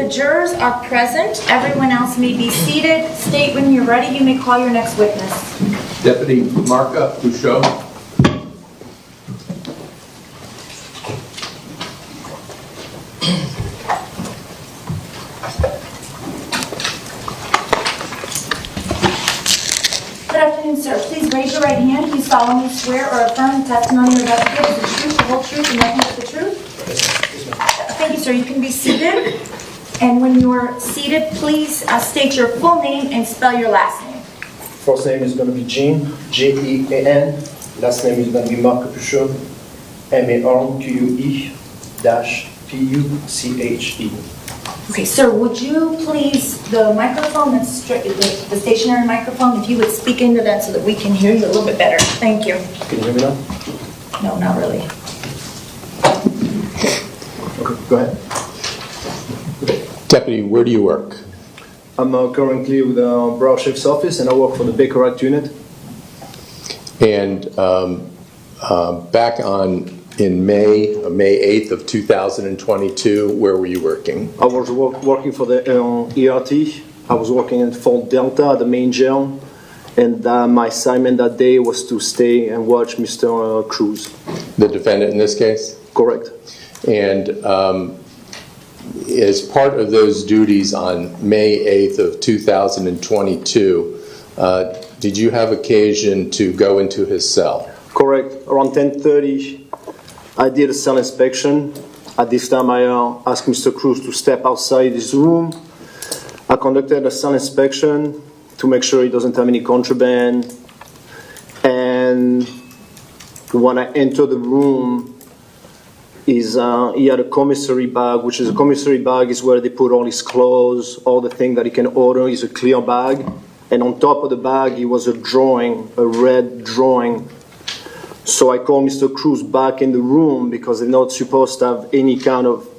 the jurors are present, everyone else may be seated. State when you're ready. You may call your next witness. Deputy Marca Bouchot. Good afternoon, sir. Please raise your right hand. Do you solemnly swear or affirm the testimony you're about to give is the truth, the whole truth, and nothing but the truth? Thank you, sir. You can be seated. And when you're seated, please state your full name and spell your last name. First name is going to be Jean, Jean. Last name is going to be Marc Capuchon, MARQUE-PUCHE. Okay, sir, would you please, the microphone, the stationary microphone, if you would speak into that so that we can hear you a little bit better. Thank you. Can you hear me now? No, not really. Okay, go ahead. Deputy, where do you work? I'm currently with the Borough Sheriff's Office, and I work for the Baker Act unit. And back in May 8th of 2022, where were you working? I was working for the ERT. I was working at Fort Delta, the main jail, and my assignment that day was to stay and watch Mr. Cruz. The defendant in this case? Correct. And as part of those duties on May 8th of 2022, did you have occasion to go into his cell? Correct. Around 10:30, I did a cell inspection. At this time, I asked Mr. Cruz to step outside his room. I conducted a cell inspection to make sure he doesn't have any contraband. And when I entered the room, he had a commissary bag, which is a commissary bag is where they put all his clothes, all the things that he can order. Is a clear bag. And on top of the bag, he was a drawing, a red drawing. So I called Mr. Cruz back in the room because they're not supposed to have any kind of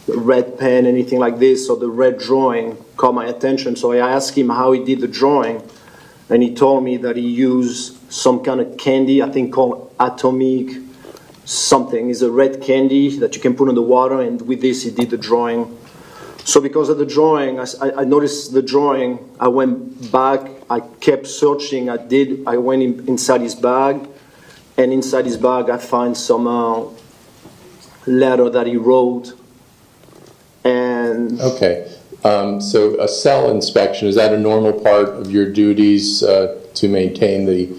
red pen, anything like this. So the red drawing caught my attention. So I asked him how he did the drawing. And he told me that he used some kind of candy, I think called Atomic something. It's a red candy that you can put in the water. And with this, he did the drawing. So because of the drawing, I noticed the drawing. I went back. I kept searching. I went inside his bag. And inside his bag, I find some letter that he wrote. And okay, so a cell inspection, is that a normal part of your duties to maintain the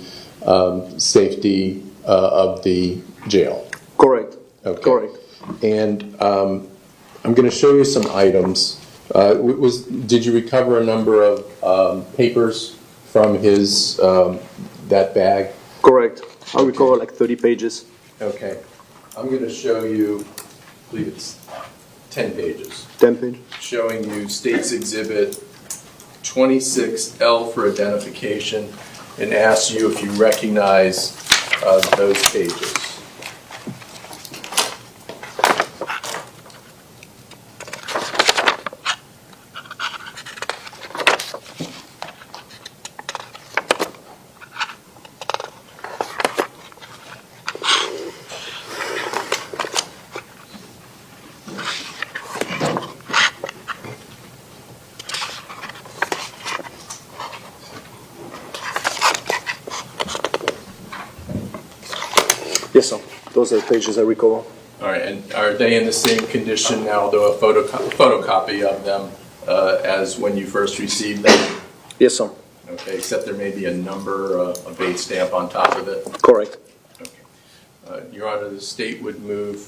safety of the jail? Correct. Okay. Correct. And I'm going to show you some items. Did you recover a number of papers from his that bag? Correct. I recall like 30 pages. Okay. I'm going to show you, I believe it's 10 pages. 10 pages. Showing you State's Exhibit 26L for identification, and ask you if you recognize those pages. Yes, sir. Those are the pages I recall. All right, and are they in the same condition now, though a photocopy of them as when you first received them? Yes, sir. Okay, except there may be a number, a bait stamp on top of it? Correct. Okay. Your Honor, the State would move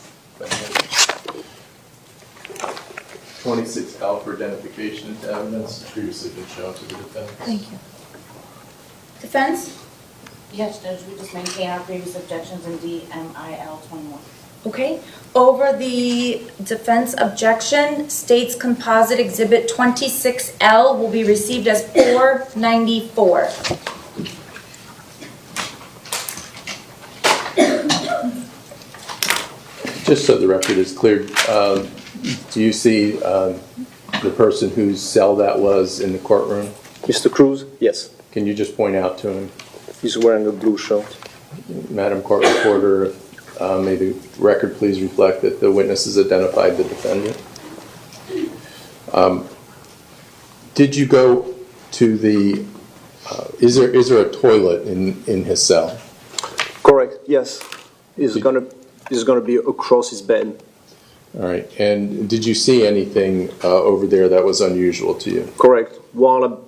26L for identification into evidence. It's previously been shown to the defense. Thank you. Defense? Yes, Judge, we just maintain our previous objections in DMIL 21. Okay. Over the defense objection, State's Composite Exhibit 26L will be received as 494. Just so the record is clear, do you see the person whose cell that was in the courtroom? Mr. Cruz? Yes. Can you just point out to him? He's wearing a blue shirt. Madam Court Reporter, may the record please reflect that the witness has identified the defendant. Did you go to the, is there a toilet in his cell? Correct, yes. It's gonna be across his bed. All right, and did you see anything over there that was unusual to you? Correct. While I'm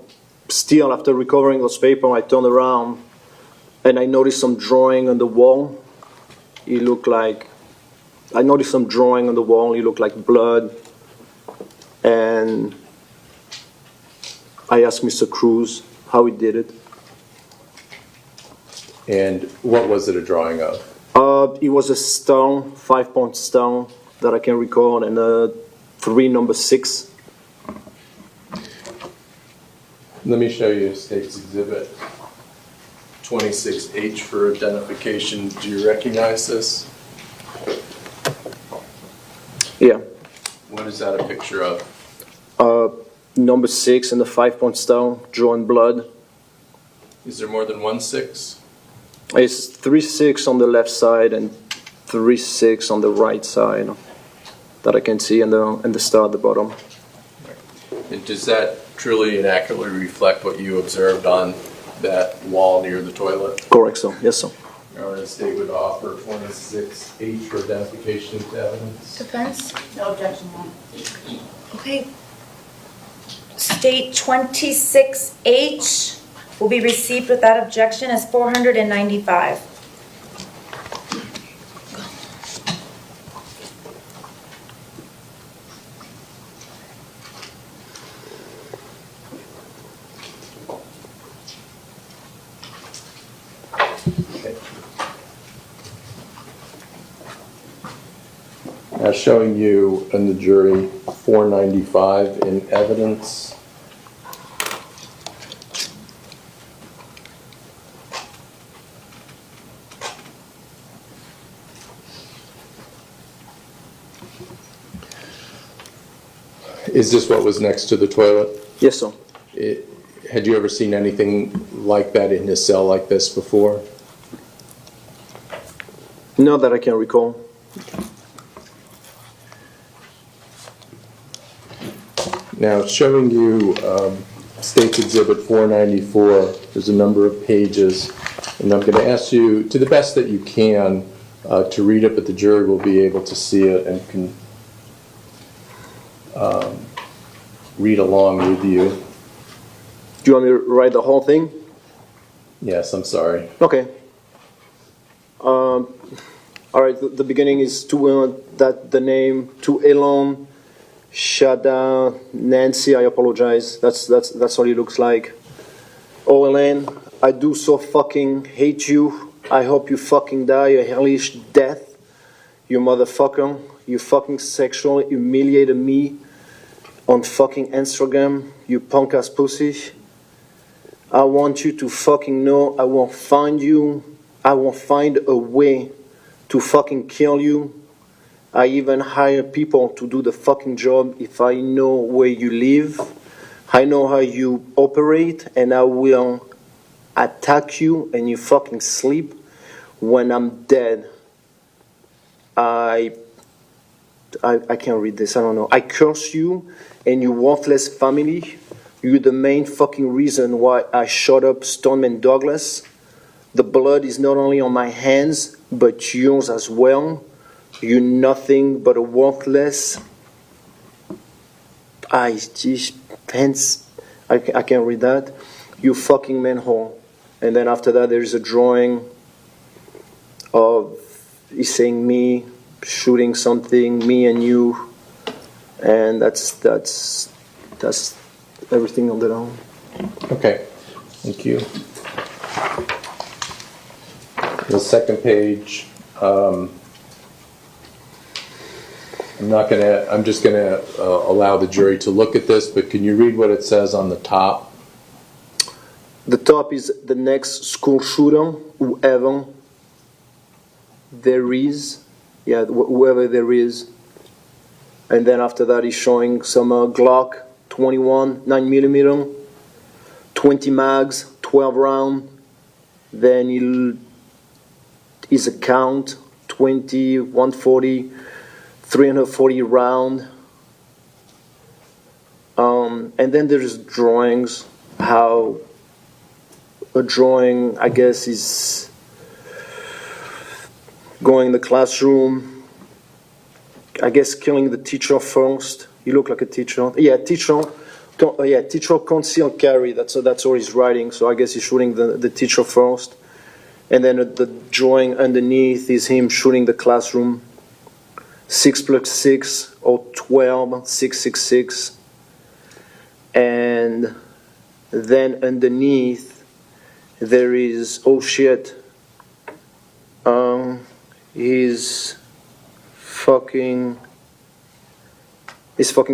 still, after recovering those papers, I turned around and I noticed some drawing on the wall. It looked like, I noticed some drawing on the wall. It looked like blood. And I asked Mr. Cruz how he did it. And what was it a drawing of? It was a stone, 5-point stone that I can recall, and a 3 number 6. Let me show you State's Exhibit 26H for identification. Do you recognize this? Yeah. What is that a picture of? Number 6 and the 5-point stone, drawn blood. Is there more than 1 6? It's 3 6 on the left side and 3 6 on the right side that I can see, and the star at the bottom. And does that truly and accurately reflect what you observed on that wall near the toilet? Correct, sir. Yes, sir. Or the state would offer 26H for identification of evidence? Defense? No objection, Your Honor. Okay. State 26H will be received without objection as 495. Okay. Now showing you and the jury 495 in evidence. Is this what was next to the toilet? Yes, sir. Had you ever seen anything like that in his cell like this before? Not that I can recall. Now, showing you State's Exhibit 494, there's a number of pages, and I'm going to ask you, to the best that you can, to read it, but the jury will be able to see it and can read along with you. Do you want me to write the whole thing? Yes, I'm sorry. Okay. All right, the beginning is the name, to Elon, Shada, Nancy, I apologize. That's what it looks like. Oh, Elaine, I do so fucking hate you. I hope you fucking die a hellish death. You motherfucker. You fucking sexually humiliated me on fucking Instagram. You punk ass pussy. I want you to fucking know I won't find you. I won't find a way to fucking kill you. I even hire people to do the fucking job if I know where you live. I know how you operate, and I will attack you and you fucking sleep when I'm dead. I can't read this, I don't know. I curse you and your worthless family. You're the main fucking reason why I shot up Stoneman Douglas. The blood is not only on my hands, but yours as well. You're nothing but a worthless... I can't read that. You fucking manhole. And then after that, there's a drawing of, he's saying me, shooting something, me and you. And that's everything on their own. Okay, thank you. The second page, I'm just gonna allow the jury to look at this, but can you read what it says on the top? The top is the next school shooter, whoever there is. Yeah, whoever there is. And then after that, he's showing some Glock 21, 9mm, 20 mags, 12 round. Then his account, 20, 140, 340 round. And then there's drawings, how a drawing, I guess, is going in the classroom, I guess killing the teacher first. You look like a teacher. Yeah, teacher conceal carry, that's all he's writing, so I guess he's shooting the teacher first. And then the drawing underneath is him shooting the classroom. 6 + 6 or 12, 666. And then underneath there is, oh shit, he's fucking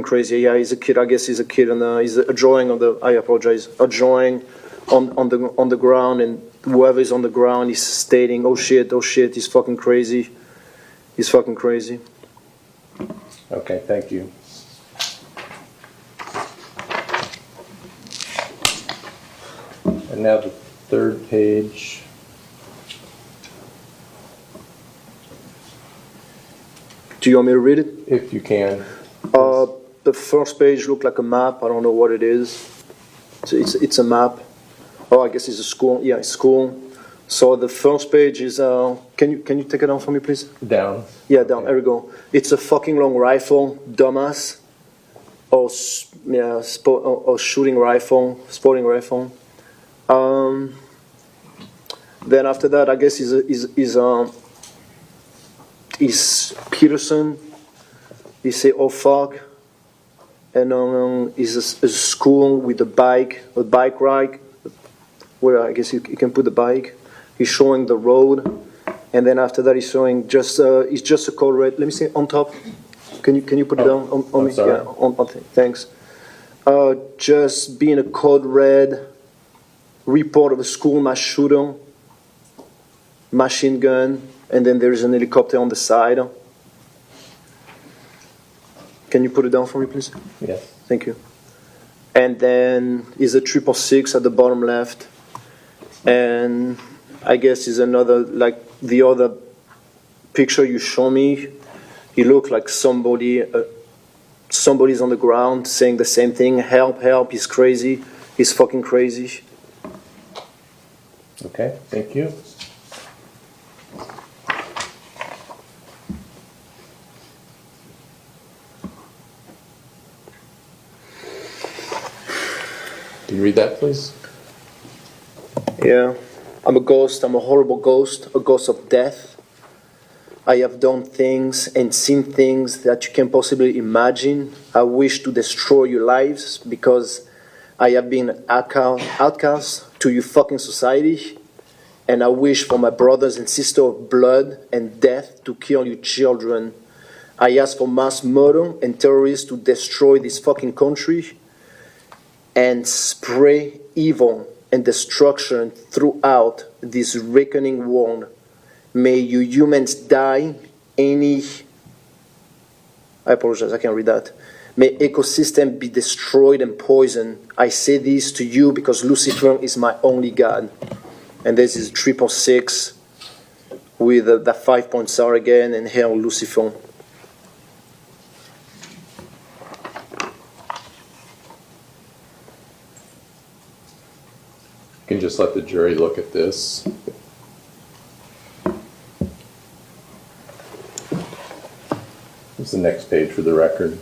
crazy. Yeah, he's a kid. I guess he's a kid, and he's a drawing of the. I apologize. A drawing on the ground, and whoever is on the ground is stating, "Oh shit, he's fucking crazy. He's fucking crazy." Okay, thank you. And now the third page. Do you want me to read it? If you can. The first page looked like a map. I don't know what it is. It's a map. Oh, I guess it's a school. Yeah, it's school. So the first page is. Can you take it down for me, please? Down. Yeah, down. There we go. It's a fucking long rifle, dumbass. Or shooting rifle, sporting rifle. Then after that, I guess is Peterson. He say, "Oh fuck," and is a school with a bike ride, where I guess you can put the bike. He's showing the road, and then after that he's showing it's just a code red. Let me see on top. Can you put it down on me? Sorry. Yeah, thanks. Just being a code red. Report of a school mass shooter. Machine gun, and then there's an helicopter on the side. Can you put it down for me, please? Yes. Thank you. And then is a 666 at the bottom left, and I guess is another, like the other picture you show me. He looked like somebody's on the ground saying the same thing. Help! Help! He's crazy. He's fucking crazy. Okay, thank you. Can you read that, please? Yeah. I'm a ghost. I'm a horrible ghost. A ghost of death. I have done things and seen things that you can possibly imagine. I wish to destroy your lives because I have been outcast to your fucking society. And I wish for my brothers and sisters of blood and death to kill your children. I ask for mass murder and terrorists to destroy this fucking country and spray evil and destruction throughout this reckoning world. May you humans die I apologize, I can't read that. May ecosystem be destroyed and poisoned. I say this to you because Lucifer is my only God. And this is 666 with the 5-point star again, and Hail Lucifer. You can just let the jury look at this. What's the next page for the record?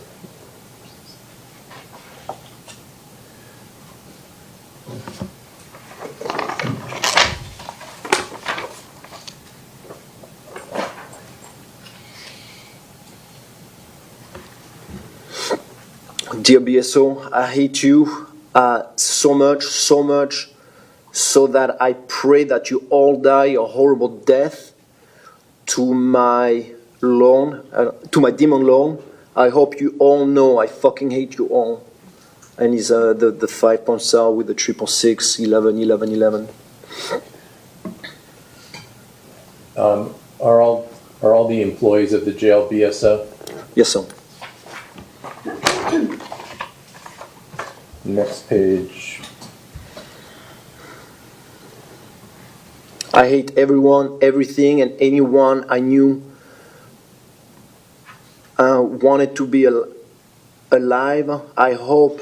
Dear BSO, I hate you so much, so that I pray that you all die a horrible death to my demon loan. I hope you all know I fucking hate you all. And he's the 5-point star with the 666, 11, 11, 11. Are all the employees of the jail BSO? Yes, sir. Next page. I hate everyone, everything, and anyone I knew wanted to be alive. I hope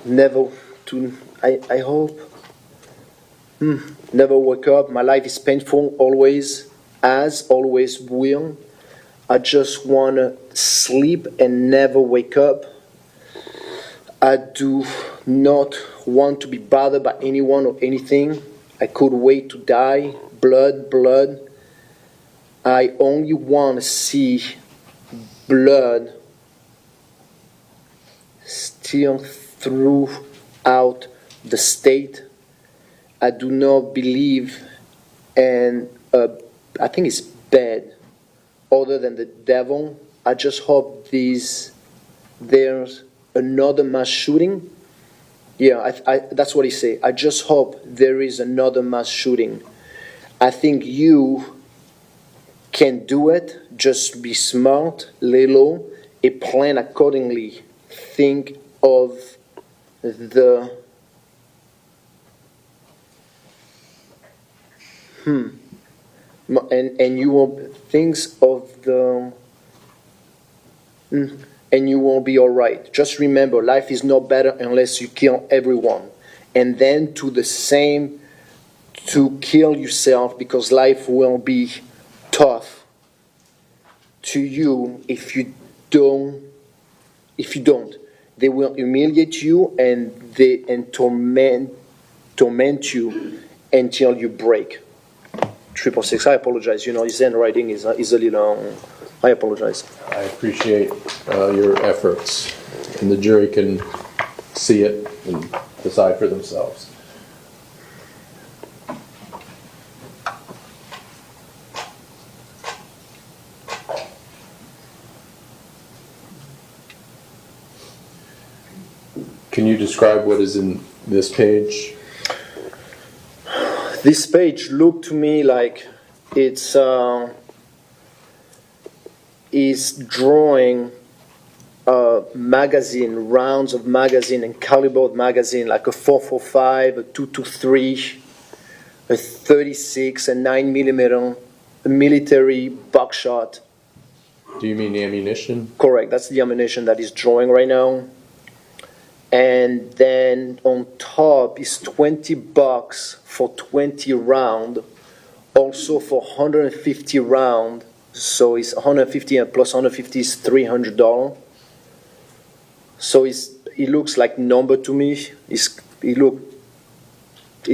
never to, I hope, never wake up. My life is painful, always, always will. I just want to sleep and never wake up. I do not want to be bothered by anyone or anything. I could wait to die. Blood, blood. I only want to see blood still throughout the state. I do not believe in, I think it's bad, other than the devil. I just hope there's another mass shooting. Yeah, that's what he said. I just hope there is another mass shooting. I think you can do it. Just be smart, lay low, and plan accordingly. Think of the and you will things of the and you will be all right. Just remember, life is not better unless you kill everyone. And then to kill yourself, because life will be tough to you if you don't. They will humiliate you and torment you until you break. 666, I apologize. You know, his handwriting is a little. I apologize. I appreciate your efforts, and the jury can see it and decide for themselves. Can you describe what is in this page? This page looked to me like it's is drawing magazine, rounds of magazine and caliber of magazine, like a 445, a 223, a 36, a 9mm, a military buckshot. Do you mean ammunition? Correct, that's the ammunition that is drawing right now. And then on top is $20 for 20 round, also for 150 round. So it's 150 and plus 150 is $300. So it looks like number to me. It's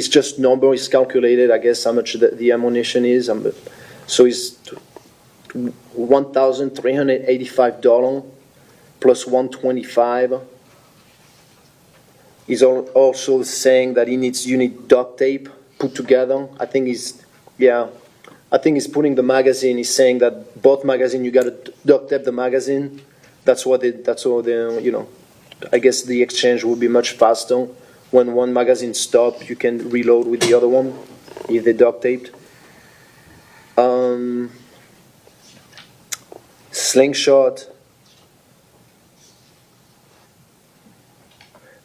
just number. It's calculated, I guess, how much the ammunition is. So it's $1,385 plus 125. He's also saying that you need duct tape put together. I think he's putting the magazine. He's saying that both magazine you got to duct tape the magazine. That's all you know. I guess the exchange will be much faster. When one magazine stops, you can reload with the other one if they duct taped. Slingshot.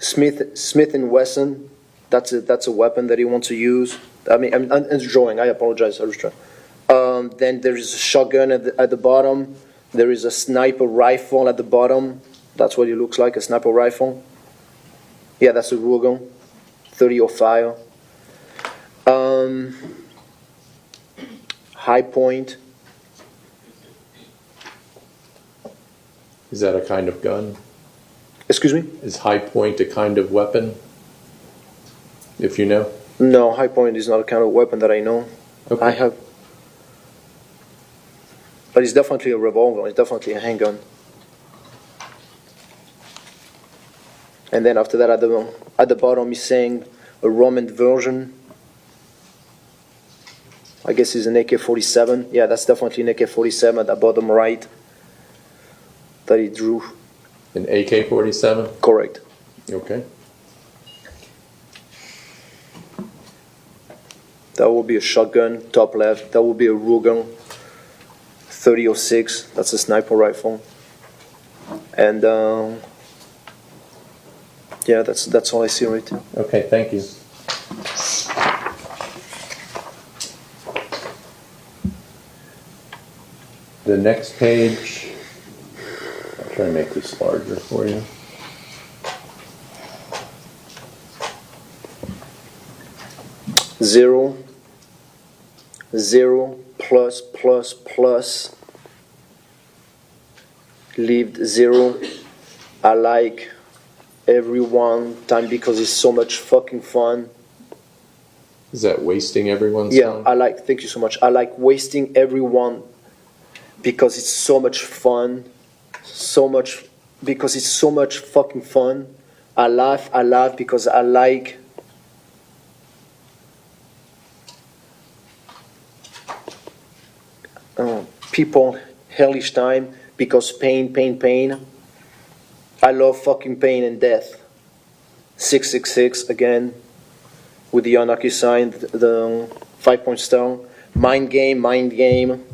Smith & Wesson, that's a weapon that he wants to use. I mean, I'm drawing. I apologize. Then there is a shotgun at the bottom. There is a sniper rifle at the bottom. That's what it looks like, a sniper rifle. Yeah, that's a Ruger, 30-05. High point. Is that a kind of gun? Excuse me? Is high point a kind of weapon? If you know? No, high point is not a kind of weapon that I know. Okay. I have. But it's definitely a revolver. It's definitely a handgun. And then after that, at the bottom, he's saying a Roman version. I guess it's an AK-47. Yeah, that's definitely an AK-47 at the bottom right that he drew. An AK-47? Correct. Okay. That will be a shotgun, top left. That will be a Ruger, 30-06. That's a sniper rifle. And yeah, that's all I see right there. Okay, thank you. The next page, I'll try to make this larger for you. 0, 0, plus, plus, plus, lived 0. I like every one time because it's so much fucking fun. Is that wasting everyone's Yeah, time? thank you so much. I like wasting everyone because it's so much fun. Because it's so much fucking fun. I laugh because I like people hellish time because pain. I love fucking pain and death. 666 again with the unlucky sign, the 5-point stone. Mind game,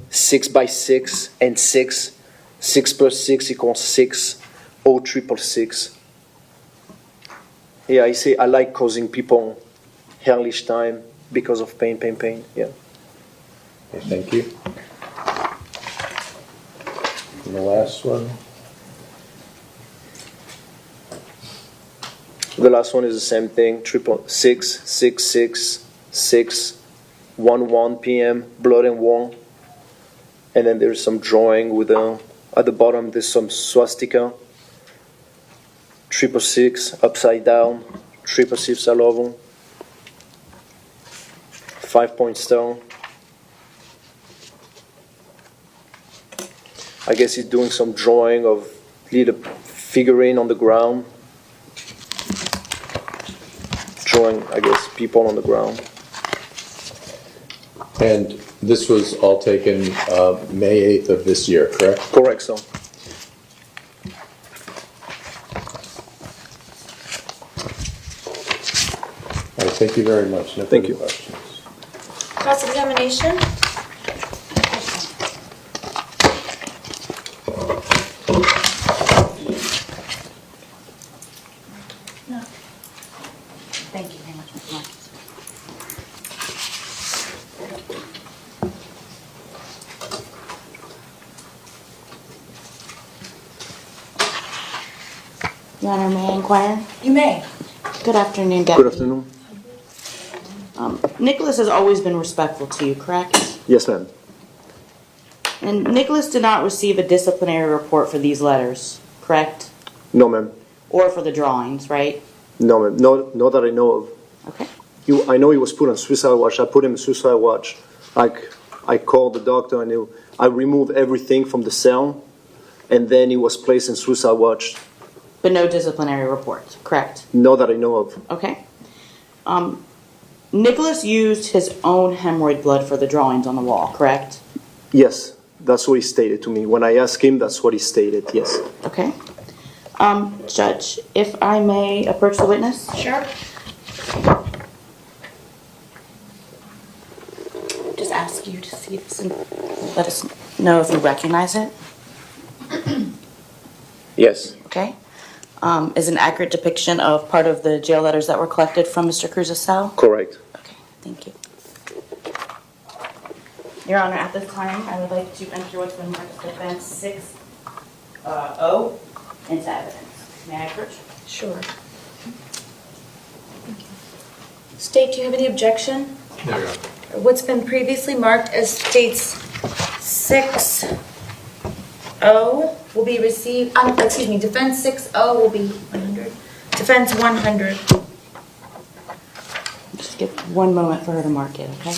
6 by 6 and 6. 6 plus 6 equals 6. 0666. Yeah, I say I like causing people hellish time because of pain. Yeah. Okay, thank you. And the last one? The last one is the same thing. 666 1 p.m. Blood and War. And then there's some drawing with at the bottom there's some swastika. 666 upside down. 666 à l'avant. 5-point stone. I guess he's doing some drawing of little figurine on the ground. Drawing, I guess, people on the ground. And this was all taken May 8th of this year, correct? Correct, so. All right, thank you very much. No Thank further you. questions. Cross-examination? No. Thank you very much, Ms. Marcus. Your Honor, may I inquire? You may. Good afternoon, Deputy. Good afternoon. Nicholas has always been respectful to you, correct? Yes, ma'am. And Nicholas did not receive a disciplinary report for these letters, correct? No, ma'am. Or for the drawings, right? No, ma'am. No, that I know of. Okay. I know he was put on suicide watch. I put him on suicide watch. Like, I called the doctor and I removed everything from the cell, and then he was placed in suicide watch. But no disciplinary reports, correct? No, that I know of. Okay. Nicholas used his own hemorrhoid blood for the drawings on the wall, correct? Yes, that's what he stated to me. When I asked him, that's what he stated. Yes. Okay. Judge, if I may approach the witness? Sure. Just ask you to see this and let us know if you recognize it. Yes. Okay. Is an accurate depiction of part of the jail letters that were collected from Mr. Cruz's cell? Correct. Okay, thank you. Your Honor, at this time, I would like to enter what's been marked as defense 6-0 into evidence. May I approach? Sure. State, do you have any objection? No, Your Honor. What's been previously marked as states 6-0 will be received, excuse me, defense 6-0 will be 100. Defense 100. Just give 1 moment for her to mark it, okay?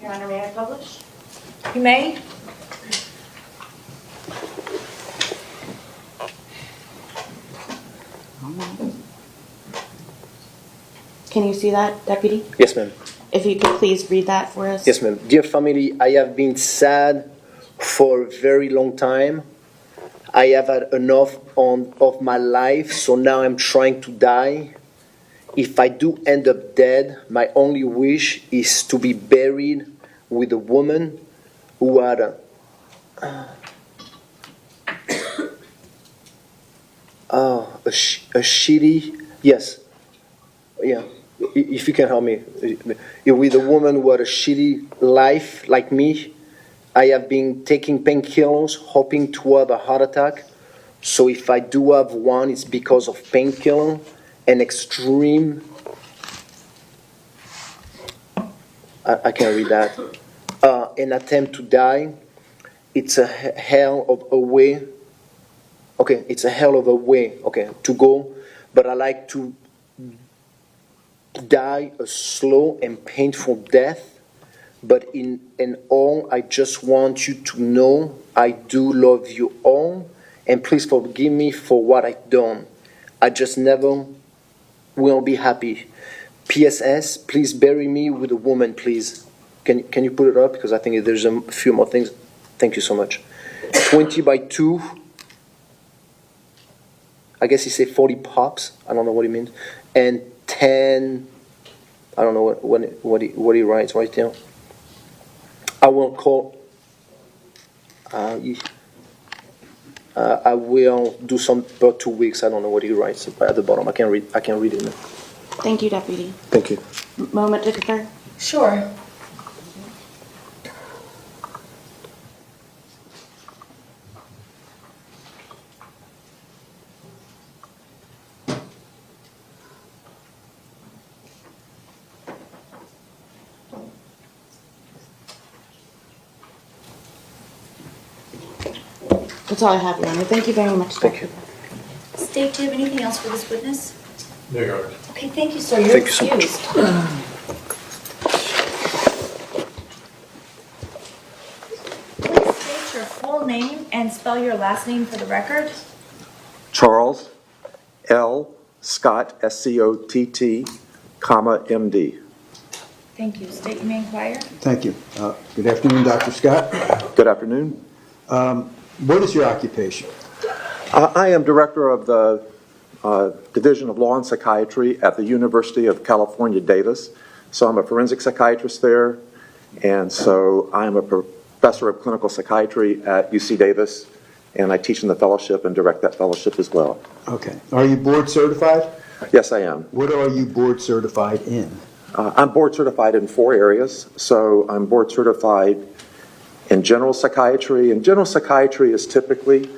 Your Honor, may I publish? You may. Can you see that, Deputy? Yes, ma'am. If you could please read that for us. Yes, ma'am. Dear family, I have been sad for a very long time. I have had enough of my life, so now I'm trying to die. If I do end up dead, my only wish is to be buried with a woman who had a shitty, yes, yeah, if you can help me, with a woman who had a shitty life like me. I have been taking painkillers, hoping to have a heart attack. So if I do have one, it's because of painkiller and extreme, I can't read that, an attempt to die. It's a hell of a way. Okay, it's a hell of a way, okay, to go. But I like to die a slow and painful death. But in all, I just want you to know I do love you all. And please forgive me for what I've done. I just never will be happy. PSS, please bury me with a woman, please. Can you put it up? Because I think there's a few more things. Thank you so much. 20 by 2. I guess he said 40 pops. I don't know what he means. And 10, I don't know what he writes right there. I will call, I will do some per 2 weeks. I don't know what he writes at the bottom. I can't read it now. Thank you, Deputy. Thank you. Moment to confer. Sure. That's all I have, Your Honor. Thank you very much. Thank you. State, do you have anything else for this witness? No, Your Honor. Okay, thank you, sir. You're Thank you so much. excused. Please state your full name and spell your last name for the record. Charles L. Scott, S-C-O-T-T, comma, M.D. Thank you. State you may inquire. Thank you. Good afternoon, Dr. Scott. Good afternoon. What is your occupation? I am director of the Division of Law and Psychiatry at the University of California, Davis. So I'm a forensic psychiatrist there, and so I'm a professor of clinical psychiatry at UC Davis, and I teach in the fellowship and direct that fellowship as well. Okay. Are you board certified? Yes, I am. What are you board certified in? I'm board certified in 4 areas. So I'm board certified in general psychiatry, and general psychiatry is typically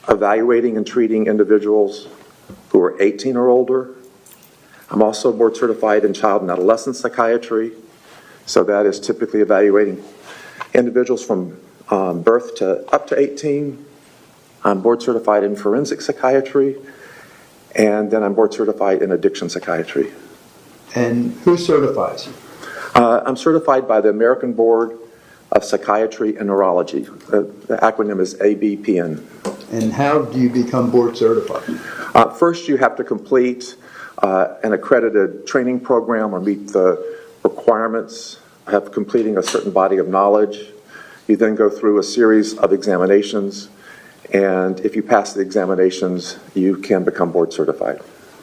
evaluating and treating individuals who are 18 or older. I'm also board certified in child and adolescent psychiatry, so that is typically evaluating individuals from birth to up to 18. I'm board certified in forensic psychiatry, and then I'm board certified in addiction psychiatry. And who certifies you? I'm certified by the American Board of Psychiatry and Neurology. The acronym is ABPN. And how do you become board certified? First, you have to complete an accredited training program or meet the requirements of completing a certain body of knowledge. You then go through a series of examinations, and if you pass the examinations, you can become board certified.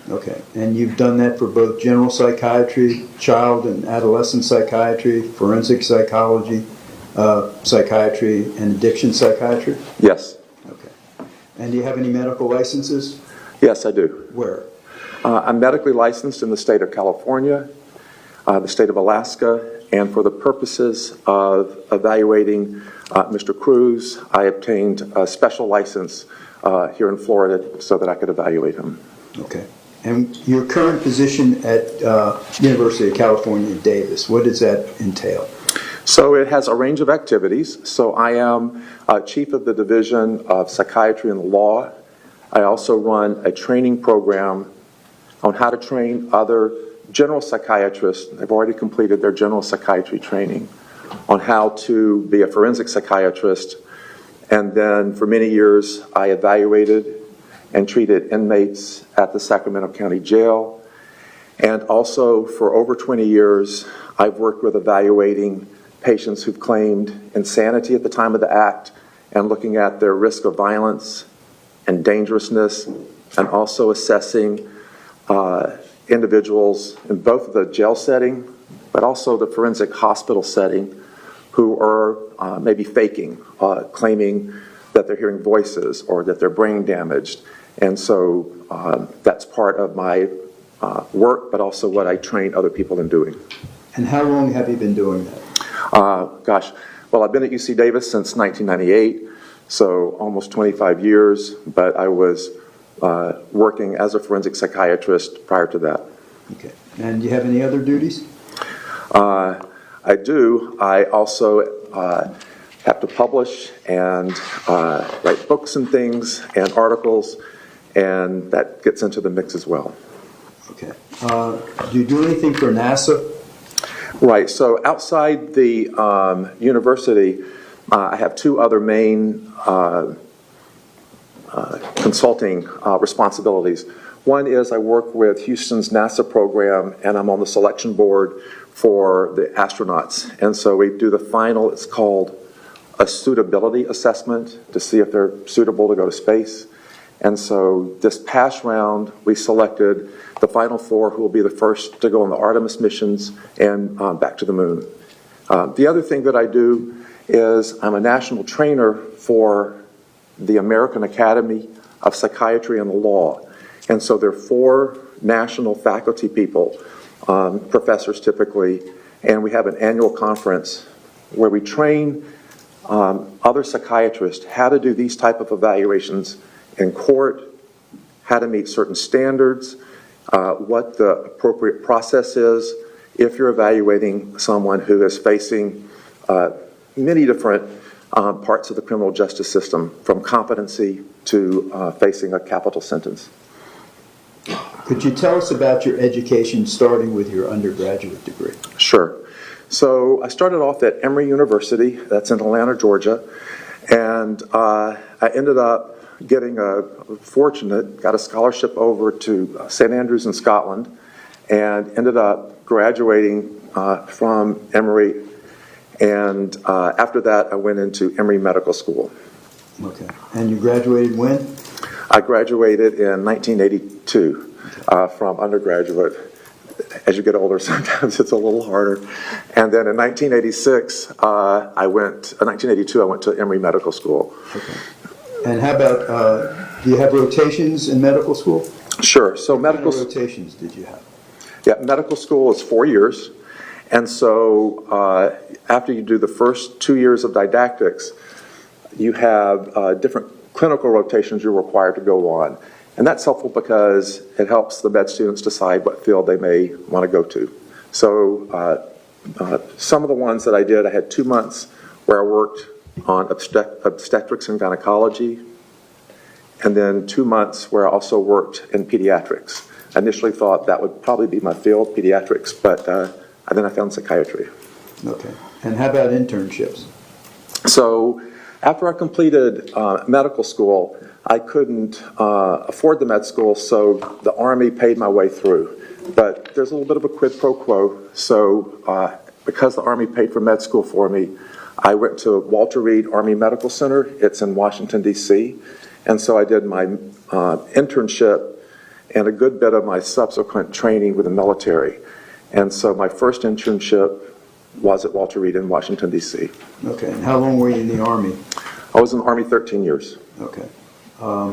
Okay. And you've done that for both general psychiatry, child and adolescent psychiatry, forensic psychology, psychiatry, and addiction psychiatry? Yes. Okay. And do you have any medical licenses? Yes, I do. Where? I'm medically licensed in the state of California, the state of Alaska, and for the purposes of evaluating Mr. Cruz, I obtained a special license here in Florida so that I could evaluate him. Okay. And your current position at University of California, Davis, what does that entail? So it has a range of activities. So I am chief of the Division of Psychiatry and Law. I also run a training program on how to train other general psychiatrists. They've already completed their general psychiatry training on how to be a forensic psychiatrist. And then for many years, I evaluated and treated inmates at the Sacramento County Jail. And also, for over 20 years, I've worked with evaluating patients who've claimed insanity at the time of the act and looking at their risk of violence and dangerousness, and also assessing individuals in both the jail setting but also the forensic hospital setting who are maybe faking, claiming that they're hearing voices or that they're brain damaged. And so that's part of my work, but also what I train other people in doing. And how long have you been doing that? Gosh, well, I've been at UC Davis since 1998, so almost 25 years, but I was working as a forensic psychiatrist prior to that. Okay. And do you have any other duties? I do. I also have to publish and write books and things and articles, and that gets into the mix as well. Okay. Do you do anything for NASA? Right. So outside the university, I have two other main consulting responsibilities. One is I work with Houston's NASA program, and I'm on the selection board for the astronauts. And so we do the final, it's called a suitability assessment to see if they're suitable to go to space. And so this past round, we selected the final four who will be the first to go on the Artemis missions and back to the moon. The other thing that I do is I'm a national trainer for the American Academy of Psychiatry and the Law. And so there are 4 national faculty people, professors typically, and we have an annual conference where we train other psychiatrists how to do these type of evaluations in court, how to meet certain standards, what the appropriate process is if you're evaluating someone who is facing many different parts of the criminal justice system, from competency to facing a capital sentence. Could you tell us about your education starting with your undergraduate degree? Sure. So I started off at Emory University, that's in Atlanta, Georgia, and I ended up got a scholarship over to St. Andrews in Scotland, and ended up graduating from Emory. And after that, I went into Emory Medical School. Okay. And you graduated when? I graduated in 1982 from undergraduate. As you get older, sometimes it's a little harder. And then in 1982, I went to Emory Medical School. Okay. And how about, do you have rotations in medical school? Sure. So What kind of rotations did you have? Yeah, medical school is 4 years. And so after you do the first 2 years of didactics, you have different clinical rotations you're required to go on. And that's helpful because it helps the med students decide what field they may want to go to. So some of the ones that I did, I had 2 months where I worked on obstetrics and gynecology, and then 2 months where I also worked in pediatrics. I initially thought that would probably be my field, pediatrics, but then I found psychiatry. Okay. And how about internships? So after I completed medical school, I couldn't afford the med school, so the Army paid my way through. But there's a little bit of a quid pro quo. So because the Army paid for med school for me, I went to Walter Reed Army Medical Center. It's in Washington, D.C. And so I did my internship and a good bit of my subsequent training with the military. And so my first internship was at Walter Reed in Washington, D.C. Okay. And how long were you in the Army? I was in the Army 13 years. Okay. How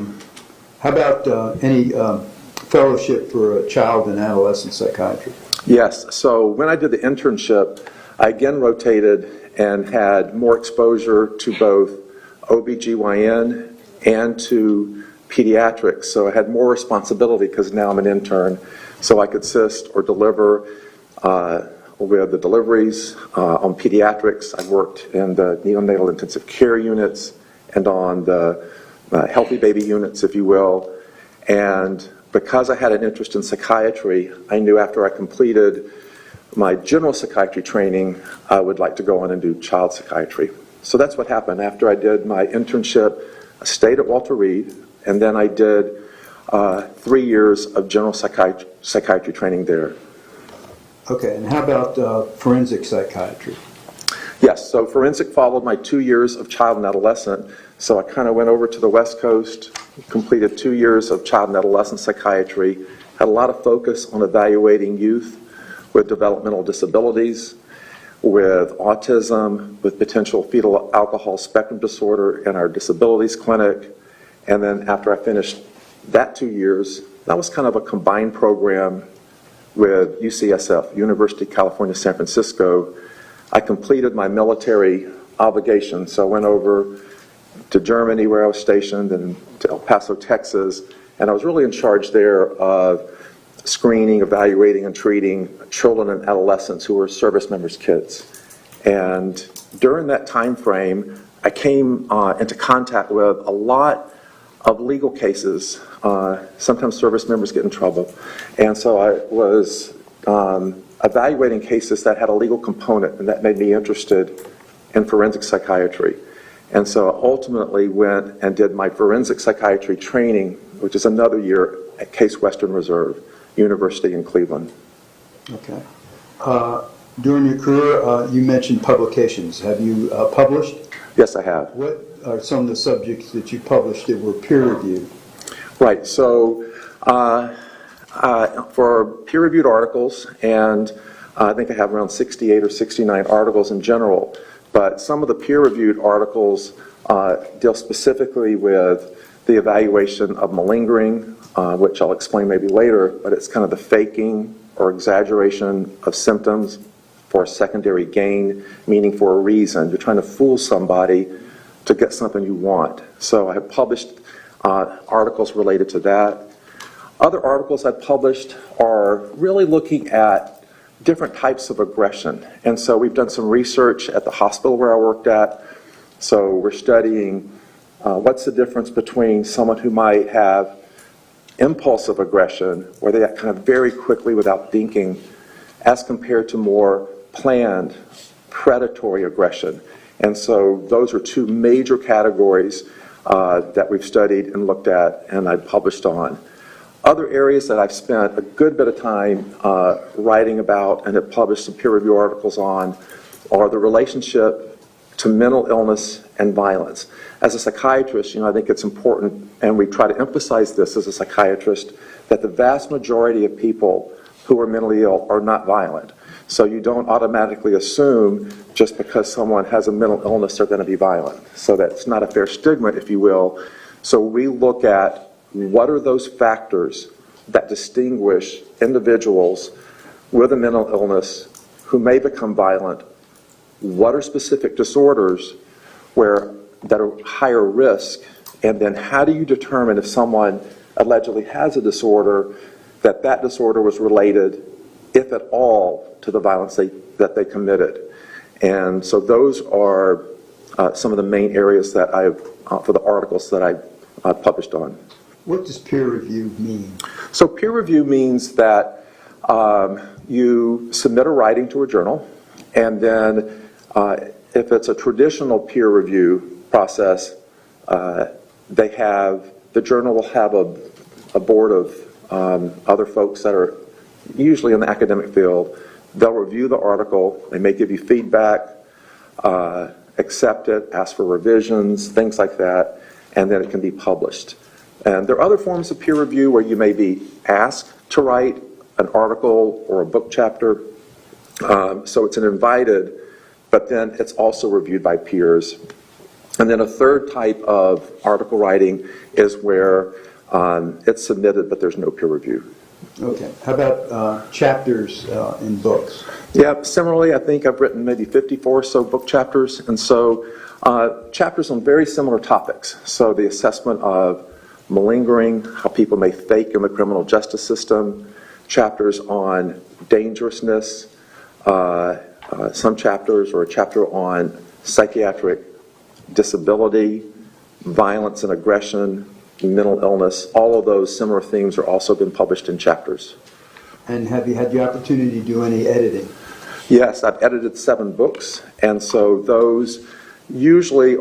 about any fellowship for child and adolescent psychiatry? Yes. So when I did the internship, I again rotated and had more exposure to both OBGYN and to pediatrics. So I had more responsibility because now I'm an intern. So I could assist or deliver with the deliveries on pediatrics. I worked in the neonatal intensive care units and on the healthy baby units, if you will. And because I had an interest in psychiatry, I knew after I completed my general psychiatry training, I would like to go on and do child psychiatry. So that's what happened. After I did my internship, I stayed at Walter Reed, and then I did 3 years of general psychiatry training there. Okay, and how about forensic psychiatry? Yes, so forensic followed my 2 years of child and adolescent. So I kind of went over to the West Coast, completed 2 years of child and adolescent psychiatry, had a lot of focus on evaluating youth with developmental disabilities, with autism, with potential fetal alcohol spectrum disorder in our disabilities clinic. And then after I finished that 2 years, that was kind of a combined program with UCSF, University of California, San Francisco. I completed my military obligation, so I went over to Germany where I was stationed and to El Paso, Texas, and I was really in charge there of screening, evaluating, and treating children and adolescents who were service members' kids. And during that time frame, I came into contact with a lot of legal cases. Sometimes service members get in trouble. And so I was evaluating cases that had a legal component, and that made me interested in forensic psychiatry. And so I ultimately went and did my forensic psychiatry training, which is another year at Case Western Reserve University in Cleveland. Okay. During your career, you mentioned publications. Have you published? Yes, I have. What are some of the subjects that you published that were peer-reviewed? Right, so for peer-reviewed articles, and I think I have around 68 or 69 articles in general, but some of the peer-reviewed articles deal specifically with the evaluation of malingering, which I'll explain maybe later, but it's kind of the faking or exaggeration of symptoms for secondary gain, meaning for a reason. You're trying to fool somebody to get something you want. So I have published articles related to that. Other articles I've published are really looking at different types of aggression. And so we've done some research at the hospital where I worked at. So we're studying what's the difference between someone who might have impulsive aggression, where they act kind of very quickly without thinking, as compared to more planned, predatory aggression. And so those are two major categories that we've studied and looked at and I've published on. Other areas that I've spent a good bit of time writing about and have published some peer-reviewed articles on are the relationship to mental illness and violence. As a psychiatrist, I think it's important, and we try to emphasize this as a psychiatrist, that the vast majority of people who are mentally ill are not violent. So you don't automatically assume just because someone has a mental illness they're going to be violent. So that's not a fair stigma, if you will. So we look at what are those factors that distinguish individuals with a mental illness who may become violent. What are specific disorders that are higher risk, and then how do you determine if someone allegedly has a disorder, that disorder was related, if at all, to the violence that they committed. And so those are some of the main areas that for the articles that I've published on. What does peer review mean? So peer review means that you submit a writing to a journal, and then if it's a traditional peer review process, the journal will have a board of other folks that are usually in the academic field. They'll review the article, they may give you feedback, accept it, ask for revisions, things like that, and then it can be published. And there are other forms of peer review where you may be asked to write an article or a book chapter. So it's an invited, but then it's also reviewed by peers. And then a third type of article writing is where it's submitted, but there's no peer review. Okay. How about chapters in books? Yeah, similarly, I think I've written maybe 54 or so book chapters, and so chapters on very similar topics. So the assessment of malingering, how people may fake in the criminal justice system, chapters on dangerousness, some chapters, or a chapter on psychiatric disability, violence and aggression, mental illness. All of those similar themes are also been published in chapters. And have you had the opportunity to do any editing? Yes, I've edited 7 books, and so those usually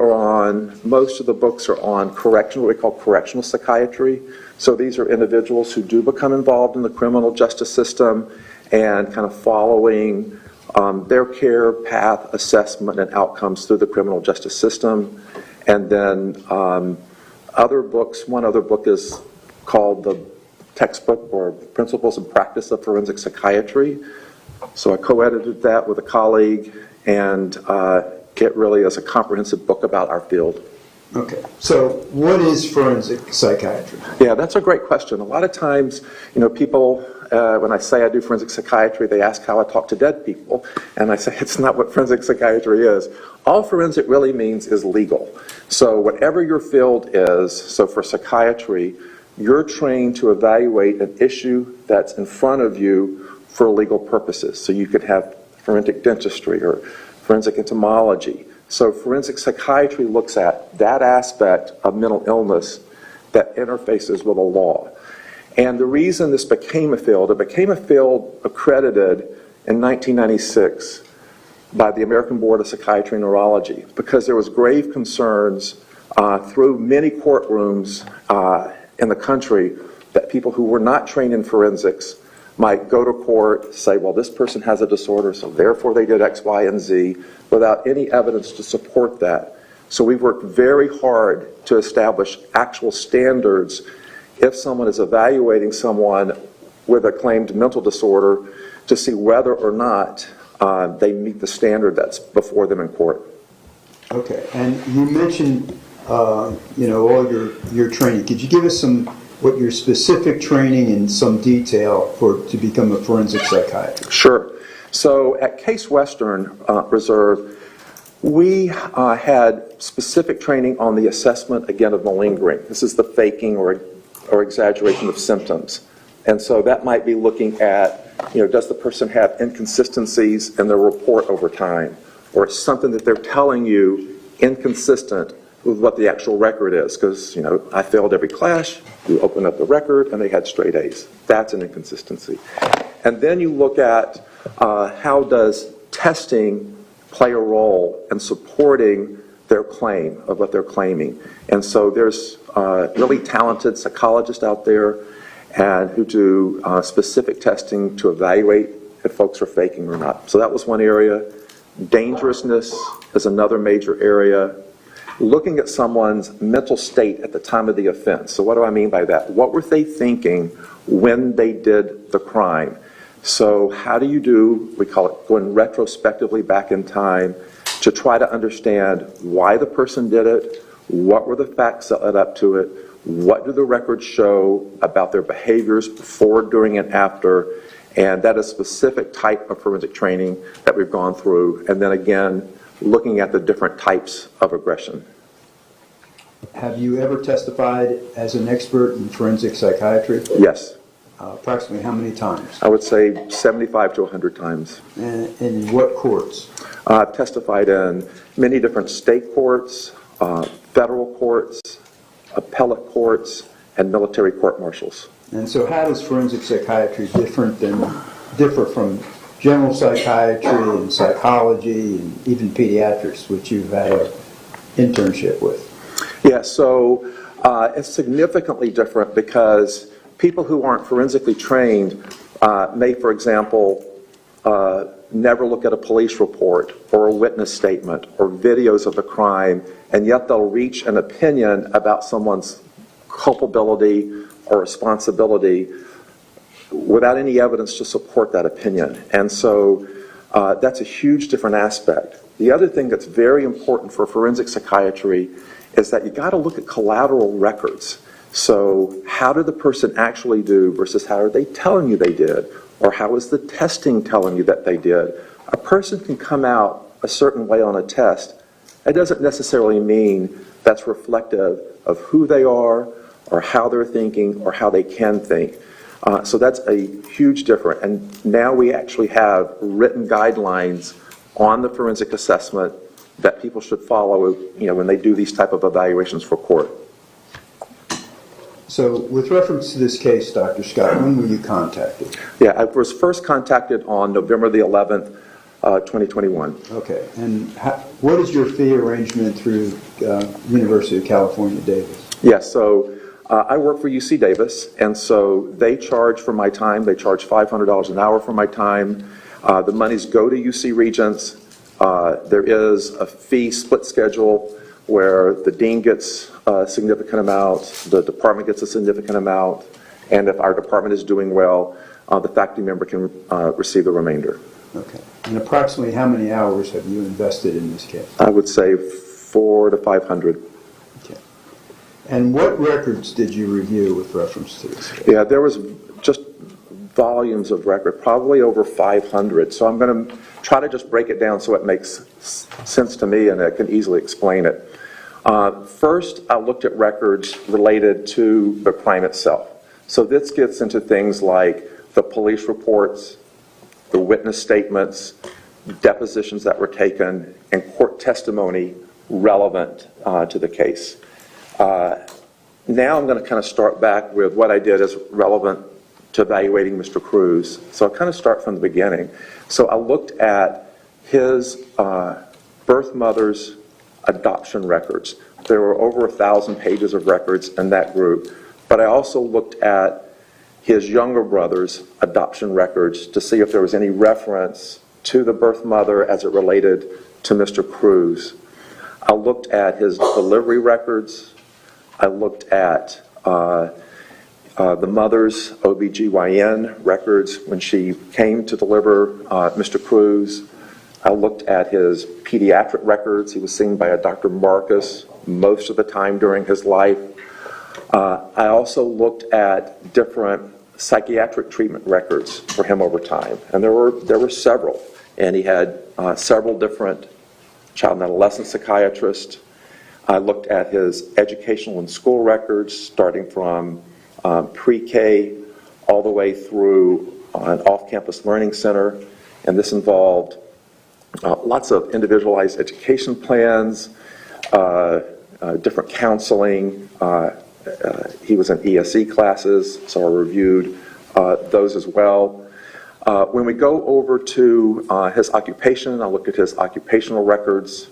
most of the books are on what we call correctional psychiatry. So these are individuals who do become involved in the criminal justice system and kind of following their care path, assessment, and outcomes through the criminal justice system. And then other books, one other book is called the Textbook or Principles and Practice of Forensic Psychiatry. So I co-edited that with a colleague, and it really is a comprehensive book about our field. Okay, so what is forensic psychiatry? Yeah, that's a great question. A lot of times, people, when I say I do forensic psychiatry, they ask how I talk to dead people, and I say it's not what forensic psychiatry is. All forensic really means is legal. So whatever your field is, so for psychiatry, you're trained to evaluate an issue that's in front of you for legal purposes. So you could have forensic dentistry or forensic entomology. So forensic psychiatry looks at that aspect of mental illness that interfaces with a law. And the reason this became a field, it became a field accredited in 1996 by the American Board of Psychiatry and Neurology, because there was grave concerns through many courtrooms in the country that people who were not trained in forensics might go to court, say, well, this person has a disorder, so therefore they did X, Y, and Z, without any evidence to support that. So we've worked very hard to establish actual standards if someone is evaluating someone with a claimed mental disorder to see whether or not they meet the standard that's before them in court. Okay, and you mentioned, all your training. Could you give us what your specific training in some detail to become a forensic psychiatrist? Sure. So at Case Western Reserve, we had specific training on the assessment, again, of malingering. This is the faking or exaggeration of symptoms. And so that might be looking at, does the person have inconsistencies in their report over time? Or something that they're telling you inconsistent with what the actual record is? Because, I failed every class, you open up the record, and they had straight A's. That's an inconsistency. And then you look at how does testing play a role in supporting their claim of what they're claiming. And so there's really talented psychologists out there who do specific testing to evaluate if folks are faking or not. So that was one area. Dangerousness is another major area. Looking at someone's mental state at the time of the offense. So what do I mean by that? What were they thinking when they did the crime? So how do you do, we call it going retrospectively back in time, to try to understand why the person did it, what were the facts that led up to it, what do the records show about their behaviors before, during, and after, and that is a specific type of forensic training that we've gone through, and then again, looking at the different types of aggression. Have you ever testified as an expert in forensic psychiatry? Yes. Approximately how many times? I would say 75 to 100 times. And in what courts? I've testified in many different state courts, federal courts, appellate courts, and military court-martials. And so how does forensic psychiatry differ from general psychiatry and psychology and even pediatrics, which you've had an internship with? Yeah, so it's significantly different because people who aren't forensically trained may, for example, never look at a police report or a witness statement or videos of the crime, and yet they'll reach an opinion about someone's culpability or responsibility without any evidence to support that opinion. And so that's a huge different aspect. The other thing that's very important for forensic psychiatry is that you got to look at collateral records. So how did the person actually do versus how are they telling you they did? Or how is the testing telling you that they did? A person can come out a certain way on a test. That doesn't necessarily mean that's reflective of who they are or how they're thinking or how they can think. So that's a huge difference. And now we actually have written guidelines on the forensic assessment that people should follow, when they do these type of evaluations for court. So with reference to this case, Dr. Scott, when were you contacted? Yeah, I was first contacted on November the 11th 2021. Okay, and what is your fee arrangement through University of California, Davis? Yes, so I work for UC Davis, and so they charge for my time. They charge $500 an hour for my time. The monies go to UC Regents. There is a fee split schedule where the dean gets a significant amount, the department gets a significant amount, and if our department is doing well, the faculty member can receive the remainder. Okay, and approximately how many hours have you invested in this case? I would say 400 to 500. Okay. And what records did you review with reference to this case? Yeah, there was just volumes of record, probably over 500. So I'm going to try to just break it down so it makes sense to me and I can easily explain it. First, I looked at records related to the crime itself. So this gets into things like the police reports, the witness statements, depositions that were taken, and court testimony relevant to the case. Now I'm going to kind of start back with what I did as relevant to evaluating Mr. Cruz. So I'll kind of start from the beginning. So I looked at his birth mother's adoption records. There were over 1,000 pages of records in that group, but I also looked at his younger brother's adoption records to see if there was any reference to the birth mother as it related to Mr. Cruz. I looked at his delivery records. I looked at the mother's OBGYN records when she came to deliver Mr. Cruz. I looked at his pediatric records. He was seen by a Dr. Marcus most of the time during his life. I also looked at different psychiatric treatment records for him over time, and there were several. And he had several different child and adolescent psychiatrists. I looked at his educational and school records, starting from pre-K all the way through an off-campus learning center, and this involved lots of individualized education plans, different counseling. He was in ESE classes, so I reviewed those as well. When we go over to his occupation, I look at his occupational records.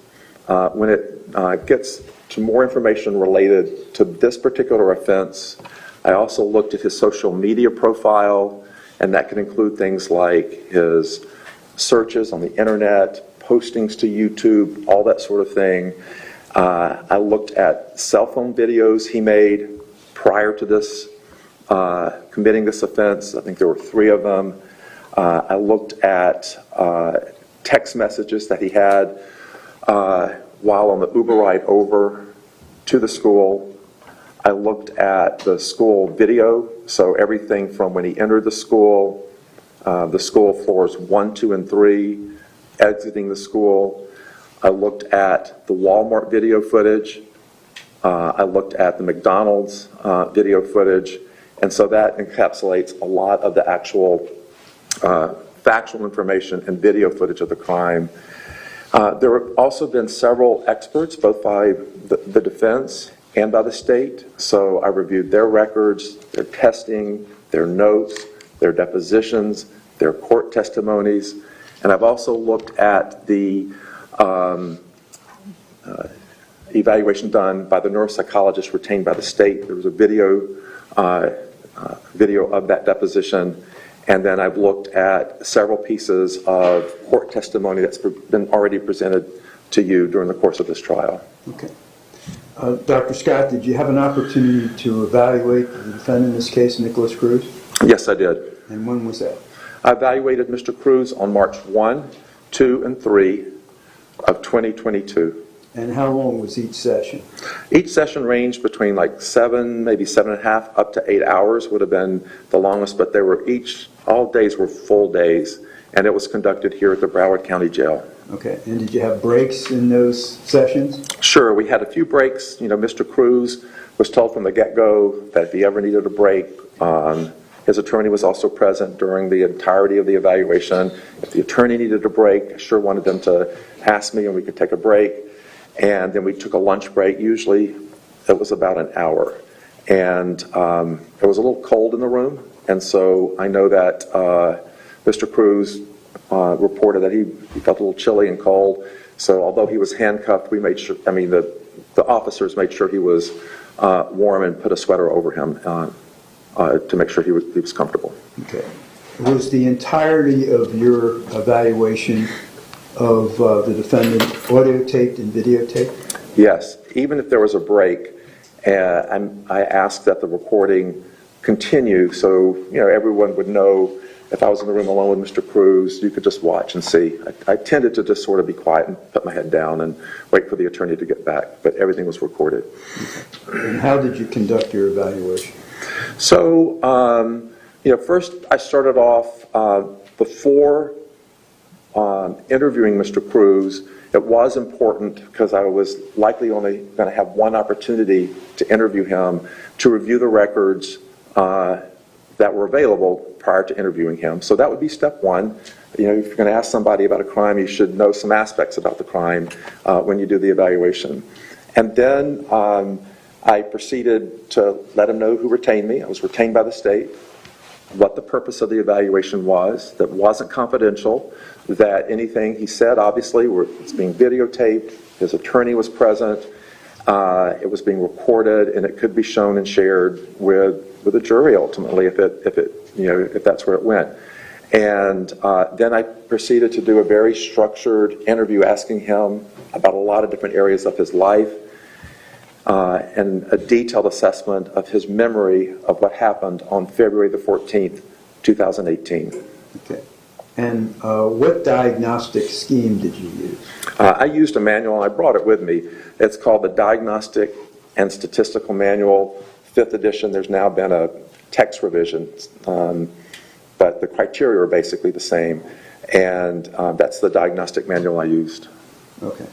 When it gets to more information related to this particular offense, I also looked at his social media profile, and that can include things like his searches on the internet, postings to YouTube, all that sort of thing. I looked at cell phone videos he made prior to this, committing this offense. I think there were 3 of them. I looked at text messages that he had while on the Uber ride over to the school. I looked at the school video, so everything from when he entered the school floors 1, 2, and 3, exiting the school. I looked at the Walmart video footage. I looked at the McDonald's video footage. And so that encapsulates a lot of the actual factual information and video footage of the crime. There have also been several experts, both by the defense and by the state. So I reviewed their records, their testing, their notes, their depositions, their court testimonies. And I've also looked at the evaluation done by the neuropsychologist retained by the state. There was a video of that deposition. And then I've looked at several pieces of court testimony that's been already presented to you during the course of this trial. Okay. Dr. Scott, did you have an opportunity to evaluate the defendant in this case, Nikolas Cruz? Yes, I did. And when was that? I evaluated Mr. Cruz on March 1, 2, and 3 of 2022. And how long was each session? Each session ranged between like 7, maybe 7.5, up to 8 hours would have been the longest, but they were all days were full days, and it was conducted here at the Broward County Jail. Okay, and did you have breaks in those sessions? Sure, we had a few breaks. You know, Mr. Cruz was told from the get-go that if he ever needed a break, his attorney was also present during the entirety of the evaluation. If the attorney needed a break, I sure wanted them to ask me and we could take a break. And then we took a lunch break. Usually it was about an hour. And it was a little cold in the room. And so I know that Mr. Cruz reported that he felt a little chilly and cold. So although he was handcuffed, we made sure, the officers made sure he was warm and put a sweater over him to make sure he was comfortable. Okay. Was the entirety of your evaluation of the defendant audio taped and videotaped? Yes, even if there was a break, I asked that the recording continue so everyone would know. If I was in the room alone with Mr. Cruz, you could just watch and see. I tended to just sort of be quiet and put my head down and wait for the attorney to get back, but everything was recorded. And how did you conduct your evaluation? So, first I started off before interviewing Mr. Cruz. It was important because I was likely only going to have one opportunity to interview him, to review the records that were available prior to interviewing him. So that would be step one. If you're going to ask somebody about a crime, you should know some aspects about the crime when you do the evaluation. And then I proceeded to let him know who retained me. I was retained by the state, what the purpose of the evaluation was, that wasn't confidential, that anything he said, obviously, it's being videotaped, his attorney was present, it was being recorded, and it could be shown and shared with a jury ultimately if that's where it went. And then I proceeded to do a very structured interview asking him about a lot of different areas of his life and a detailed assessment of his memory of what happened on February the 14th, 2018. Okay. And what diagnostic scheme did you use? I used a manual, and I brought it with me. It's called the Diagnostic and Statistical Manual, 5th edition. There's now been a text revision, but the criteria are basically the same. And that's the diagnostic manual I used. Okay.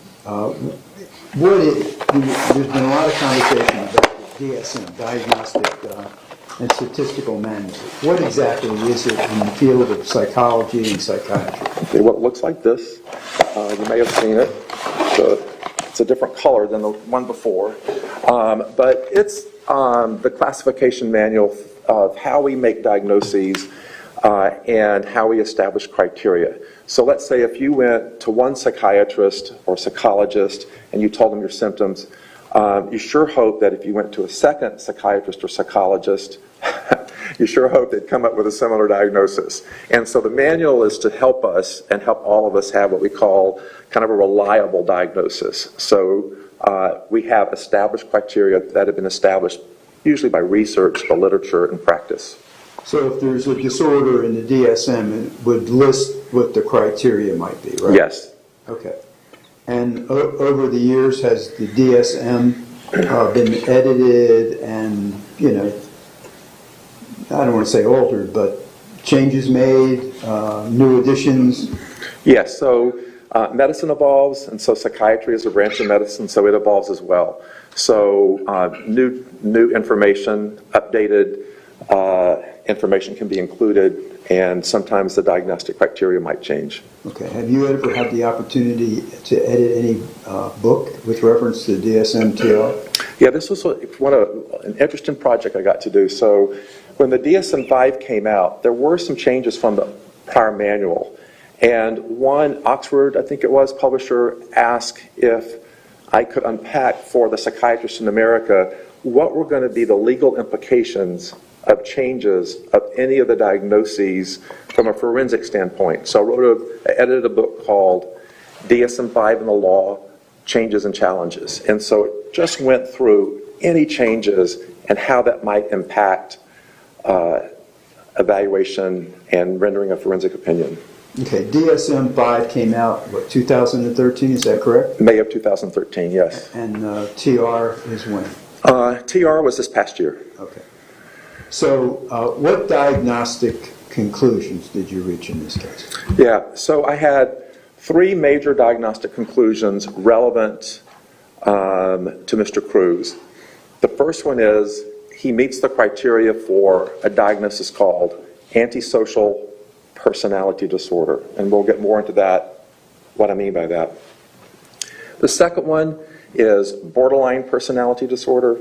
There's been a lot of conversation about the DSM, Diagnostic and Statistical Manual. What exactly is it in the field of psychology and psychiatry? Okay, well, it looks like this. You may have seen it. It's a different color than the one before. But it's the classification manual of how we make diagnoses and how we establish criteria. So let's say if you went to one psychiatrist or psychologist and you told them your symptoms, you sure hope that if you went to a second psychiatrist or psychologist, you sure hope they'd come up with a similar diagnosis. And so the manual is to help us and help all of us have what we call kind of a reliable diagnosis. So we have established criteria that have been established usually by research, by literature, and practice. So if there's a disorder in the DSM, it would list what the criteria might be, right? Yes. Okay. And over the years, has the DSM been edited and, I don't want to say altered, but changes made, new additions? Yes, so medicine evolves, and so psychiatry is a branch of medicine, so it evolves as well. So new information, updated information can be included, and sometimes the diagnostic criteria might change. Okay. Have you ever had the opportunity to edit any book with reference to DSM-TR? Yeah, this was an interesting project I got to do. So when the DSM-5 came out, there were some changes from the prior manual. And one, Oxford, I think it was, publisher, asked if I could unpack for the psychiatrists in America what were going to be the legal implications of changes of any of the diagnoses from a forensic standpoint. So I edited a book called DSM-5 and the Law, Changes and Challenges. And so it just went through any changes and how that might impact evaluation and rendering a forensic opinion. Okay, DSM-5 came out, 2013, is that correct? May of 2013, yes. And TR is when? TR was this past year. Okay. So what diagnostic conclusions did you reach in this case? Yeah, so I had 3 major diagnostic conclusions relevant to Mr. Cruz. The first one is he meets the criteria for a diagnosis called antisocial personality disorder, and we'll get more into that, what I mean by that. The second one is borderline personality disorder,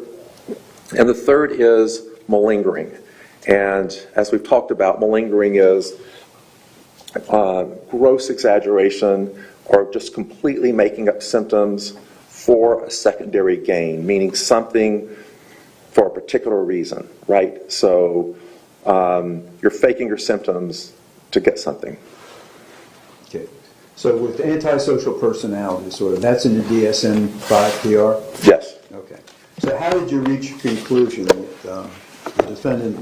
and the third is malingering. And as we've talked about, malingering is gross exaggeration, or just completely making up symptoms for a secondary gain, meaning something for a particular reason, right? So you're faking your symptoms to get something. Okay. So with antisocial personality disorder, that's in the DSM-5 PR? Yes. Okay. So how did you reach a conclusion that the defendant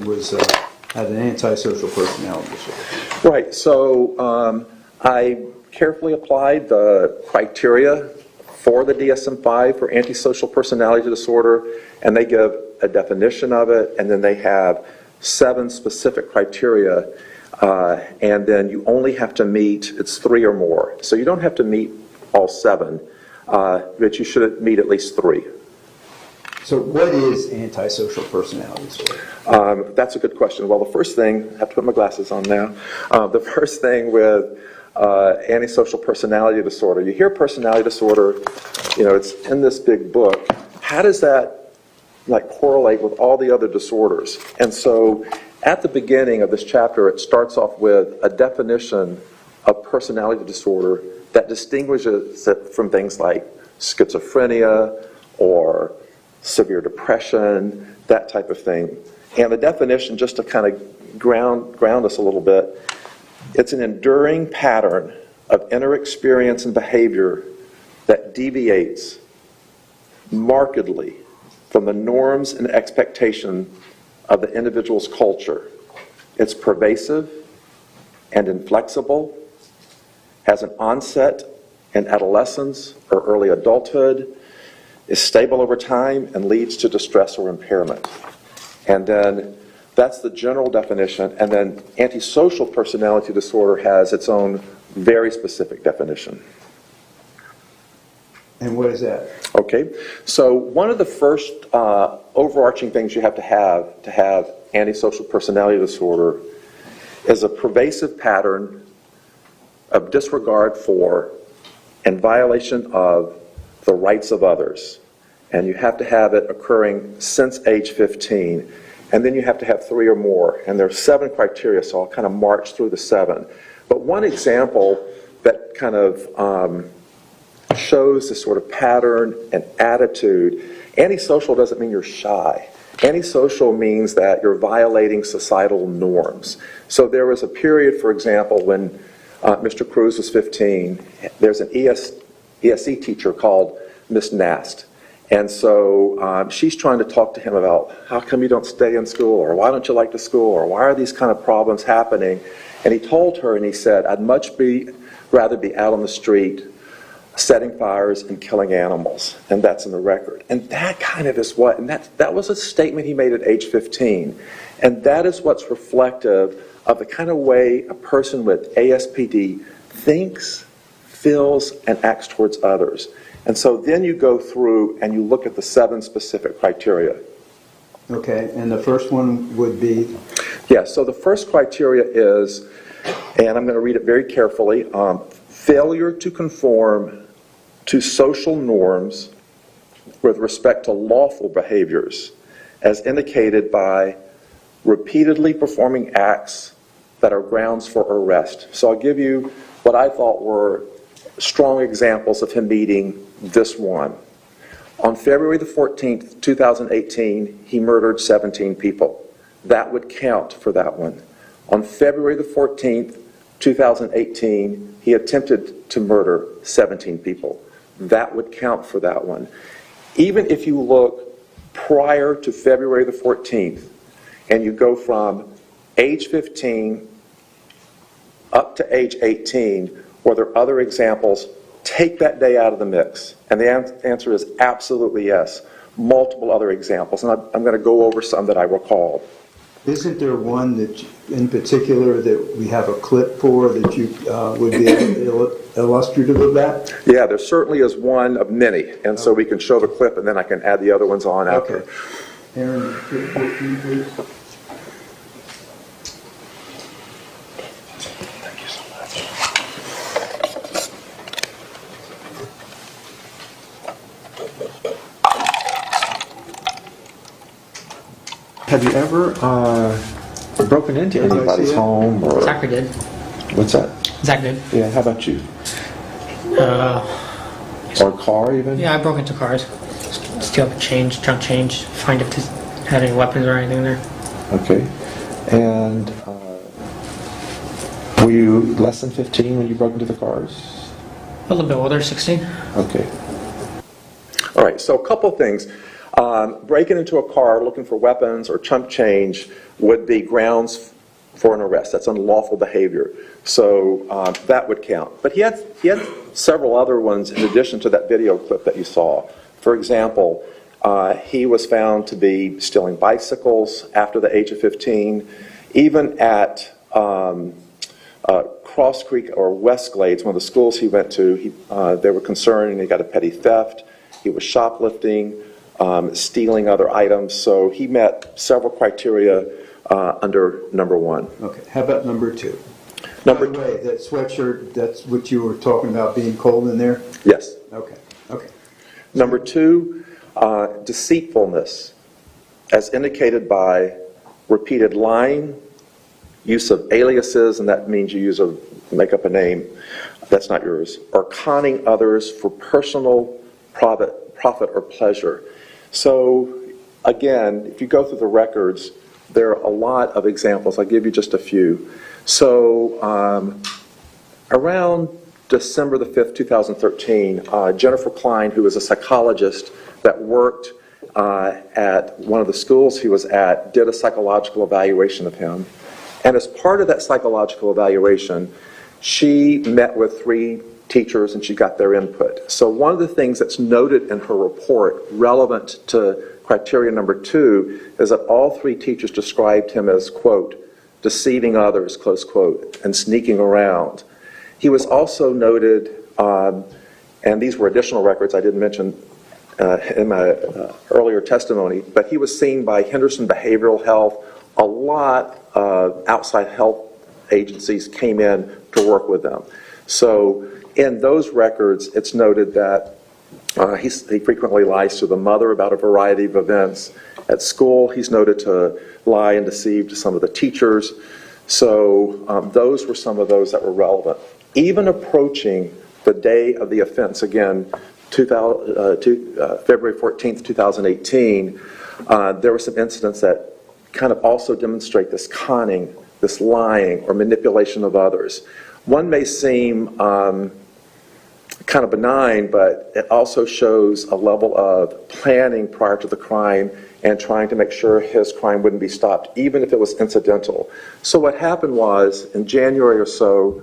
had an antisocial personality disorder? Right. So I carefully applied the criteria for the DSM-5 for antisocial personality disorder, and they give a definition of it, and then they have 7 specific criteria, and then you only have to meet, it's 3 or more. So you don't have to meet all 7, but you should meet at least 3. So what is antisocial personality disorder? That's a good question. Well, the first thing, I have to put my glasses on now. The first thing with antisocial personality disorder, you hear personality disorder, it's in this big book. How does that correlate with all the other disorders? And so at the beginning of this chapter, it starts off with a definition of personality disorder that distinguishes it from things like schizophrenia or severe depression, that type of thing. And the definition, just to kind of ground us a little bit, it's an enduring pattern of inner experience and behavior that deviates markedly from the norms and expectations of the individual's culture. It's pervasive and inflexible, has an onset in adolescence or early adulthood, is stable over time, and leads to distress or impairment. And then that's the general definition, and then antisocial personality disorder has its own very specific definition. And what is that? Okay, so one of the first overarching things you have to have antisocial personality disorder is a pervasive pattern of disregard for and violation of the rights of others. And you have to have it occurring since age 15. And then you have to have 3 or more. And there are 7 criteria, so I'll kind of march through the 7. But one example that kind of shows this sort of pattern and attitude, antisocial doesn't mean you're shy. Antisocial means that you're violating societal norms. So there was a period, for example, when Mr. Cruz was 15, there's an ESE teacher called Miss Nast. And so she's trying to talk to him about how come you don't stay in school, or why don't you like the school, or why are these kind of problems happening? And he told her, and he said, I'd much rather be out on the street setting fires and killing animals. And that's in the record. And that kind of is what, and that was a statement he made at age 15. And that is what's reflective of the kind of way a person with ASPD thinks, feels, and acts towards others. And so then you go through and you look at the 7 specific criteria. Okay, and the first one would be? Yeah, so the first criteria is, and I'm going to read it very carefully, failure to conform to social norms with respect to lawful behaviors, as indicated by repeatedly performing acts that are grounds for arrest. So I'll give you what I thought were strong examples of him meeting this one. On February the 14th, 2018, he murdered 17 people. That would count for that one. On February the 14th, 2018, he attempted to murder 17 people. That would count for that one. Even if you look prior to February the 14th, and you go from age 15 up to age 18, were there other examples? Take that day out of the mix. And the answer is absolutely yes. Multiple other examples. And I'm going to go over some that I recall. Isn't there one that, in particular, that we have a clip for that you would be illustrative of that? Yeah, there certainly is one of many. And so we can show the clip and then I can add the other ones on after. Okay. Aaron, please. Have you ever broken into anybody's home? Or Soccer did. what's that? Is that good? Yeah, how about you? Or a car even? Yeah, I broke into cars. Steal change, junk change, find if it had any weapons or anything there. Okay. And were you less than 15 when you broke into the cars? A little bit older, 16. Okay. All right, so a couple of things. Breaking into a car looking for weapons or chump change would be grounds for an arrest. That's unlawful behavior. So that would count. But he had several other ones in addition to that video clip that you saw. For example, he was found to be stealing bicycles after the age of 15. Even at Cross Creek or West Glades, one of the schools he went to, they were concerned and he got a petty theft. He was shoplifting, stealing other items. So he met several criteria under number 1. Okay, how about number 2? Number By the way, that sweatshirt, that's what you were talking about being cold in there? Yes. Okay, okay. Number 2, deceitfulness, as indicated by repeated lying, use of aliases, and that means you make up a name that's not yours, or conning others for personal profit or pleasure. So again, if you go through the records, there are a lot of examples. I'll give you just a few. So around December the 5th, 2013, Jennifer Klein, who was a psychologist that worked at one of the schools he was at, did a psychological evaluation of him. And as part of that psychological evaluation, she met with 3 teachers and she got their input. So one of the things that's noted in her report relevant to criteria number 2 is that all 3 teachers described him as, quote, deceiving others, close quote, and sneaking around. He was also noted, and these were additional records I didn't mention in my earlier testimony, but he was seen by Henderson Behavioral Health. A lot of outside health agencies came in to work with them. So in those records, it's noted that he frequently lies to the mother about a variety of events. At school, he's noted to lie and deceive to some of the teachers. So those were some of those that were relevant. Even approaching the day of the offense, again, February 14th, 2018, there were some incidents that kind of also demonstrate this conning, this lying, or manipulation of others. One may seem kind of benign, but it also shows a level of planning prior to the crime and trying to make sure his crime wouldn't be stopped, even if it was incidental. So what happened was, in January or so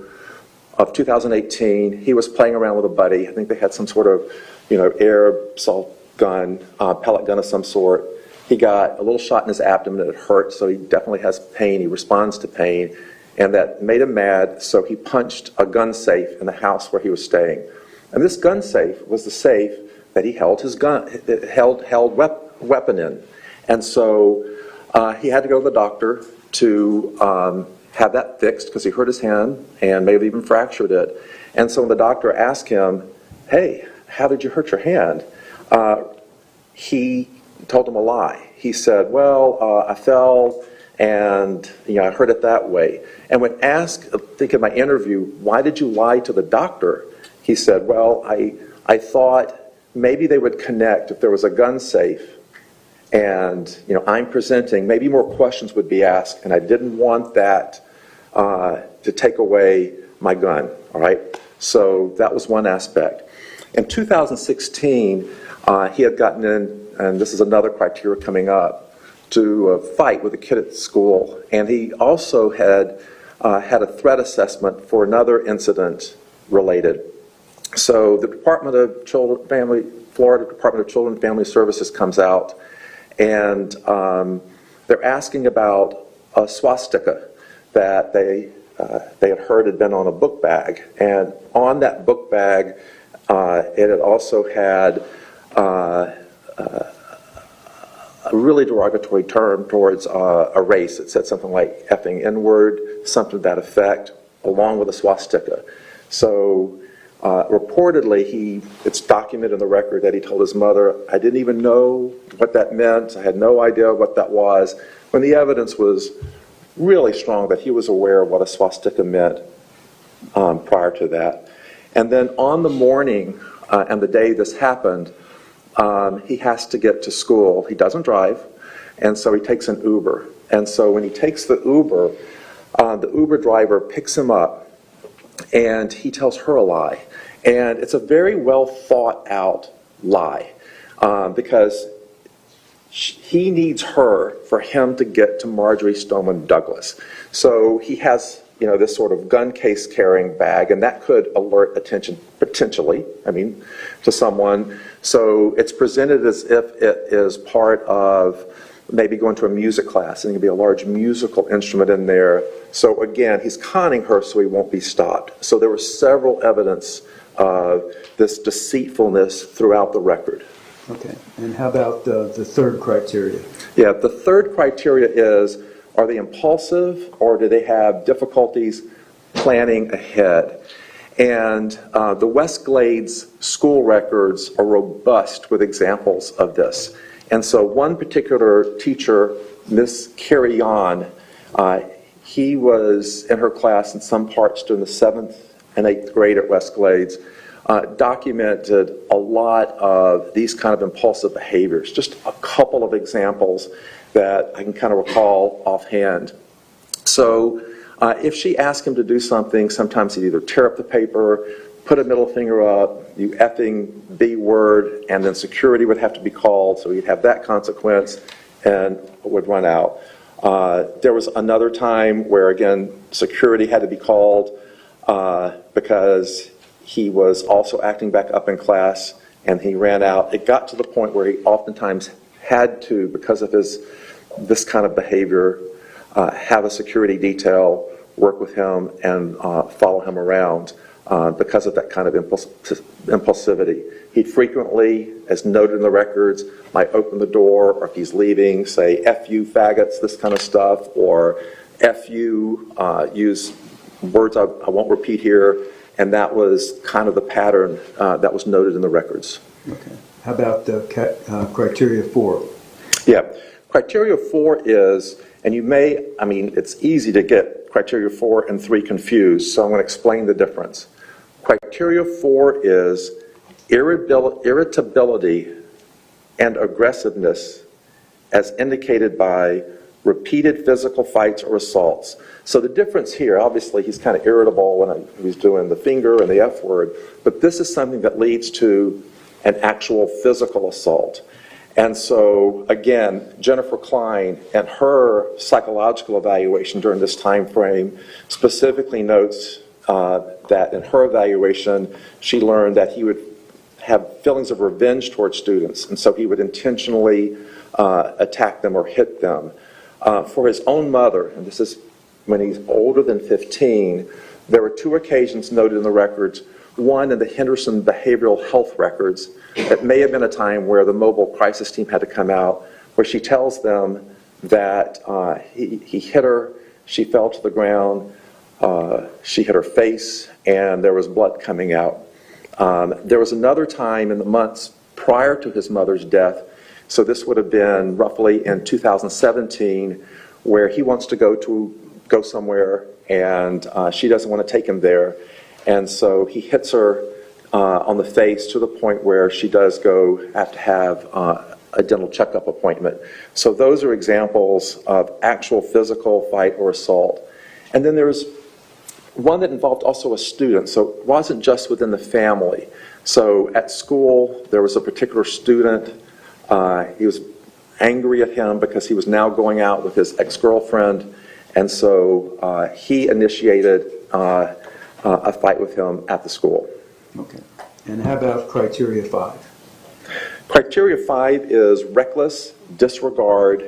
of 2018, he was playing around with a buddy. I think they had some sort of, airsoft gun, pellet gun of some sort. He got a little shot in his abdomen and it hurt, so he definitely has pain. He responds to pain, and that made him mad, so he punched a gun safe in the house where he was staying. And this gun safe was the safe that he held his weapon in. And so he had to go to the doctor to have that fixed because he hurt his hand and may have even fractured it. And so when the doctor asked him, hey, how did you hurt your hand? He told him a lie. He said, well, I fell and I heard it that way. And when asked, I think in my interview, why did you lie to the doctor? He said, well, I thought maybe they would connect if there was a gun safe and I'm presenting, maybe more questions would be asked, and I didn't want that to take away my gun, all right? So that was one aspect. In 2016, he had gotten in, and this is another criteria coming up, to fight with a kid at school, and he also had had a threat assessment for another incident related. So the Florida Department of Children and Family Services comes out, and they're asking about a swastika that they had heard had been on a book bag, and on that book bag, it had also had a really derogatory term towards a race. It said something like effing N-word, something to that effect, along with a swastika. So reportedly, it's documented in the record that he told his mother, I didn't even know what that meant, I had no idea what that was, when the evidence was really strong that he was aware of what a swastika meant. prior to that. And then on the morning and the day this happened, he has to get to school. He doesn't drive, and so he takes an Uber. And so when he takes the Uber driver picks him up, and he tells her a lie. And it's a very well thought out lie, because he needs her for him to get to Marjorie Stoneman Douglas. So he has, this sort of gun case carrying bag, and that could alert attention potentially, to someone. So it's presented as if it is part of maybe going to a music class, and there could be a large musical instrument in there. So again, he's conning her so he won't be stopped. So there was several evidence of this deceitfulness throughout the record. Okay, and how about the third criteria? Yeah, the third criteria is, are they impulsive or do they have difficulties planning ahead? And the West Glades school records are robust with examples of this. And so one particular teacher, Miss Carrie Yon, he was in her class in some parts during the 7th and 8th grade at West Glades, documented a lot of these kind of impulsive behaviors. Just a couple of examples that I can kind of recall offhand. So if she asked him to do something, sometimes he'd either tear up the paper, put a middle finger up, you effing B word, and then security would have to be called, so he'd have that consequence and would run out. There was another time where, again, security had to be called because he was also acting back up in class, and he ran out. It got to the point where he oftentimes had to, because of this kind of behavior, have a security detail work with him and follow him around because of that kind of impulsivity. He'd frequently, as noted in the records, might open the door, or if he's leaving, say, F you faggots, this kind of stuff, or F you, use words I won't repeat here, and that was kind of the pattern that was noted in the records. Okay. How about criteria 4? Yeah. Criteria 4 is, and you may, it's easy to get criteria 4 and 3 confused, so I'm going to explain the difference. Criteria 4 is irritability and aggressiveness as indicated by repeated physical fights or assaults. So the difference here, obviously he's kind of irritable when he's doing the finger and the F word, but this is something that leads to an actual physical assault. And so, again, Jennifer Klein and her psychological evaluation during this time frame specifically notes that in her evaluation, she learned that he would have feelings of revenge towards students, and so he would intentionally attack them or hit them. For his own mother, and this is when he's older than 15, there were 2 occasions noted in the records, one in the Henderson Behavioral Health records. It may have been a time where the mobile crisis team had to come out, where she tells them that he hit her, she fell to the ground, she hit her face, and there was blood coming out. There was another time in the months prior to his mother's death, so this would have been roughly in 2017, where he wants to go somewhere, and she doesn't want to take him there. And so he hits her on the face to the point where she does have to have a dental checkup appointment. So those are examples of actual physical fight or assault. And then there's one that involved also a student, so it wasn't just within the family. So at school, there was a particular student. He was angry at him because he was now going out with his ex-girlfriend, and so he initiated a fight with him at the school. Okay. And how about criteria 5? Criteria 5 is reckless disregard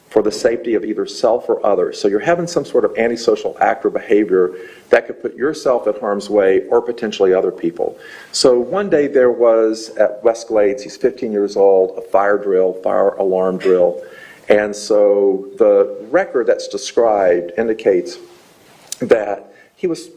for the safety of either self or others. So you're having some sort of antisocial act or behavior that could put yourself at harm's way or potentially other people. So one day there was at West Glades, he's 15 years old, a fire alarm drill. And so the record that's described indicates that he was,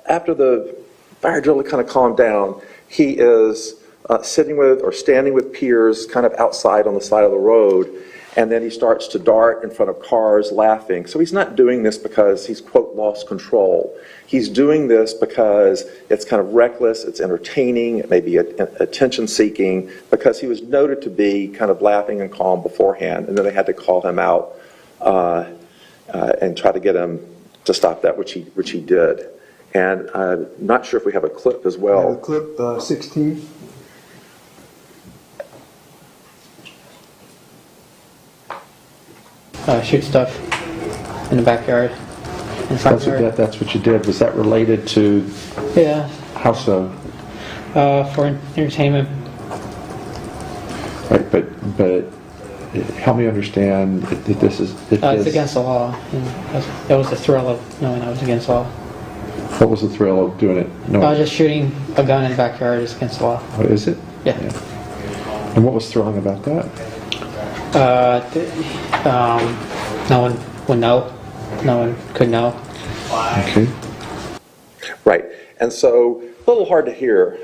after the fire drill had kind of calmed down, he is sitting with or standing with peers kind of outside on the side of the road, and then he starts to dart in front of cars laughing. So he's not doing this because he's, quote, lost control. He's doing this because it's kind of reckless, it's entertaining, it may be attention-seeking, because he was noted to be kind of laughing and calm beforehand, and then they had to call him out and try to get him to stop that, which he did. And I'm not sure if we have a clip as well. Clip 16. Shoot stuff in the backyard. In front That's yard. that's what you did. Was that related to Yeah, how so? for entertainment. Right, but help me understand that this is. It's against the law. And that was the thrill of knowing I was against the law. What was the thrill of doing it? No. Just shooting a gun in the backyard is against the law. What is it? Yeah. And what was thrilling about that? No one would know. No one could know. Okay. Right, and so a little hard to hear,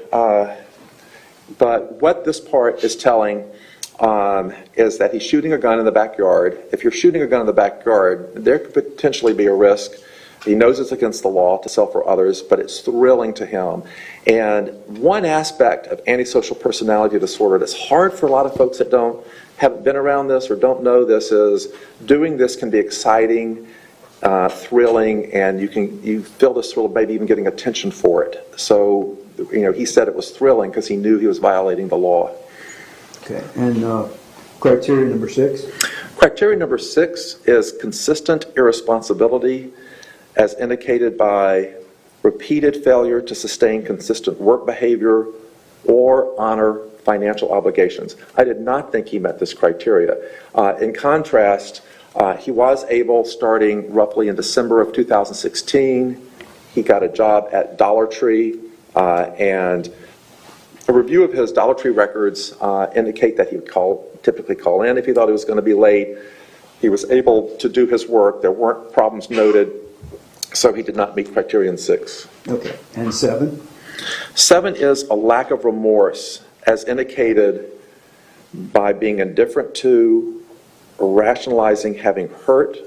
but what this part is telling is that he's shooting a gun in the backyard. If you're shooting a gun in the backyard, there could potentially be a risk. He knows it's against the law to sell for others, but it's thrilling to him. And one aspect of antisocial personality disorder that's hard for a lot of folks that haven't been around this or don't know this is doing this can be exciting, thrilling, and you feel this thrill of maybe even getting attention for it. So, he said it was thrilling because he knew he was violating the law. Okay, and criteria number 6? Criteria number 6 is consistent irresponsibility as indicated by repeated failure to sustain consistent work behavior or honor financial obligations. I did not think he met this criteria. In contrast, he was able, starting roughly in December of 2016, he got a job at Dollar Tree, and a review of his Dollar Tree records indicate that he would typically call in if he thought he was going to be late. He was able to do his work. There weren't problems noted, so he did not meet criterion 6. Okay, and 7? 7 is a lack of remorse, as indicated by being indifferent to or rationalizing having hurt,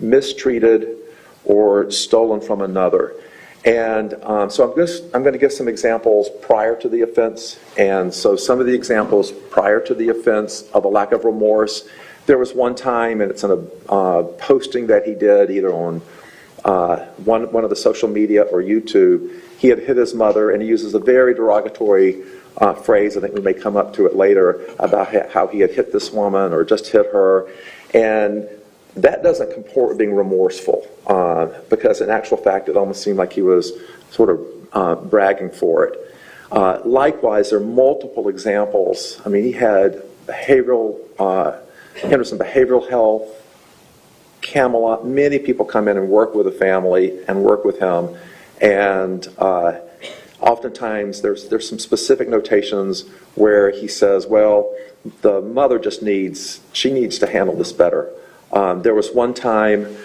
mistreated, or stolen from another. And so I'm going to give some examples prior to the offense. And so some of the examples prior to the offense of a lack of remorse, there was one time, and it's in a posting that he did either on one of the social media or YouTube, he had hit his mother, and he uses a very derogatory phrase, I think we may come up to it later, about how he had hit this woman or just hit her. And that doesn't comport with being remorseful, because in actual fact it almost seemed like he was sort of bragging for it. Likewise, there are multiple examples. I mean, he had Henderson Behavioral Health, Camelot. Many people come in and work with a family and work with him, and oftentimes there's some specific notations where he says, well, the mother needs to handle this better. There was one time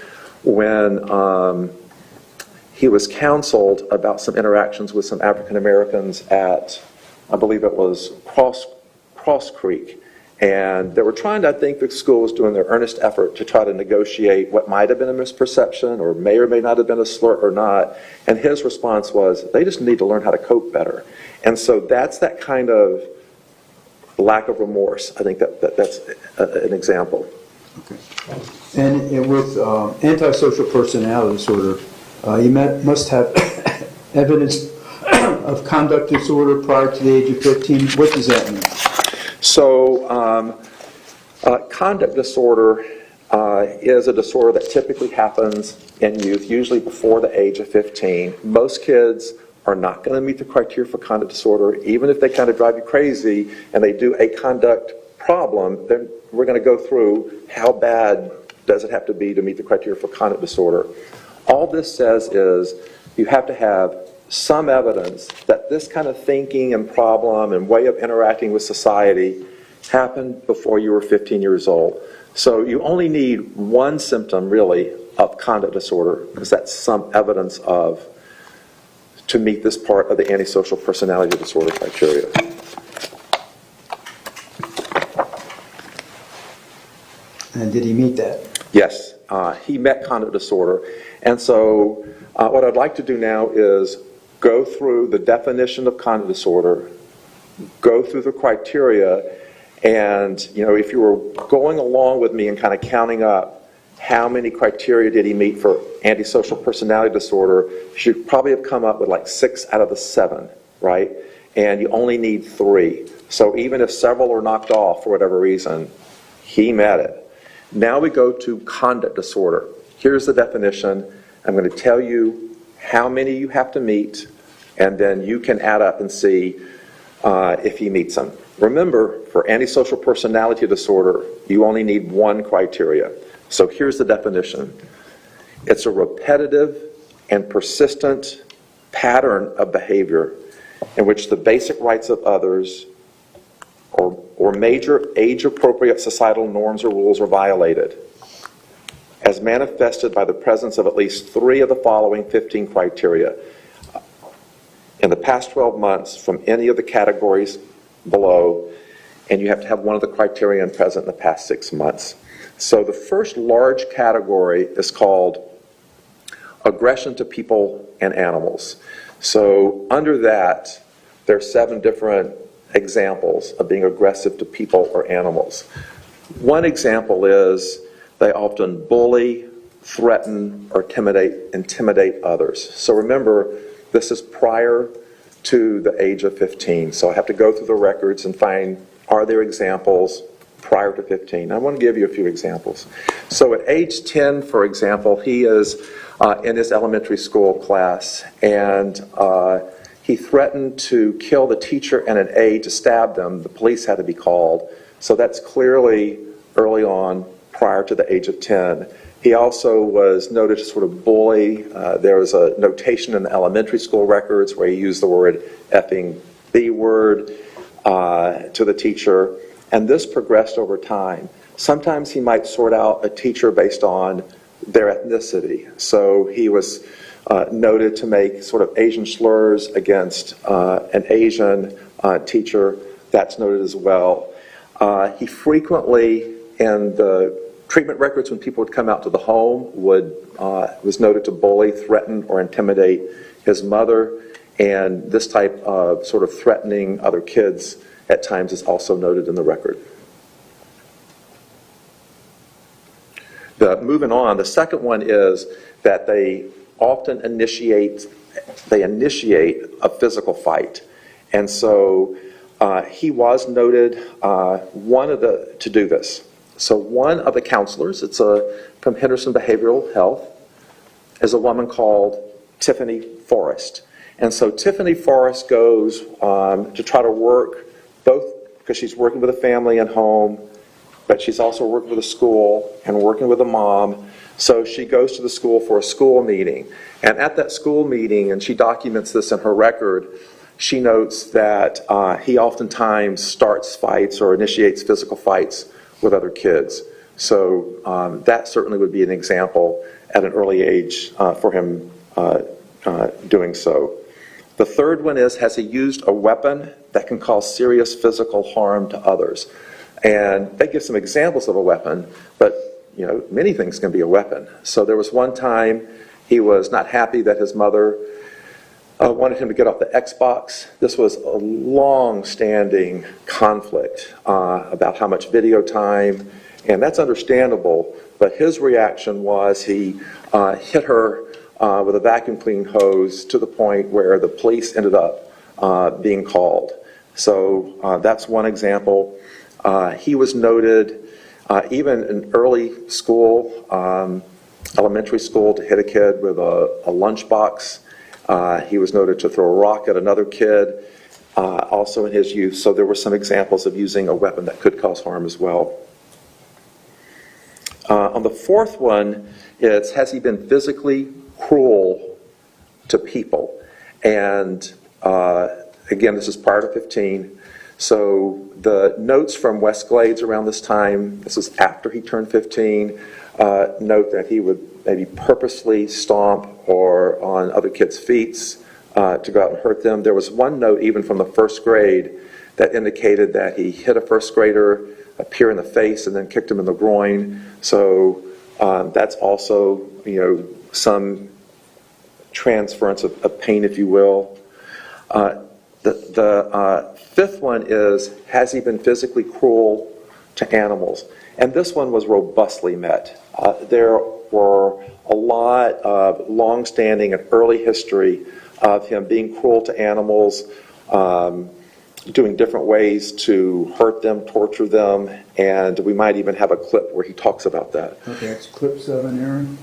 when he was counseled about some interactions with some African Americans at, I believe it was Cross Creek. And they were trying to, I think the school was doing their earnest effort to try to negotiate what might have been a misperception or may not have been a slur or not. And his response was, they just need to learn how to cope better. And so that's that kind of lack of remorse. I think that's an example. Okay. And with antisocial personality disorder, you must have evidence of conduct disorder prior to the age of 15. What does that mean? So conduct disorder is a disorder that typically happens in youth, usually before the age of 15. Most kids are not going to meet the criteria for conduct disorder, even if they kind of drive you crazy and they do a conduct problem. Then we're going to go through how bad does it have to be to meet the criteria for conduct disorder. All this says is you have to have some evidence that this kind of thinking and problem and way of interacting with society happened before you were 15 years old. So you only need one symptom, really, of conduct disorder, because that's some evidence to meet this part of the antisocial personality disorder criteria. And did he meet that? Yes, he met conduct disorder. And so what I'd like to do now is go through the definition of conduct disorder, go through the criteria, and if you were going along with me and kind of counting up how many criteria did he meet for antisocial personality disorder, you should probably have come up with like 6 out of the 7, right? And you only need 3. So even if several are knocked off for whatever reason, he met it. Now we go to conduct disorder. Here's the definition. I'm going to tell you how many you have to meet, and then you can add up and see if he meets them. Remember, for antisocial personality disorder, you only need 1 criteria. So here's the definition. It's a repetitive and persistent pattern of behavior in which the basic rights of others or major age-appropriate societal norms or rules are violated, as manifested by the presence of at least 3 of the following 15 criteria in the past 12 months from any of the categories below, and you have to have 1 of the criteria present in the past 6 months. So the first large category is called aggression to people and animals. So under that, there are 7 different examples of being aggressive to people or animals. One example is they often bully, threaten, or intimidate others. So remember, this is prior to the age of 15. So I have to go through the records and find, are there examples prior to 15? I want to give you a few examples. So at age 10, for example, he is in his elementary school class, and he threatened to kill the teacher and an aide, to stab them. The police had to be called. So that's clearly early on, prior to the age of 10. He also was noted to sort of bully. There was a notation in the elementary school records where he used the word effing B word to the teacher. And this progressed over time. Sometimes he might sort out a teacher based on their ethnicity. So he was noted to make sort of Asian slurs against an Asian teacher. That's noted as well. He frequently, in the treatment records when people would come out to the home, was noted to bully, threaten, or intimidate his mother. And this type of sort of threatening other kids at times is also noted in the record. Moving on, the second one is that they often initiate a physical fight. And so he was noted to do this. So one of the counselors, it's from Henderson Behavioral Health, is a woman called Tiffany Forrest. And so Tiffany Forrest goes to try to work, both because she's working with a family and home, but she's also working with a school and working with a mom. So she goes to the school for a school meeting. And at that school meeting, and she documents this in her record, she notes that he oftentimes starts fights or initiates physical fights with other kids. So that certainly would be an example at an early age for him doing so. The third one is, has he used a weapon that can cause serious physical harm to others? And they give some examples of a weapon, but many things can be a weapon. So there was one time he was not happy that his mother wanted him to get off the Xbox. This was a long-standing conflict about how much video time, and that's understandable, but his reaction was he hit her with a vacuum cleaning hose to the point where the police ended up being called. So that's one example. He was noted even in early school, elementary school, to hit a kid with a lunchbox. He was noted to throw a rock at another kid, also in his youth. So there were some examples of using a weapon that could cause harm as well. On the fourth one, it's, has he been physically cruel to people? And again, this is prior to 15. So the notes from West Glades around this time, this is after he turned 15, note that he would maybe purposely stomp or on other kids' feet to go out and hurt them. There was one note even from the first grade that indicated that he hit a first grader Peer in the face and then kicked him in the groin. So that's also, some transference of pain, if you will. The fifth one is, has he been physically cruel to animals? And this one was robustly met. There were a lot of long-standing and early history of him being cruel to animals, doing different ways to hurt them, torture them, and we might even have a clip where he talks about that. Okay, that's clip 7, Aaron.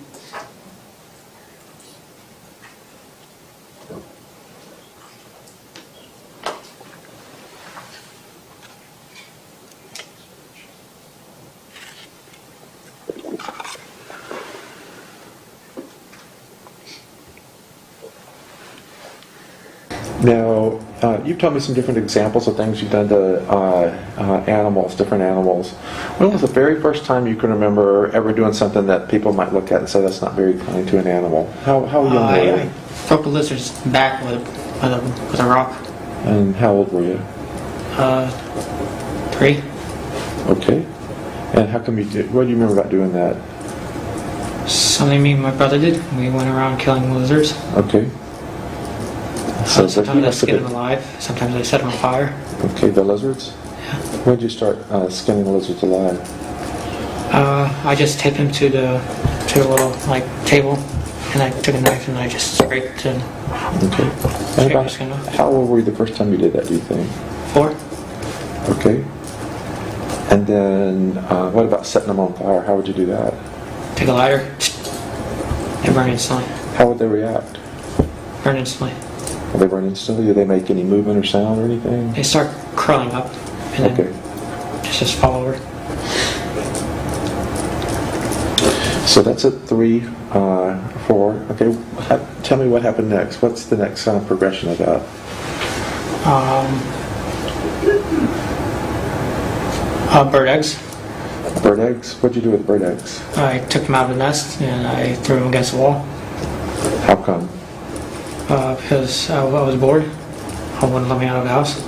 Now, you've told me some different examples of things you've done to animals, different animals. When was the very first time you can remember ever doing something that people might look at and say that's not very kind to an animal? How young were you? I broke a lizard's back with a rock. And how old were you? 3. Okay. And how come you did? What do you remember about doing that? Something me and my brother did. We went around killing lizards. Okay. So Sometimes I skin them alive. Sometimes I set them on fire. Okay, the lizards? Yeah. When did you start skinning the lizards alive? I just taped him to the little table, and I took a knife and I just scraped and Okay. And about, how old were you the first time you did that, do you think? 4. Okay. And then what about setting them on fire? How would you do that? Take a lighter. They burn instantly. How would they react? Burn instantly. Will they burn instantly? Do they make any movement or sound or anything? They start curling up and Okay. then just fall over. So that's at 3, 4. Okay. Tell me what happened next. What's the next progression of that? Bird eggs. Bird eggs? What'd you do with bird eggs? I took them out of the nest and I threw them against the wall How come? because I was bored. I wouldn't let me out of the house.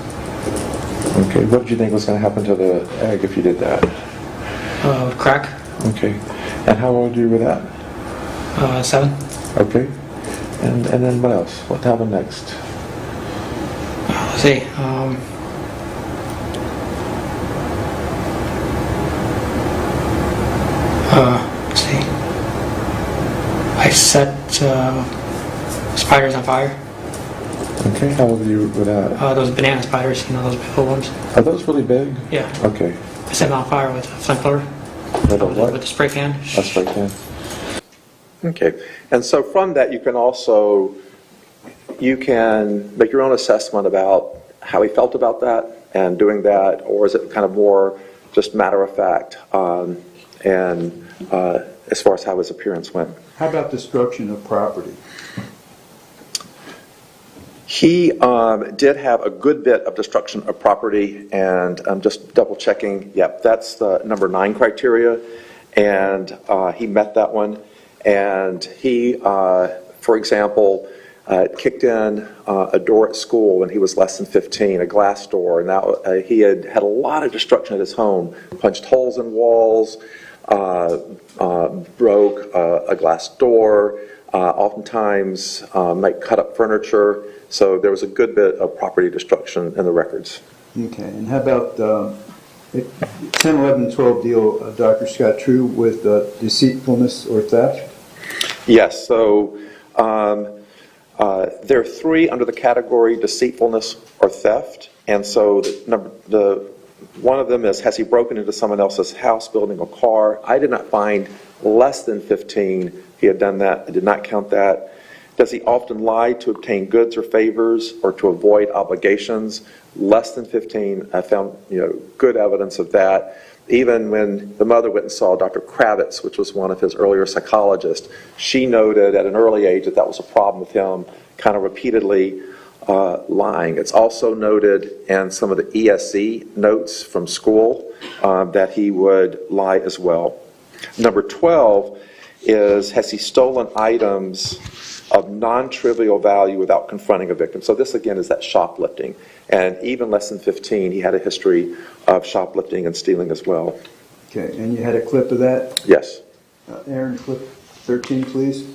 Okay. What did you think was going to happen to the egg if you did that? Crack. Okay. And how old were you with that? 7. Okay. And then what else? What happened next? Let's see. Let's see. I set spiders on fire. Okay. How old were you with that? Those banana spiders, those big ones. Are those really big? Yeah. Okay. I set them on fire with a flamethrower. With a what? With a spray can. That's right then. Okay, and so from that you can make your own assessment about how he felt about that and doing that, or is it kind of more just matter of fact, and as far as how his appearance went. How about destruction of property? He did have a good bit of destruction of property, and I'm just double checking, yep, that's the number 9 criteria, and he met that one. And he, for example, kicked in a door at school when he was less than 15, a glass door, and that, he had a lot of destruction at his home, punched holes in walls, broke a glass door, oftentimes might cut up furniture, so there was a good bit of property destruction in the records. Okay, and how about 10, 11, 12 deal, Dr. Scott, true with deceitfulness or theft? Yes, so there are 3 under the category deceitfulness or theft, and so one of them is, has he broken into someone else's house, building a car? I did not find less than 15 he had done that. I did not count that. Does he often lie to obtain goods or favors or to avoid obligations? Less than 15. I found good evidence of that. Even when the mother went and saw Dr. Kravitz, which was one of his earlier psychologists, she noted at an early age that was a problem with him, kind of repeatedly lying. It's also noted in some of the ESE notes from school that he would lie as well. Number 12 is, has he stolen items of non-trivial value without confronting a victim. So this, again, is that shoplifting. And even less than 15, he had a history of shoplifting and stealing as well. Okay, and you had a clip of that? Yes. Aaron, clip 13, please.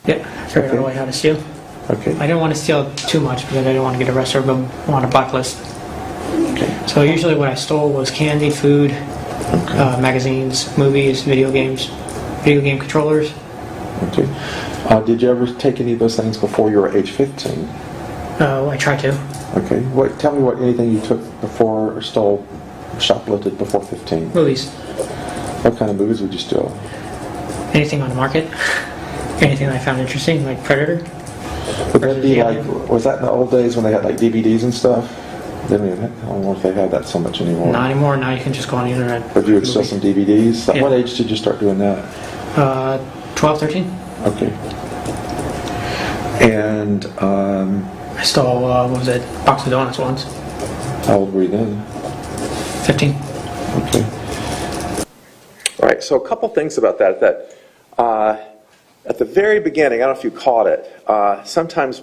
Yeah, I figured out how to steal. Okay. I didn't want to steal too much because I didn't want to get arrested or go on a blacklist. Okay. So usually what I stole was candy, food, magazines, movies, video game controllers. Okay. Did you ever take any of those things before you were age 15? I tried to. Okay. Tell me anything you took before or stole, shoplifted before 15. Movies. What kind of movies would you steal? Anything on the market. Anything that I found interesting, like Predator. Would that be was that in the old days when they had like DVDs and stuff? I don't know if they have that so much anymore. Not anymore. Now you can just go on the internet. But you would steal some DVDs? At Yeah. what age did you start doing that? 12, 13. Okay. And I stole, what was it, box of donuts once. how old were you then? 15. Okay. All right, so a couple things about that. At the very beginning, I don't know if you caught it, sometimes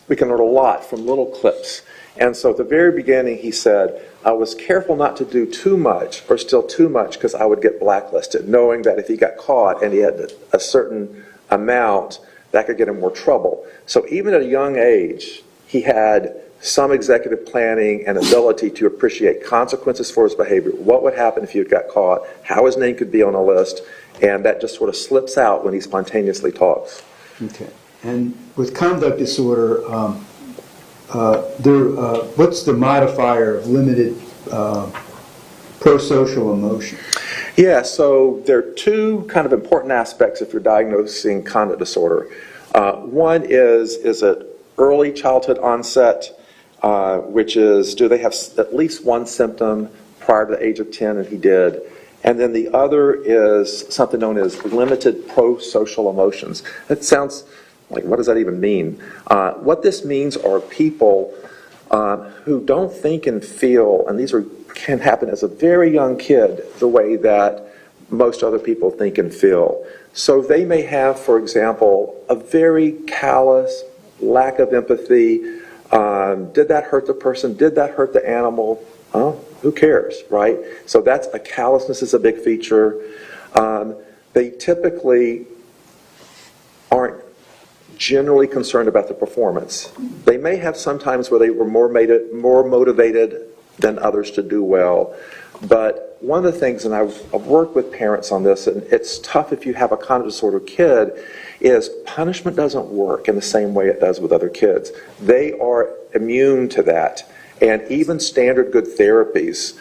we can learn a lot from little clips. And so at the very beginning, he said, I was careful not to do too much or steal too much because I would get blacklisted, knowing that if he got caught and he had a certain amount, that could get him more trouble. So even at a young age, he had some executive planning and ability to appreciate consequences for his behavior. What would happen if he got caught? How his name could be on a list? And that just sort of slips out when he spontaneously talks. Okay. And with conduct disorder, what's the modifier of limited pro-social emotion? Yeah, so there are two kind of important aspects if you're diagnosing conduct disorder. One is it early childhood onset, which is, do they have at least one symptom prior to the age of 10, and he did. And then the other is something known as limited pro-social emotions. It sounds like, what does that even mean? What this means are people who don't think and feel, and these can happen as a very young kid, the way that most other people think and feel. So they may have, for example, a very callous lack of empathy. Did that hurt the person? Did that hurt the animal? Who cares, right? So that's a callousness is a big feature. They typically aren't generally concerned about the performance. They may have sometimes where they were more motivated than others to do well. But one of the things, and I've worked with parents on this, and it's tough if you have a conduct disorder kid, is punishment doesn't work in the same way it does with other kids. They are immune to that. And even standard good therapies,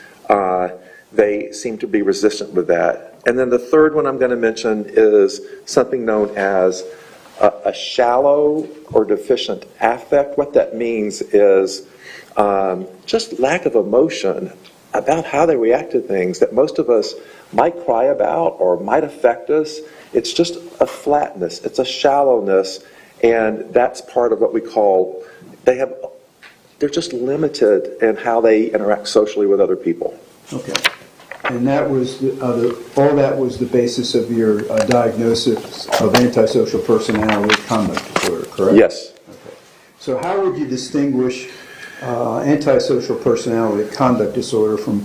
they seem to be resistant with that. And then the third one I'm going to mention is something known as a shallow or deficient affect. What that means is just lack of emotion about how they react to things that most of us might cry about or might affect us. It's just a flatness, it's a shallowness, and that's part of what we call, they're just limited in how they interact socially with other people. Okay. And that was all that was the basis of your diagnosis of antisocial personality conduct disorder, correct? Yes. Okay. So how would you distinguish antisocial personality conduct disorder from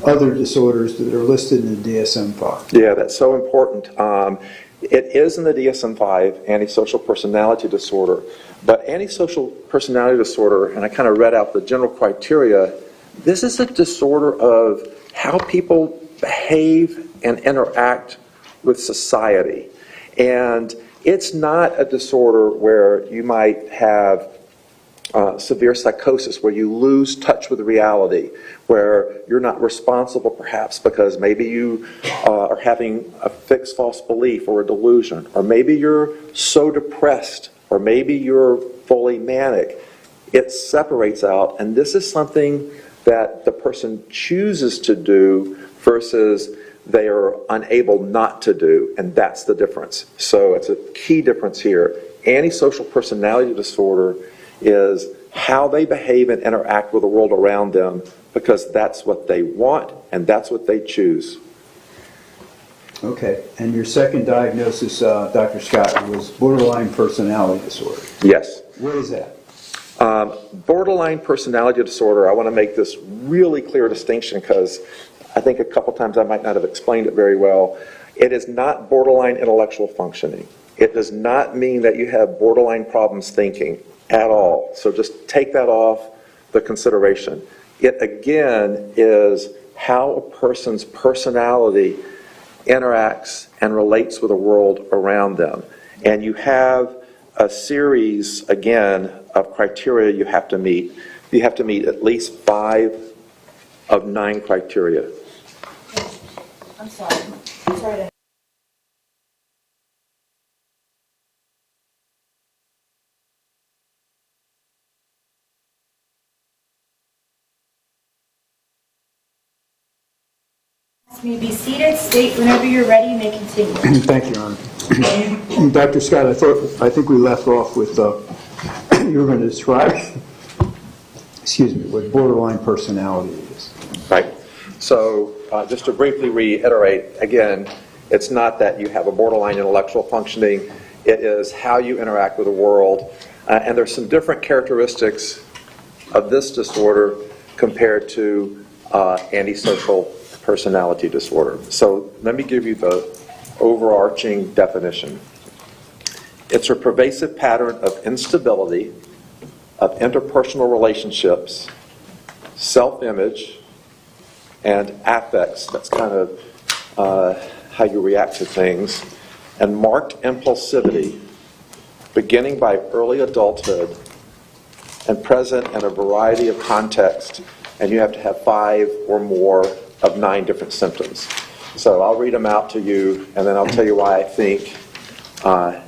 other disorders that are listed in the DSM-5? Yeah, that's so important. It is in the DSM-5, antisocial personality disorder, but antisocial personality disorder, and I kind of read out the general criteria, this is a disorder of how people behave and interact with society. And it's not a disorder where you might have severe psychosis, where you lose touch with reality, where you're not responsible perhaps because maybe you are having a fixed false belief or a delusion, or maybe you're so depressed, or maybe you're fully manic. It separates out, and this is something that the person chooses to do versus they are unable not to do, and that's the difference. So it's a key difference here. Antisocial personality disorder is how they behave and interact with the world around them because that's what they want and that's what they choose. Okay, and your second diagnosis, Dr. Scott, was borderline personality disorder. Yes. What is that? Borderline personality disorder, I want to make this really clear distinction because I think a couple times I might not have explained it very well. It is not borderline intellectual functioning. It does not mean that you have borderline problems thinking at all. So just take that off the consideration. It again is how a person's personality interacts and relates with the world around them. And you have a series, again, of criteria you have to meet. You have to meet at least 5 of 9 criteria. I'm sorry. I'm sorry to... You may be seated. State whenever you're ready. You may continue. Thank you, Your Honor. Dr. Scott, I think we left off with, you were going to describe, excuse me, what borderline personality is. Right. So just to briefly reiterate, again, it's not that you have a borderline intellectual functioning. It is how you interact with the world. And there's some different characteristics of this disorder compared to antisocial personality disorder. So let me give you the overarching definition. It's a pervasive pattern of instability, of interpersonal relationships, self-image, and affects. That's kind of how you react to things. And marked impulsivity, beginning by early adulthood and present in a variety of contexts. And you have to have 5 or more of 9 different symptoms. So I'll read them out to you, and then I'll tell you why I think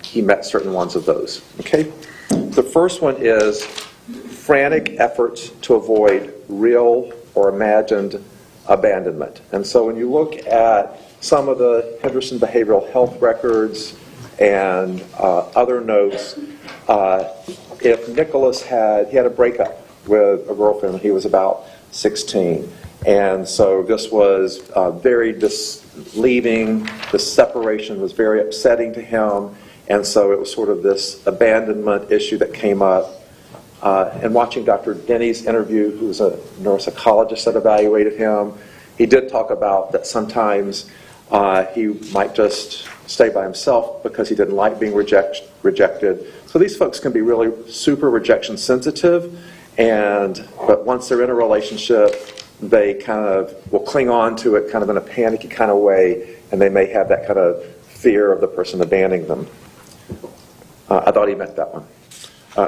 he met certain ones of those. Okay? The first one is frantic efforts to avoid real or imagined abandonment. And so when you look at some of the Henderson behavioral health records and other notes, if Nicholas he had a breakup with a girlfriend when he was about 16. And so this was leaving, the separation was very upsetting to him. And so it was sort of this abandonment issue that came up. And watching Dr. Denny's interview, who's a neuropsychologist that evaluated him, he did talk about that sometimes he might just stay by himself because he didn't like being rejected. So these folks can be really super rejection sensitive, but once they're in a relationship, they kind of will cling on to it kind of in a panicky kind of way, and they may have that kind of fear of the person abandoning them. I thought he meant that one.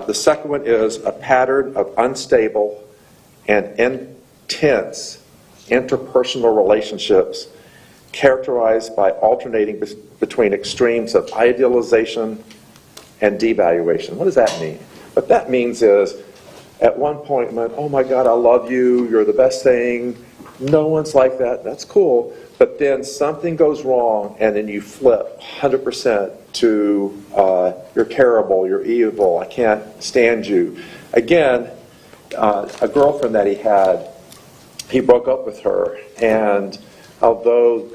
The second one is a pattern of unstable and intense interpersonal relationships characterized by alternating between extremes of idealization and devaluation. What does that mean? What that means is, at one point, I'm like, oh my God, I love you, you're the best thing. No one's like that, that's cool. But then something goes wrong, and then you flip 100% to you're terrible, you're evil, I can't stand you. Again, a girlfriend that he broke up with her, and although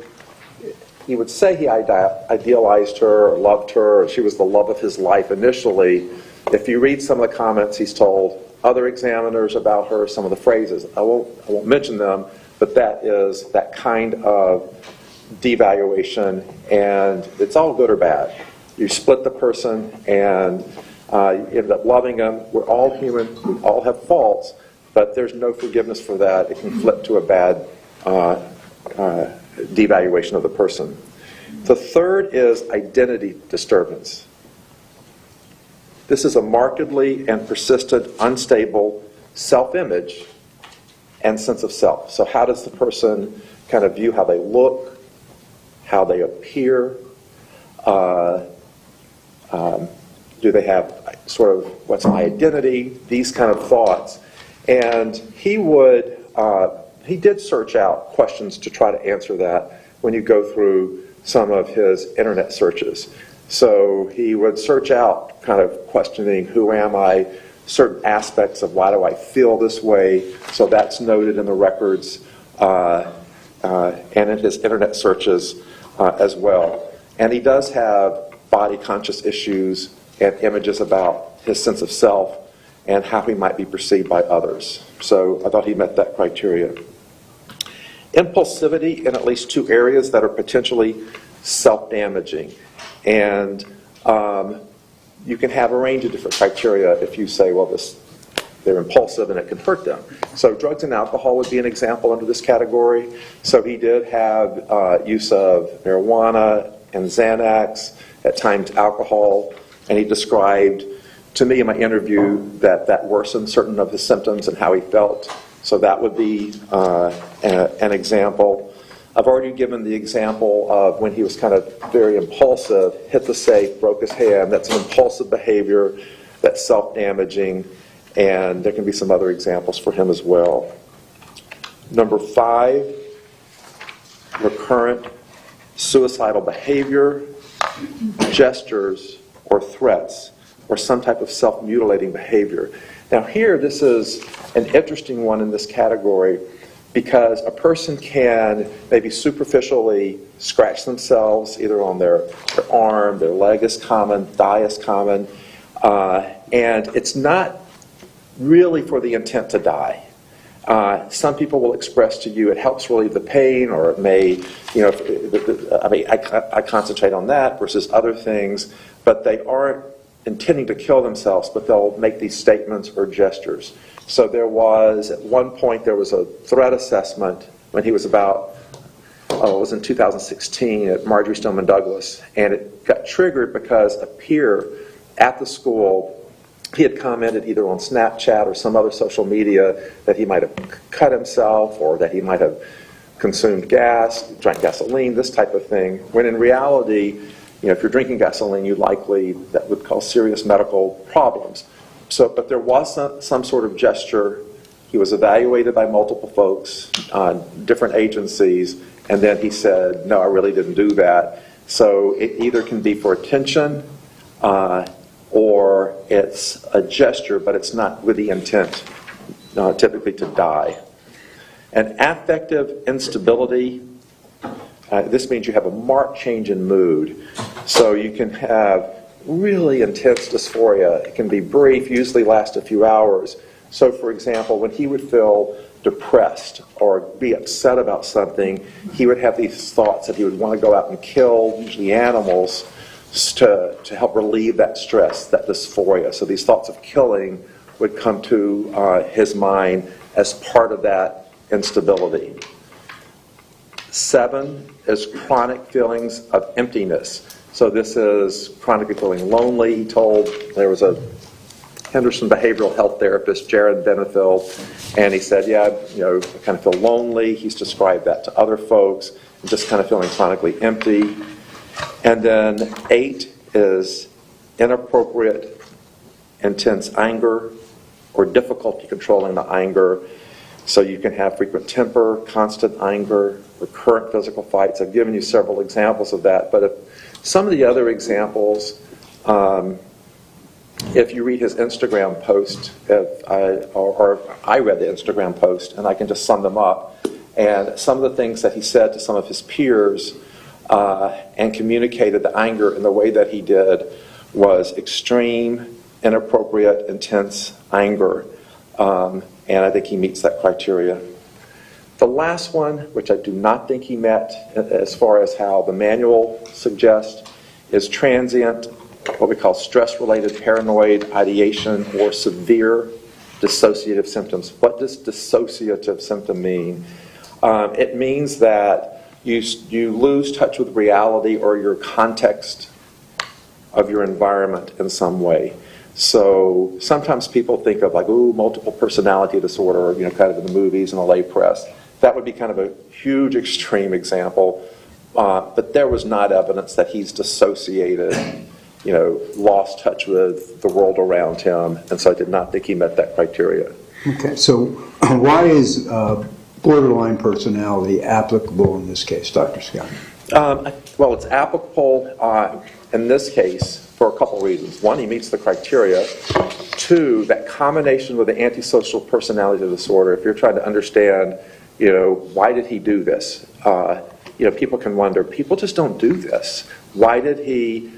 he would say he idealized her or loved her, or she was the love of his life initially, if you read some of the comments he's told other examiners about her, some of the phrases, I won't mention them, but that is that kind of devaluation, and it's all good or bad. You split the person, and you end up loving them. We're all human, we all have faults, but there's no forgiveness for that. It can flip to a bad devaluation of the person. The third is identity disturbance. This is a markedly and persistent, unstable self-image and sense of self. So how does the person kind of view how they look, how they appear? Do they have sort of, what's my identity? These kind of thoughts. And he did search out questions to try to answer that when you go through some of his internet searches. So he would search out kind of questioning, who am I, certain aspects of why do I feel this way. So that's noted in the records and in his internet searches. as well. And he does have body conscious issues and images about his sense of self and how he might be perceived by others. So I thought he met that criteria. Impulsivity in at least two areas that are potentially self-damaging. And you can have a range of different criteria if you say, well, they're impulsive and it can hurt them. So drugs and alcohol would be an example under this category. So he did have use of marijuana and Xanax, at times alcohol, and he described to me in my interview that worsened certain of his symptoms and how he felt. So that would be an example. I've already given the example of when he was kind of very impulsive, hit the safe, broke his hand. That's an impulsive behavior that's self-damaging, and there can be some other examples for him as well. Number 5, recurrent suicidal behavior, gestures, or threats, or some type of self-mutilating behavior. Now here, this is an interesting one in this category because a person can maybe superficially scratch themselves either on their arm, their leg is common, thigh is common, and it's not really for the intent to die. Some people will express to you it helps relieve the pain, or it may, I concentrate on that versus other things, but they aren't intending to kill themselves, but they'll make these statements or gestures. So there was, at one point, there was a threat assessment when he was about, it was in 2016 at Marjory Stoneman Douglas, and it got triggered because a peer at the school, he had commented either on Snapchat or some other social media that he might have cut himself or that he might have consumed gas, drank gasoline, this type of thing, when in reality, if you're drinking gasoline, that would cause serious medical problems. So, but there was some sort of gesture. He was evaluated by multiple folks, different agencies, and then he said, no, I really didn't do that. So it either can be for attention, or it's a gesture, but it's not with the intent, typically to die. And affective instability, this means you have a marked change in mood. So you can have really intense dysphoria. It can be brief, usually last a few hours. So for example, when he would feel depressed or be upset about something, he would have these thoughts that he would want to go out and kill, usually animals, to help relieve that stress, that dysphoria. So these thoughts of killing would come to his mind as part of that instability. 7 is chronic feelings of emptiness. So this is chronically feeling lonely. He told, there was a Henderson behavioral health therapist, Jared Benefield, and he said, yeah, I kind of feel lonely. He's described that to other folks, and just kind of feeling chronically empty. And then 8 is inappropriate, intense anger, or difficulty controlling the anger. So you can have frequent temper, constant anger, recurrent physical fights. I've given you several examples of that, but some of the other examples, if you read his Instagram post, or I read the Instagram post, and I can just sum them up, and some of the things that he said to some of his peers and communicated the anger in the way that he did was extreme, inappropriate, intense anger. And I think he meets that criteria. The last one, which I do not think he met as far as how the manual suggests, is transient, what we call stress-related paranoid ideation or severe dissociative symptoms. What does dissociative symptom mean? It means that you lose touch with reality or your context of your environment in some way. So sometimes people think of like, ooh, multiple personality disorder, kind of in the movies and the lay press. That would be kind of a huge extreme example, but there was not evidence that he's dissociated, lost touch with the world around him, and so I did not think he met that criteria. Okay, so why is borderline personality applicable in this case, Dr. Scott? Well, it's applicable in this case for a couple reasons. One, he meets the criteria. 2, that combination with the antisocial personality disorder, if you're trying to understand, why did he do this? people can wonder, people just don't do this. Why did he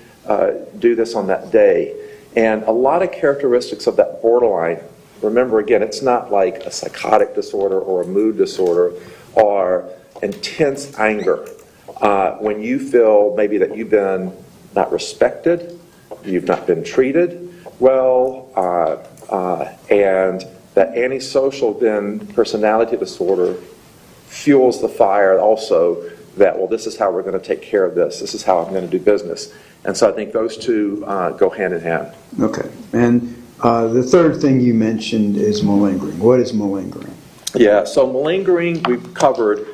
do this on that day? And a lot of characteristics of that borderline, remember again, it's not like a psychotic disorder or a mood disorder, are intense anger. When you feel maybe that you've been not respected, you've not been treated well, and that antisocial then personality disorder fuels the fire also that, well, this is how we're going to take care of this. This is how I'm going to do business. And so I think those two go hand in hand. Okay. And the third thing you mentioned is malingering. What is malingering? Yeah, so malingering we've covered,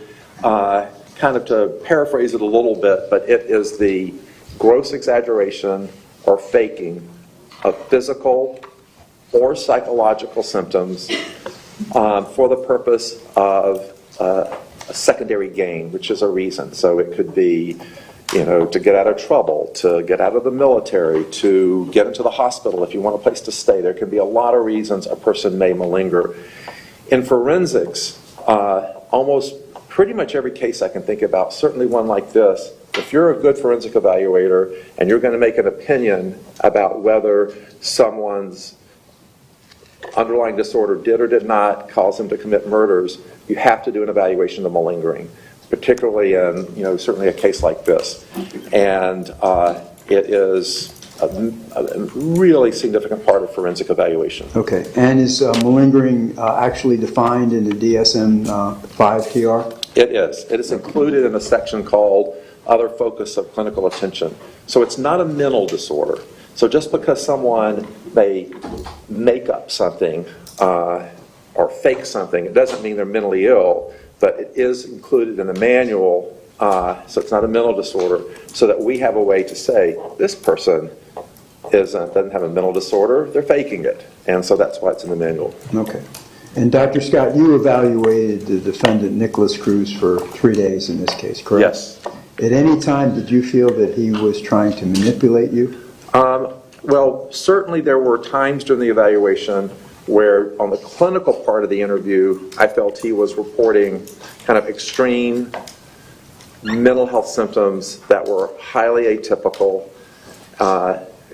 kind of to paraphrase it a little bit, but it is the gross exaggeration or faking of physical or psychological symptoms for the purpose of a secondary gain, which is a reason. So it could be, to get out of trouble, to get out of the military, to get into the hospital if you want a place to stay. There can be a lot of reasons a person may malinger. In forensics, almost pretty much every case I can think about, certainly one like this, if you're a good forensic evaluator and you're going to make an opinion about whether someone's underlying disorder did or did not cause them to commit murders, you have to do an evaluation of malingering, particularly in, certainly a case like this. And it is a really significant part of forensic evaluation. Okay. And is malingering actually defined in the DSM-5 TR? It is. It is included in a section called Other Focus of Clinical Attention. So it's not a mental disorder. So just because someone may make up something or fake something, it doesn't mean they're mentally ill, but it is included in the manual, so it's not a mental disorder, so that we have a way to say, this person doesn't have a mental disorder, they're faking it. And so that's why it's in the manual. Okay. And Dr. Scott, you evaluated the defendant, Nikolas Cruz, for 3 days in this case, correct? Yes. At any time, did you feel that he was trying to manipulate you? Well, certainly there were times during the evaluation where on the clinical part of the interview, I felt he was reporting kind of extreme mental health symptoms that were highly atypical,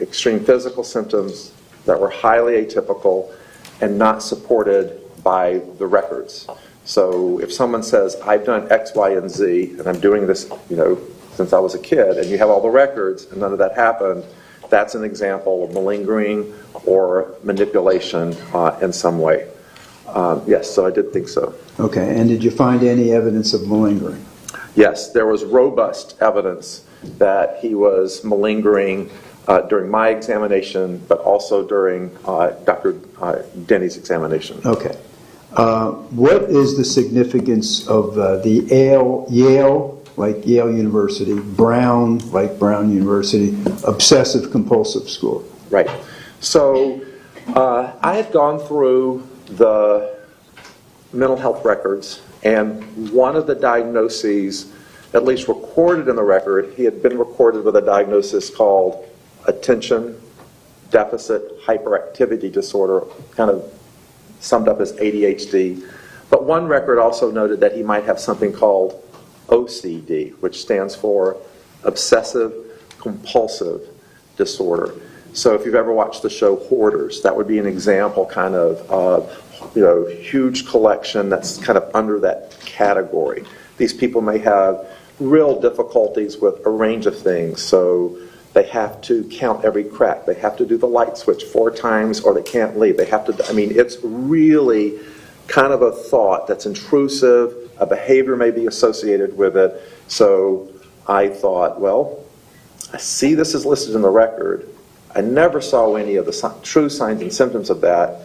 extreme physical symptoms that were highly atypical and not supported by the records. So if someone says, I've done X, Y, and Z, and I'm doing this, since I was a kid, and you have all the records and none of that happened, that's an example of malingering or manipulation in some way. Yes, so I did think so. Okay, and did you find any evidence of malingering? Yes, there was robust evidence that he was malingering during my examination, but also during Dr. Denny's examination. Okay. What is the significance of the Yale, like Yale University, Brown, like Brown University, obsessive-compulsive score? Right. So I had gone through the mental health records, and one of the diagnoses, at least recorded in the record, he had been recorded with a diagnosis called attention deficit hyperactivity disorder, kind of summed up as ADHD. But one record also noted that he might have something called OCD, which stands for obsessive compulsive disorder. So if you've ever watched the show Hoarders, that would be an example kind of huge collection that's kind of under that category. These people may have real difficulties with a range of things. So they have to count every crack. They have to do the light switch 4 times or they can't leave. They have to, it's really kind of a thought that's intrusive. A behavior may be associated with it. So I thought, well, I see this is listed in the record. I never saw any of the true signs and symptoms of that.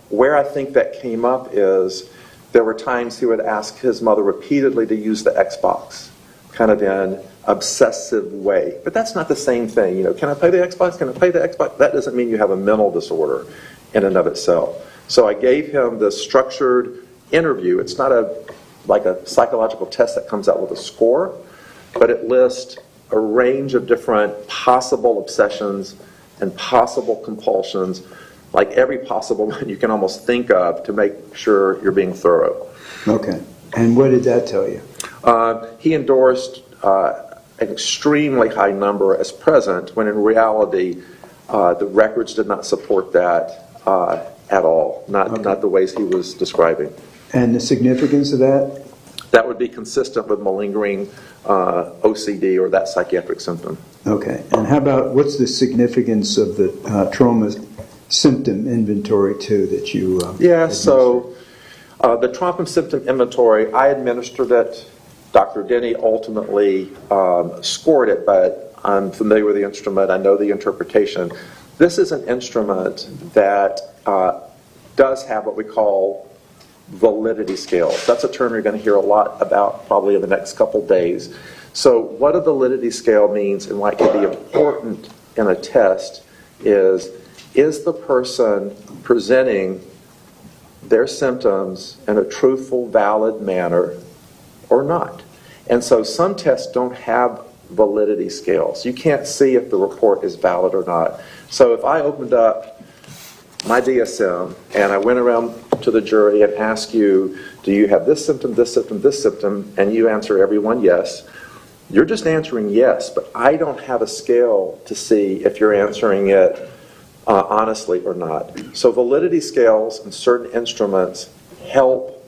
Where I think that came up is there were times he would ask his mother repeatedly to use the Xbox, kind of in obsessive way. But that's not the same thing. Can I play the Xbox? Can I play the Xbox? That doesn't mean you have a mental disorder in and of itself. So I gave him the structured interview. It's not like a psychological test that comes out with a score, but it lists a range of different possible obsessions and possible compulsions, like every possible one you can almost think of to make sure you're being thorough. Okay. And what did that tell you? He endorsed an extremely high number as present, when in reality, the records did not support that at all, not the ways he was describing. And the significance of that? That would be consistent with malingering, OCD, or that psychiatric symptom. Okay. And how about, what's the significance of the trauma symptom inventory too that you So the trauma symptom inventory, I administered it. Dr. Denny ultimately scored it, but I'm familiar with the instrument. I know the interpretation. This is an instrument that does have what we call validity scales. That's a term you're going to hear a lot about probably in the next couple days. So what a validity scale means and why it can be important in a test is the person presenting their symptoms in a truthful, valid manner or not? And so some tests don't have validity scales. You can't see if the report is valid or not. So if I opened up my DSM and I went around to the jury and asked you, do you have this symptom, this symptom, this symptom, and you answer everyone yes, you're just answering yes, but I don't have a scale to see if you're answering it honestly or not. So validity scales and certain instruments help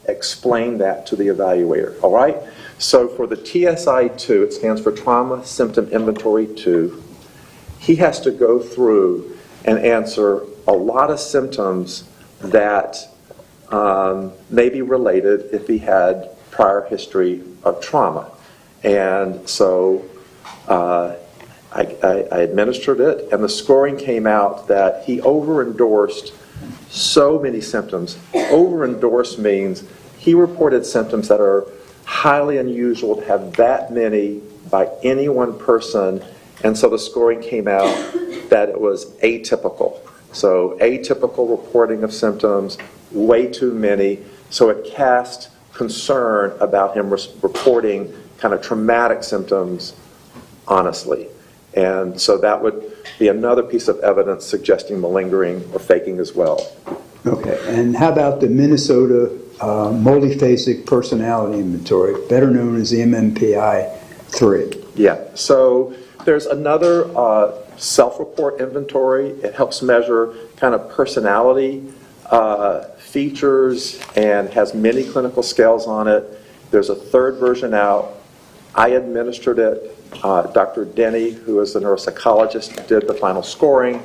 explain that to the evaluator, all right? So for the TSI-2, it stands for Trauma Symptom Inventory 2, he has to go through and answer a lot of symptoms that may be related if he had prior history of trauma. And so I administered it, and the scoring came out that he over-endorsed so many symptoms. Over-endorsed means he reported symptoms that are highly unusual to have that many by any one person, and so the scoring came out that it was atypical. So atypical reporting of symptoms, way too many, so it cast concern about him reporting kind of traumatic symptoms honestly. And so that would be another piece of evidence suggesting malingering or faking as well. Okay, and how about the Minnesota multiphasic personality inventory, better known as the MMPI-3? Yeah, so there's another self-report inventory. It helps measure kind of personality features and has many clinical scales on it. There's a third version out. I administered it. Dr. Denny, who is a neuropsychologist, did the final scoring,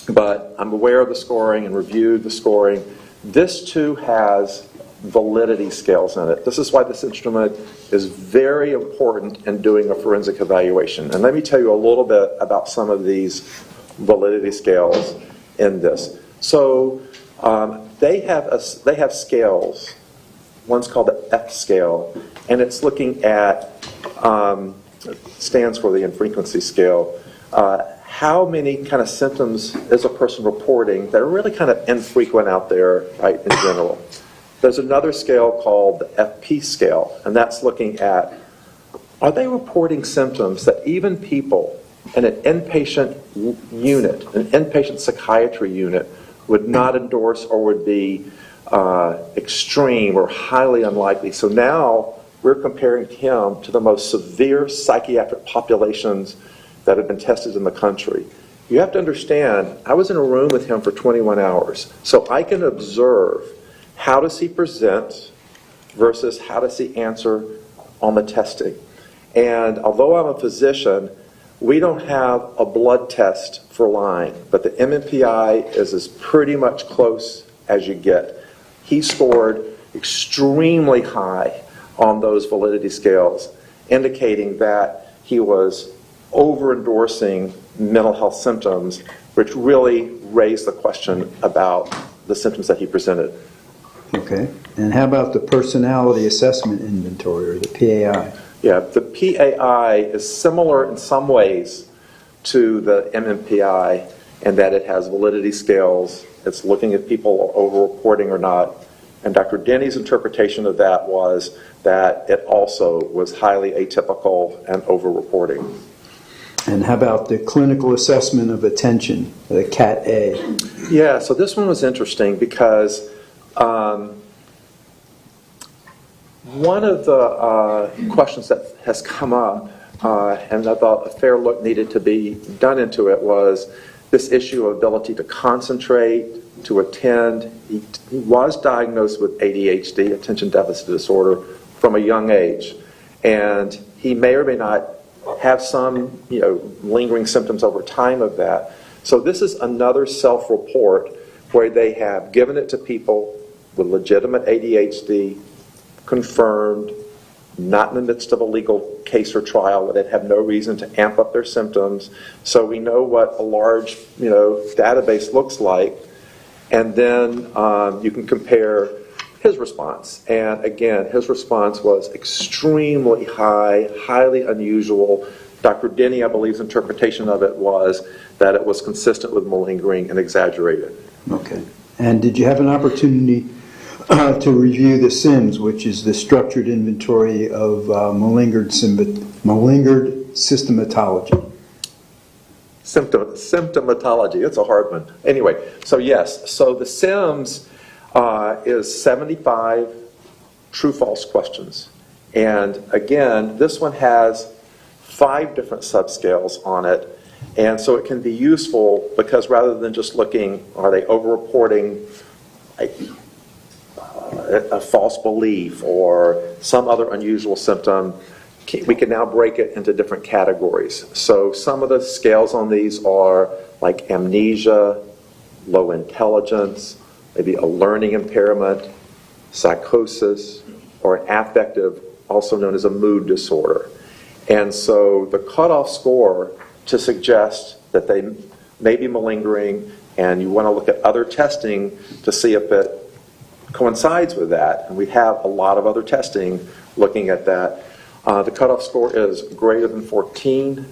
but I'm aware of the scoring and reviewed the scoring. This too has validity scales in it. This is why this instrument is very important in doing a forensic evaluation. And let me tell you a little bit about some of these validity scales in this. So they have scales. One's called the F scale, and it's looking at stands for the infrequency scale. How many kind of symptoms is a person reporting that are really kind of infrequent out there, right, in general? There's another scale called the FP scale, and that's looking at, are they reporting symptoms that even people in an inpatient unit, an inpatient psychiatry unit, would not endorse or would be extreme or highly unlikely? So now we're comparing him to the most severe psychiatric populations that have been tested in the country. You have to understand, I was in a room with him for 21 hours, so I can observe how does he present versus how does he answer on the testing. And although I'm a physician, we don't have a blood test for lying, but the MMPI is as pretty much close as you get. He scored extremely high on those validity scales, indicating that he was over-endorsing mental health symptoms, which really raised the question about the symptoms that he presented. Okay, and how about the personality assessment inventory, or the PAI? Yeah, the PAI is similar in some ways to the MMPI in that it has validity scales. It's looking at people over-reporting or not. And Dr. Denny's interpretation of that was that it also was highly atypical and over-reporting. And how about the clinical assessment of attention, the CAT-A? Yeah, so this one was interesting because One of the questions that has come up, and I thought a fair look needed to be done into it, was this issue of ability to concentrate, to attend. He was diagnosed with ADHD, attention deficit disorder, from a young age. And he may or may not have some, lingering symptoms over time of that. So this is another self-report where they have given it to people with legitimate ADHD, confirmed, not in the midst of a legal case or trial where they'd have no reason to amp up their symptoms. So we know what a large, database looks like. And then you can compare his response. And again, his response was extremely high, highly unusual. Dr. Denny, I believe's interpretation of it was that it was consistent with malingering and exaggerated. Okay. And did you have an opportunity to review the SIMS, which is the structured inventory of malingered symptomatology? Symptomatology, it's a hard one. Anyway, so yes, so the SIMS is 75 true-false questions. And again, this one has 5 different subscales on it. And so it can be useful because rather than just looking, are they over-reporting a false belief or some other unusual symptom, we can now break it into different categories. So some of the scales on these are like amnesia, low intelligence, maybe a learning impairment, psychosis, or affective, also known as a mood disorder. And so the cutoff score to suggest that they may be malingering, and you want to look at other testing to see if it coincides with that, and we have a lot of other testing looking at that. The cutoff score is greater than 14.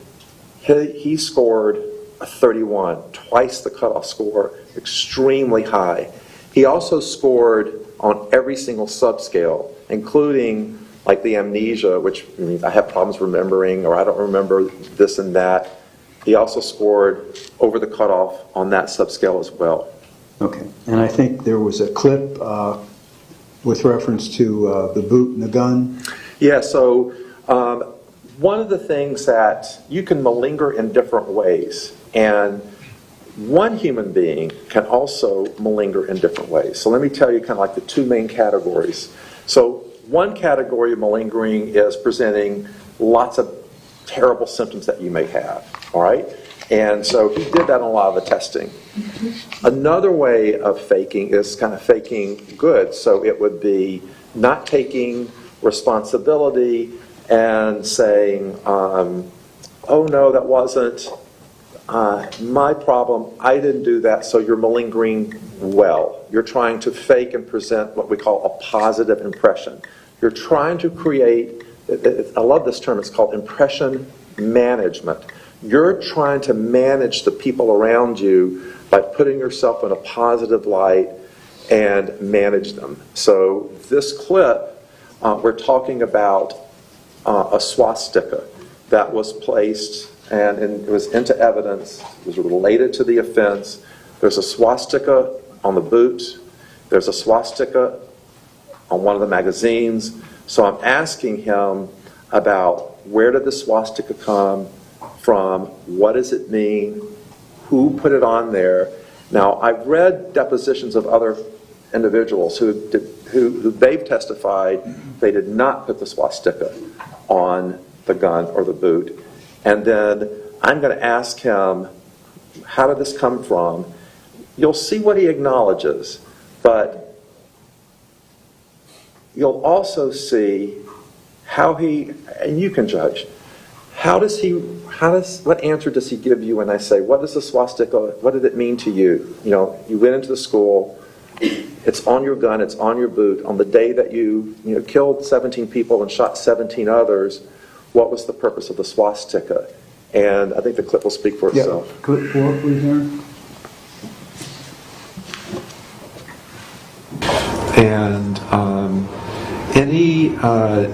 He scored a 31, twice the cutoff score, extremely high. He also scored on every single subscale, including like the amnesia, which means I have problems remembering, or I don't remember this and that. He also scored over the cutoff on that subscale as well. Okay. And I think there was a clip with reference to the boot and the gun. Yeah, so one of the things that you can malinger in different ways, and one human being can also malinger in different ways. So let me tell you kind of like the 2 main categories. So one category of malingering is presenting lots of terrible symptoms that you may have, all right? And so he did that in a lot of the testing. Another way of faking is kind of faking good. So it would be not taking responsibility and saying, oh no, that wasn't my problem. I didn't do that, so you're malingering well. You're trying to fake and present what we call a positive impression. You're trying to create, I love this term, it's called impression management. You're trying to manage the people around you by putting yourself in a positive light and manage them. So this clip, we're talking about a swastika that was placed and it was into evidence. It was related to the offense. There's a swastika on the boot. There's a swastika on one of the magazines. So I'm asking him about where did the swastika come from, what does it mean, who put it on there. Now, I've read depositions of other individuals who they've testified they did not put the swastika on the gun or the boot. And then I'm going to ask him, how did this come from? You'll see what he acknowledges, but you'll also see how he, and you can judge, what answer does he give you when I say, what is the swastika, what did it mean to you? You know, you went into the school, it's on your gun, it's on your boot. On the day that you killed 17 people and shot 17 others, what was the purpose of the swastika? And I think the clip will speak for itself. Yeah. Clip 4, please, Aaron. And any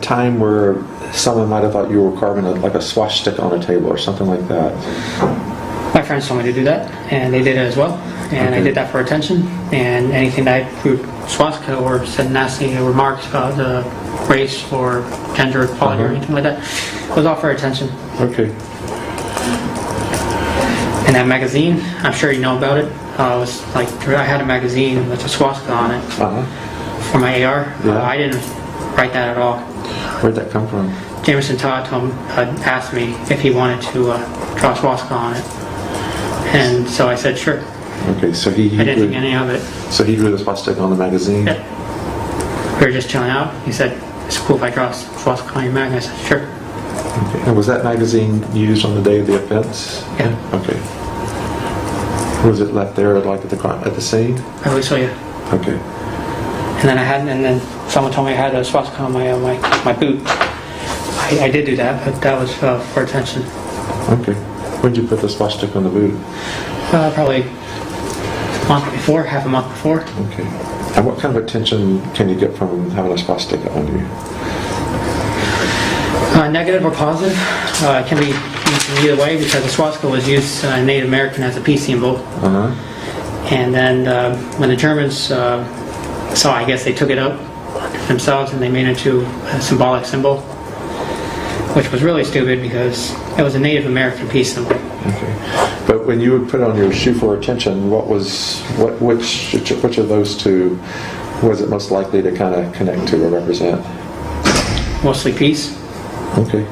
time where someone might have thought you were carving like a swastika on a table or something like that? My friends told me to do that, and they did it as well. and I did that for attention. And anything that I drew swastika or said nasty remarks about race or gender equality or anything like that was all for attention. Okay. And that magazine, I'm sure you know about it. It was like I had a magazine with a swastika on it for my AR. Yeah. I didn't write that at all. Where'd that come from? Jameson Todd asked me if he wanted to draw a swastika on it, and so I said sure. Okay, so he I didn't drew, think any of it. so he drew the swastika on the magazine? Yeah. We were just chilling out. He said, "It's cool if I draw a swastika on your mag." I said, "Sure." Okay. And was that magazine used on the day of the offense? Yeah. Okay. Was it left there like at the scene? I believe so, yeah. Okay. And then someone told me I had a swastika on my boot. I did do that, but that was for attention. Okay. When did you put the swastika on the boot? Probably half a month before. Okay. And what kind of attention can you get from having a swastika on you? Negative or positive. It can be used in either way because the swastika was used in Native American as a peace symbol. And then when the Germans saw, I guess they took it up themselves and they made it into a symbolic symbol, which was really stupid because it was a Native American peace symbol. Okay. But when you would put on your shoe for attention, which of those two was it most likely to kind of connect to or represent? Mostly peace. Okay.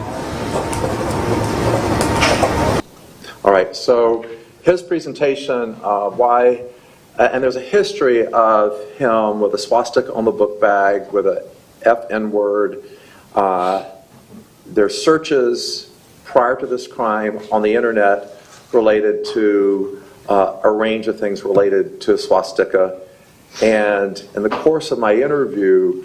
All right, so his presentation, and there's a history of him with a swastika on the book bag, with a FN word. There's searches prior to this crime on the internet related to a range of things related to swastika. And in the course of my interview,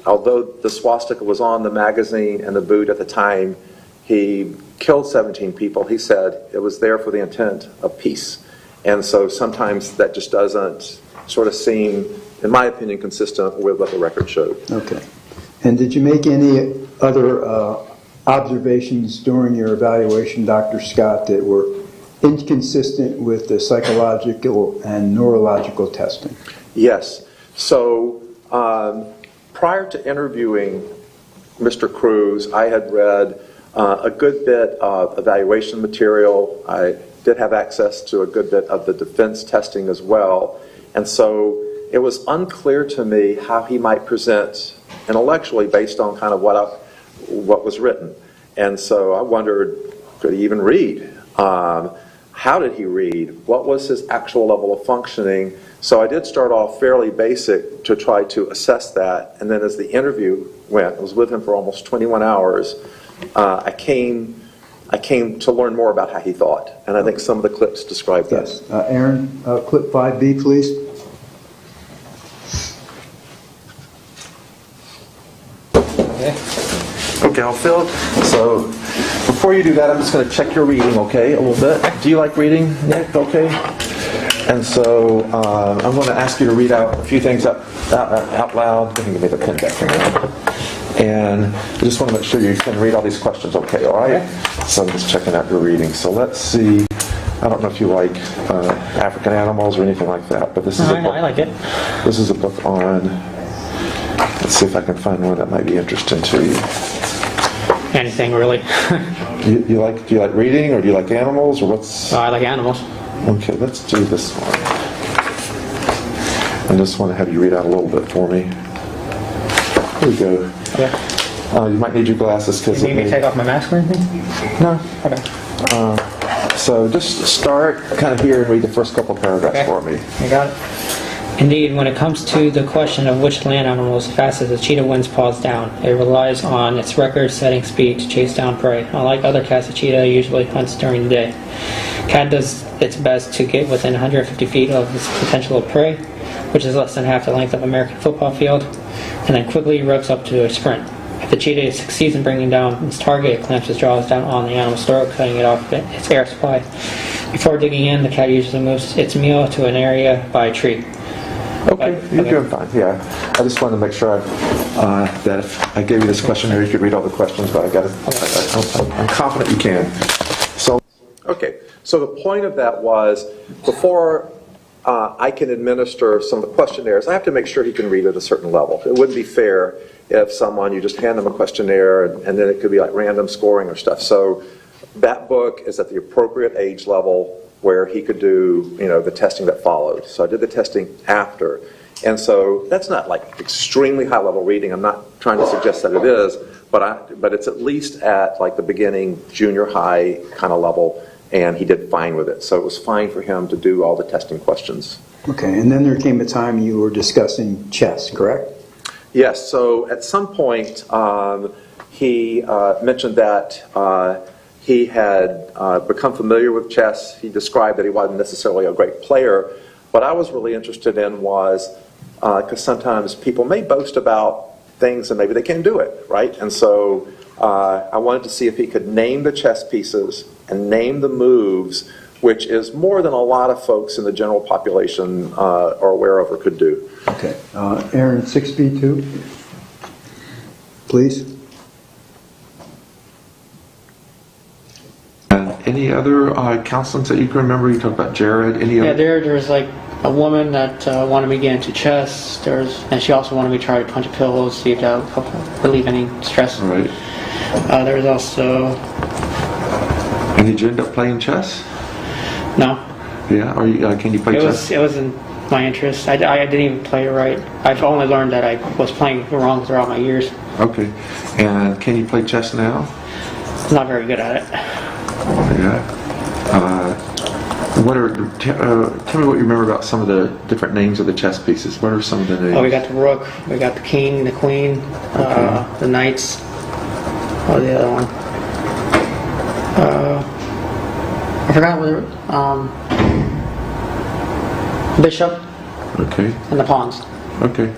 although the swastika was on the magazine and the boot at the time he killed 17 people, he said it was there for the intent of peace. And so sometimes that just doesn't sort of seem, in my opinion, consistent with what the record showed. Okay. And did you make any other observations during your evaluation, Dr. Scott, that were inconsistent with the psychological and neurological testing? Yes. So prior to interviewing Mr. Cruz, I had read a good bit of evaluation material. I did have access to a good bit of the defense testing as well. And so it was unclear to me how he might present intellectually based on kind of what was written. And so I wondered, could he even read? How did he read? What was his actual level of functioning? So I did start off fairly basic to try to assess that. And then as the interview went, I was with him for almost 21 hours, I came to learn more about how he thought. And I think some of the clips describe that. Yes. Aaron, clip 5B, please. Okay, I'll fill. So before you do that, I'm just going to check your reading, okay, a little bit. Do you like reading, Nick? Okay. And so I'm going to ask you to read out a few things out loud. You can give me the pen back here. And I just want to make sure you can read all these questions okay, all right? So I'm just checking out your reading. So let's see. I don't know if you like African animals or anything like that, but this is a book. I like it. This is a book on, let's see if I can find one that might be interesting to you. Anything really. Do you like reading, or do you like animals, or what's? I like animals. Okay, let's do this one. I just want to have you read out a little bit for me. Here we go. Yeah. You might need your glasses because. You need me to take off my mask or anything? No. Okay. So just start kind of here and read the first couple paragraphs for me. You got it. Indeed, when it comes to the question of which land animal is fastest, a cheetah wins paws down. It relies on its record-setting speed to chase down prey. Unlike other cats, a cheetah usually hunts during the day. Cat does its best to get within 150 feet of its potential of prey, which is less than half the length of an American football field, and then quickly revs up to a sprint. If the cheetah succeeds in bringing down its target, it clamps its jaws down on the animal's throat, cutting it off its air supply. Before digging in, the cat usually moves its meal to an area by a tree. Okay, you're doing fine, yeah. I just wanted to make sure that if I gave you this questionnaire, you could read all the questions, but I'm confident you can. So, Okay, so the point of that was, before I can administer some of the questionnaires. I have to make sure he can read at a certain level. It wouldn't be fair if someone, you just hand them a questionnaire and then it could be like random scoring or stuff. So that book is at the appropriate age level where he could do, the testing that followed. So I did the testing after. And so that's not like extremely high level reading. I'm not trying to suggest that it is, but it's at least at like the beginning junior high kind of level, and he did fine with it. So it was fine for him to do all the testing questions. Okay, and then there came a time you were discussing chess, correct? Yes, so at some point he mentioned that he had become familiar with chess. He described that he wasn't necessarily a great player. What I was really interested in was, because sometimes people may boast about things and maybe they can't do it, right? And so I wanted to see if he could name the chess pieces and name the moves, which is more than a lot of folks in the general population are aware of or could do. Okay. Aaron, 6B2, please. And any other counselings that you can remember? You talked about Jared. Any Yeah, other? there's like a woman that wanted me to get into chess. And she also wanted me to try to punch a pillow, see if that would help relieve any stress. Right. There's also... And did you end up playing chess? No. Yeah. Or can you play chess? It wasn't my interest. I didn't even play it right. I've only learned that I was playing wrong throughout my years. Okay. And can you play chess now? I'm not very good at it. Yeah. Tell me what you remember about some of the different names of the chess pieces. What are some of the names? Oh, we got the rook, we got the king, the queen, the knights. Oh, the other one. I forgot what bishop. Okay. And the pawns. Okay.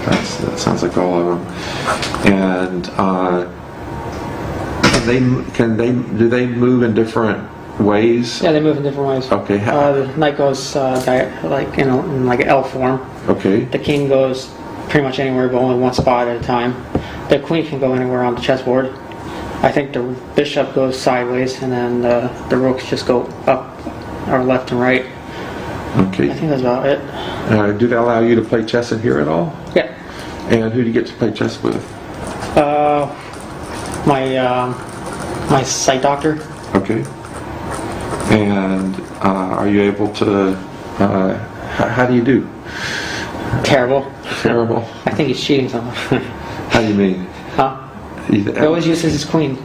That sounds like all of them. And do they move in different ways? Yeah, they move in different ways. Okay. The knight goes like in like an L form. Okay. The king goes pretty much anywhere, but only one spot at a time. The queen can go anywhere on the chessboard. I think the bishop goes sideways, and then the rooks just go up or left and right. Okay. I think that's about it. Do they allow you to play chess in here at all? Yeah. And who do you get to play chess with? My sight doctor. Okay. And are you able to? How do you do? Terrible. Terrible. I think he's cheating somehow. How do you mean? Huh? He always uses his queen.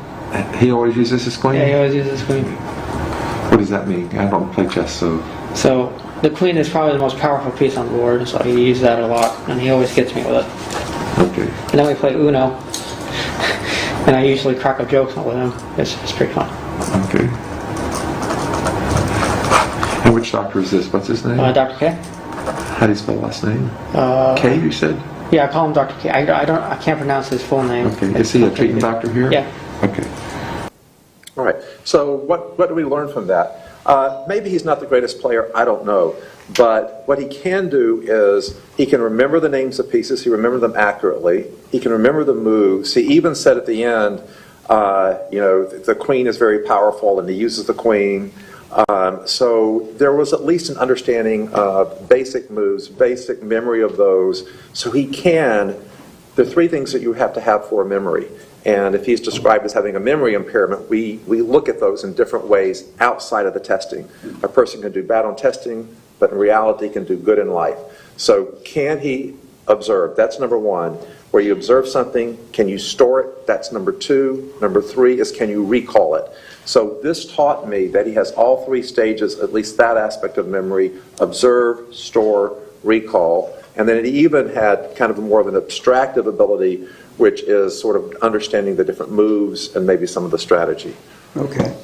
He always uses his queen? Yeah, he always uses his queen. What does that mean? I don't play chess, so... So, the queen is probably the most powerful piece on the board, so he uses that a lot, and he always gets me with it. Okay. And then we play Uno, and I usually crack up jokes with him. It's pretty fun. Okay. And which doctor is this? What's his name? Dr. K. How do you spell last name? K, you said? Yeah, I call him Dr. K. I can't pronounce his full name. Okay. Is he a treating doctor here? Yeah. Okay. All right. So what do we learn from that? Maybe he's not the greatest player. I don't know. But what he can do is he can remember the names of pieces. He remembers them accurately. He can remember the moves. He even said at the end, the queen is very powerful, and he uses the queen. So there was at least an understanding of basic moves, basic memory of those. So he can, there are three things that you have to have for a memory. And if he's described as having a memory impairment, we look at those in different ways outside of the testing. A person can do bad on testing, but in reality can do good in life. So can he observe? That's number one. Where you observe something, can you store it? That's number two. Number three is can you recall it? So this taught me that he has all three stages, at least that aspect of memory: observe, store, recall. And then it even had kind of more of an abstractive ability, which is sort of understanding the different moves and maybe some of the strategy. Okay.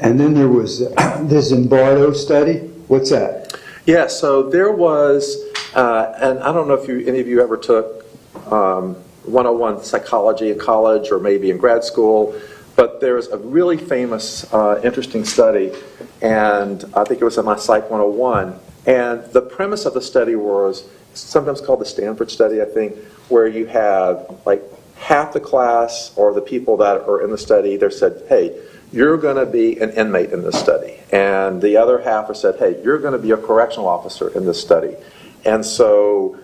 And then there was the Zimbardo study. What's that? Yeah, so there was, and I don't know if any of you ever took 101 psychology in college or maybe in grad school, but there's a really famous, interesting study, and I think it was in my Psych 101, and the premise of the study was sometimes called the Stanford study, I think, where you have like half the class or the people that are in the study, they're said, hey, you're going to be an inmate in this study. And the other half are said, hey, you're going to be a correctional officer in this study. And so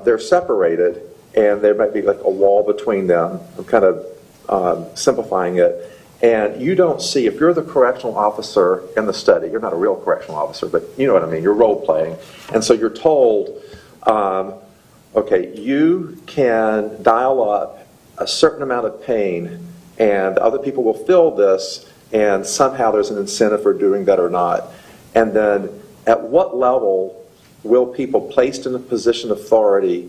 they're separated, and there might be like a wall between them. I'm kind of simplifying it. And you don't see, if you're the correctional officer in the study, you're not a real correctional officer, but you know what I mean, you're role playing. And so you're told, okay, you can dial up a certain amount of pain, and other people will feel this, and somehow there's an incentive for doing that or not. And then at what level will people placed in a position of authority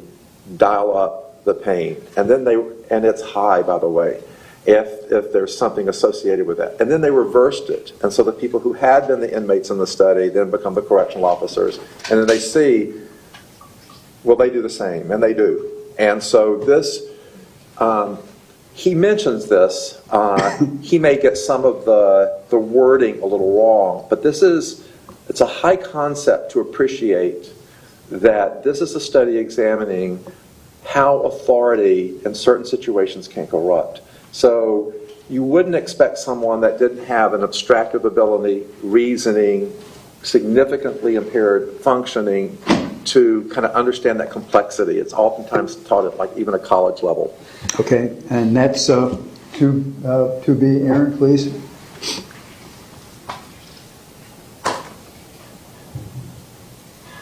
dial up the pain? And then and it's high, by the way, if there's something associated with that. And then they reversed it. And so the people who had been the inmates in the study then become the correctional officers. And then they see, well, they do the same, and they do. And so this, he mentions this. He may get some of the wording a little wrong, but it's a high concept to appreciate that this is a study examining how authority in certain situations can corrupt. So you wouldn't expect someone that didn't have an abstractive ability, reasoning, significantly impaired functioning to kind of understand that complexity. It's oftentimes taught at like even a college level. Okay, and that's to be Aaron, please.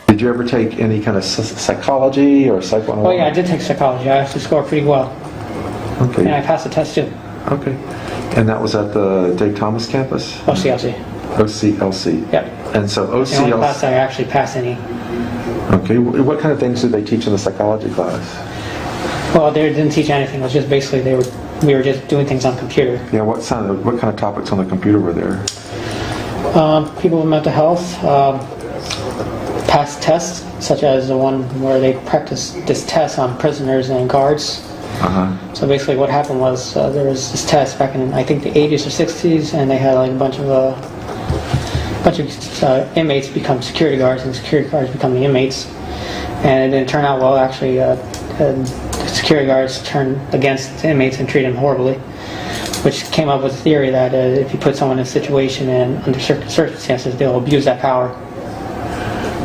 Did you ever take any kind of psychology or psychoanalysis? Oh yeah, I did take psychology. I actually scored pretty well. Okay. And I passed the test too. Okay. And that was at the Dave Thomas campus? OCLC. OCLC. Yep. And so The only class OCLC. that I actually passed any. Okay. What kind of things did they teach in the psychology class? Well, they didn't teach anything. It was just basically we were just doing things on computer. Yeah. What kind of topics on the computer were there? People with mental health, past tests, such as the one where they practiced this test on prisoners and guards. So basically what happened was there was this test back in, I think, the 80s or 60s, and they had like a bunch of inmates become security guards, and security guards become the inmates. And it didn't turn out well, actually. The security guards turned against the inmates and treated them horribly, which came up with a theory that if you put someone in a situation and under certain circumstances, they'll abuse that power.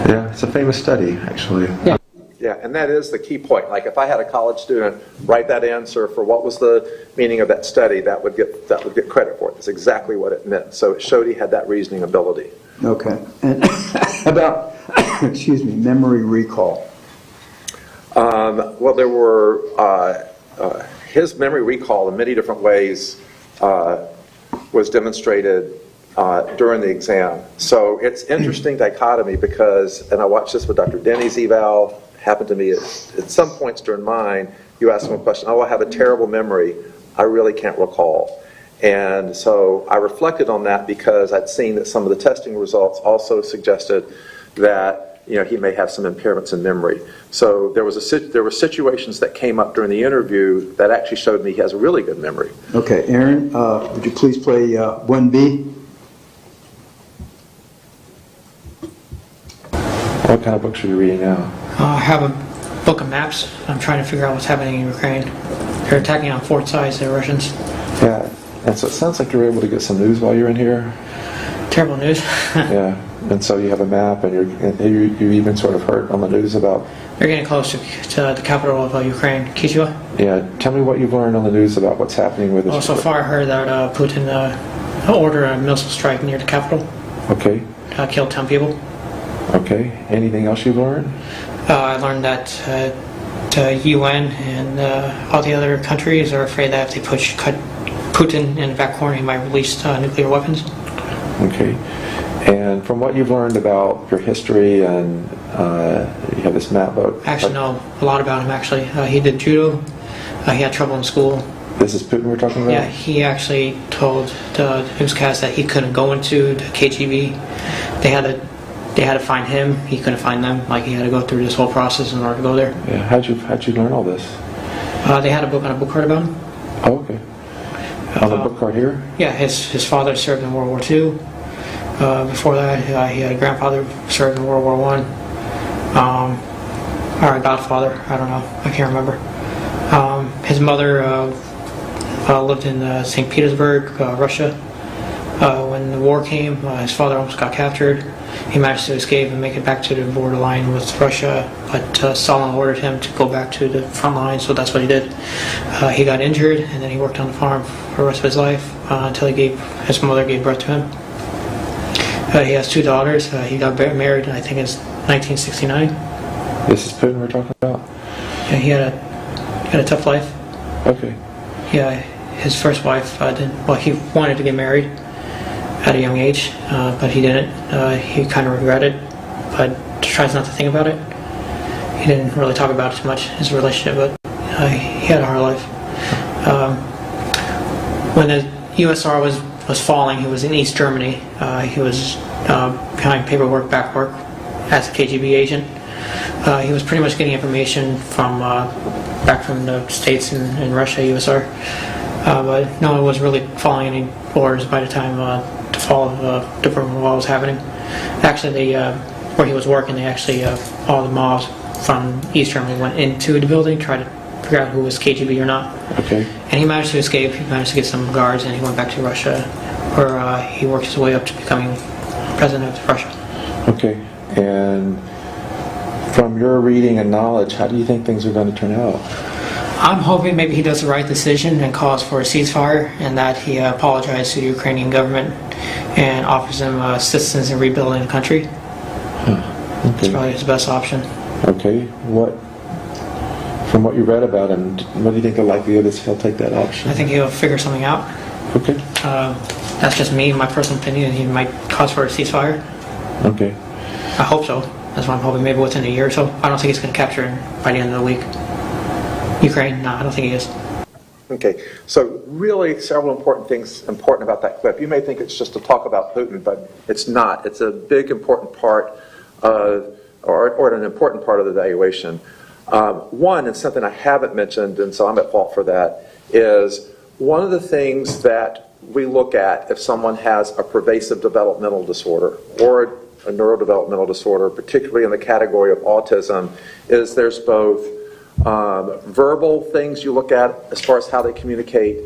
Yeah, it's a famous study, actually. Yeah. Yeah, and that is the key point. Like if I had a college student write that answer for what was the meaning of that study, that would get credit for it. That's exactly what it meant. So it showed he had that reasoning ability. Okay. And about, excuse me, memory recall. Well, there were his memory recall in many different ways was demonstrated during the exam. So it's interesting dichotomy because, and I watched this with Dr. Denny's eval, happened to me at some points during mine, you ask him a question, oh, I have a terrible memory, I really can't recall. And so I reflected on that because I'd seen that some of the testing results also suggested that he may have some impairments in memory. So there were situations that came up during the interview that actually showed me he has a really good memory. Okay, Aaron, would you please play 1B? What kind of books are you reading now? I have a book of maps. I'm trying to figure out what's happening in Ukraine. They're attacking on 4 sides, the Russians. Yeah, and so it sounds like you're able to get some news while you're in here. Terrible news. Yeah, and so you have a map, and you even sort of heard on the news about... They're getting close to the capital of Ukraine, Kyiv. Yeah, tell me what you've learned on the news about what's happening with this. Well, so far I heard that Putin ordered a missile strike near the capital. Okay. Killed 10 people. Okay. Anything else you've learned? I learned that the UN and all the other countries are afraid that if they cut Putin in the back corner, he might release nuclear weapons. Okay. And from what you've learned about your history and you have this map book. I actually know a lot about him, actually. He did judo. He had trouble in school. This is Putin we're talking about? Yeah, he actually told the newscast that he couldn't go into the KGB. They had to find him. He couldn't find them. Like, he had to go through this whole process in order to go there. Yeah. How'd you learn all this? They had a book on a book card about him. Oh, okay. On the book card here? Yeah, his father served in World War II. Before that, he had a grandfather who served in World War I. Or a godfather, I don't know. I can't remember. His mother lived in St. Petersburg, Russia. when the war came, his father almost got captured. He managed to escape and make it back to the borderline with Russia, but Stalin ordered him to go back to the front line, so that's what he did. He got injured, and then he worked on the farm for the rest of his life until his mother gave birth to him. He has 2 daughters. He got married, I think it's 1969. This is Putin we're talking about? Yeah, he had a tough life. Okay. Yeah, his first wife he wanted to get married at a young age, but he didn't. He kind of regretted it, but tries not to think about it. He didn't really talk about it too much, his relationship, but he had a hard life. When the USSR was falling, he was in East Germany. He was behind paperwork, backwork, as a KGB agent. He was pretty much getting information from back from the States and Russia, USSR. But no one was really following any orders by the time the fall of the Berlin Wall was happening. Actually, where he was working, all the mobs from East Germany went into the building, tried to figure out who was KGB or not. Okay. And he managed to escape. He managed to get some guards, and he went back to Russia, where he worked his way up to becoming president of Russia. Okay. And from your reading and knowledge, how do you think things are going to turn out? I'm hoping maybe he does the right decision and calls for a ceasefire, and that he apologizes to the Ukrainian government and offers them assistance in rebuilding the country. Okay. It's probably his best option. Okay. From what you read about him, what do you think the likelihood is he'll take that option? I think he'll figure something out. Okay. That's just me, my personal opinion. He might cause for a ceasefire. Okay. I hope so. That's what I'm hoping, maybe within a year or so. I don't think he's going to capture it by the end of the week. Ukraine? No, I don't think he is. Okay, so really several important things about that clip. You may think it's just to talk about Putin, but it's not. It's a big important part of, or an important part of the evaluation. One, and something I haven't mentioned, and so I'm at fault for that, is one of the things that we look at if someone has a pervasive developmental disorder or a neurodevelopmental disorder, particularly in the category of autism, is there's both verbal things you look at as far as how they communicate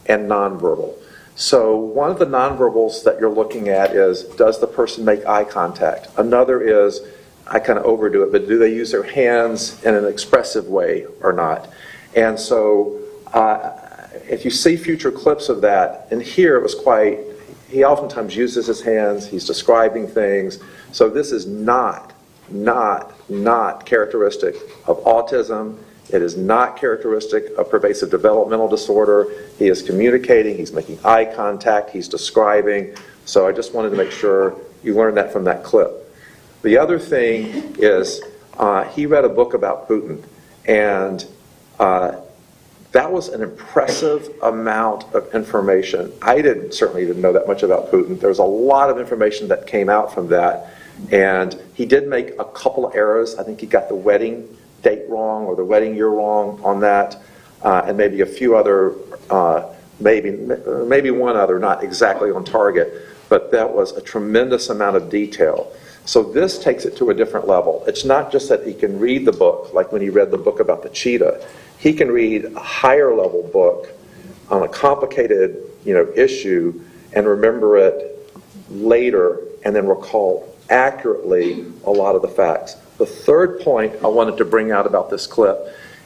and nonverbal. So one of the nonverbals that you're looking at is, does the person make eye contact? Another is, I kind of overdo it, but do they use their hands in an expressive way or not? And so if you see future clips of that, and here it was quite, he oftentimes uses his hands, he's describing things, so this is not characteristic of autism. It is not characteristic of pervasive developmental disorder. He is communicating, he's making eye contact, he's describing. So I just wanted to make sure you learned that from that clip. The other thing is he read a book about Putin, and that was an impressive amount of information. I certainly didn't know that much about Putin. There was a lot of information that came out from that. And he did make a couple of errors. I think he got the wedding date wrong or the wedding year wrong on that, and maybe a few other, maybe one other, not exactly on target, but that was a tremendous amount of detail. So this takes it to a different level. It's not just that he can read the book, like when he read the book about the cheetah. He can read a higher level book on a complicated, issue and remember it later and then recall accurately a lot of the facts. The third point I wanted to bring out about this clip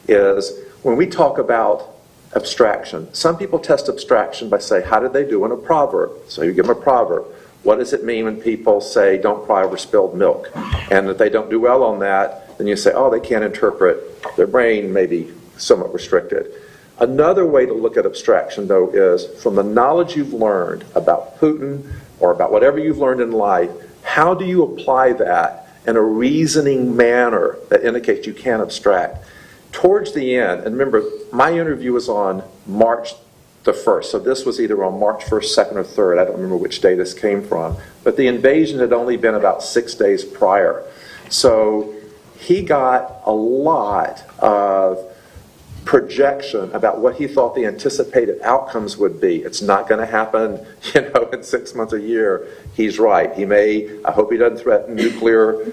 is when we talk about abstraction, some people test abstraction by saying, how did they do in a proverb? So you give them a proverb. What does it mean when people say, don't cry over spilled milk? And if they don't do well on that, then you say, oh, they can't interpret. Their brain may be somewhat restricted. Another way to look at abstraction, though, is from the knowledge you've learned about Putin or about whatever you've learned in life, how do you apply that in a reasoning manner that indicates you can abstract? Towards the end, and remember, my interview was on March the 1st, so this was either on March 1st, 2nd, or 3rd, I don't remember which day this came from, but the invasion had only been about 6 days prior. So he got a lot of projection about what he thought the anticipated outcomes would be. It's not going to happen, in 6 months, a year. He's right. He may, I hope he doesn't threaten nuclear,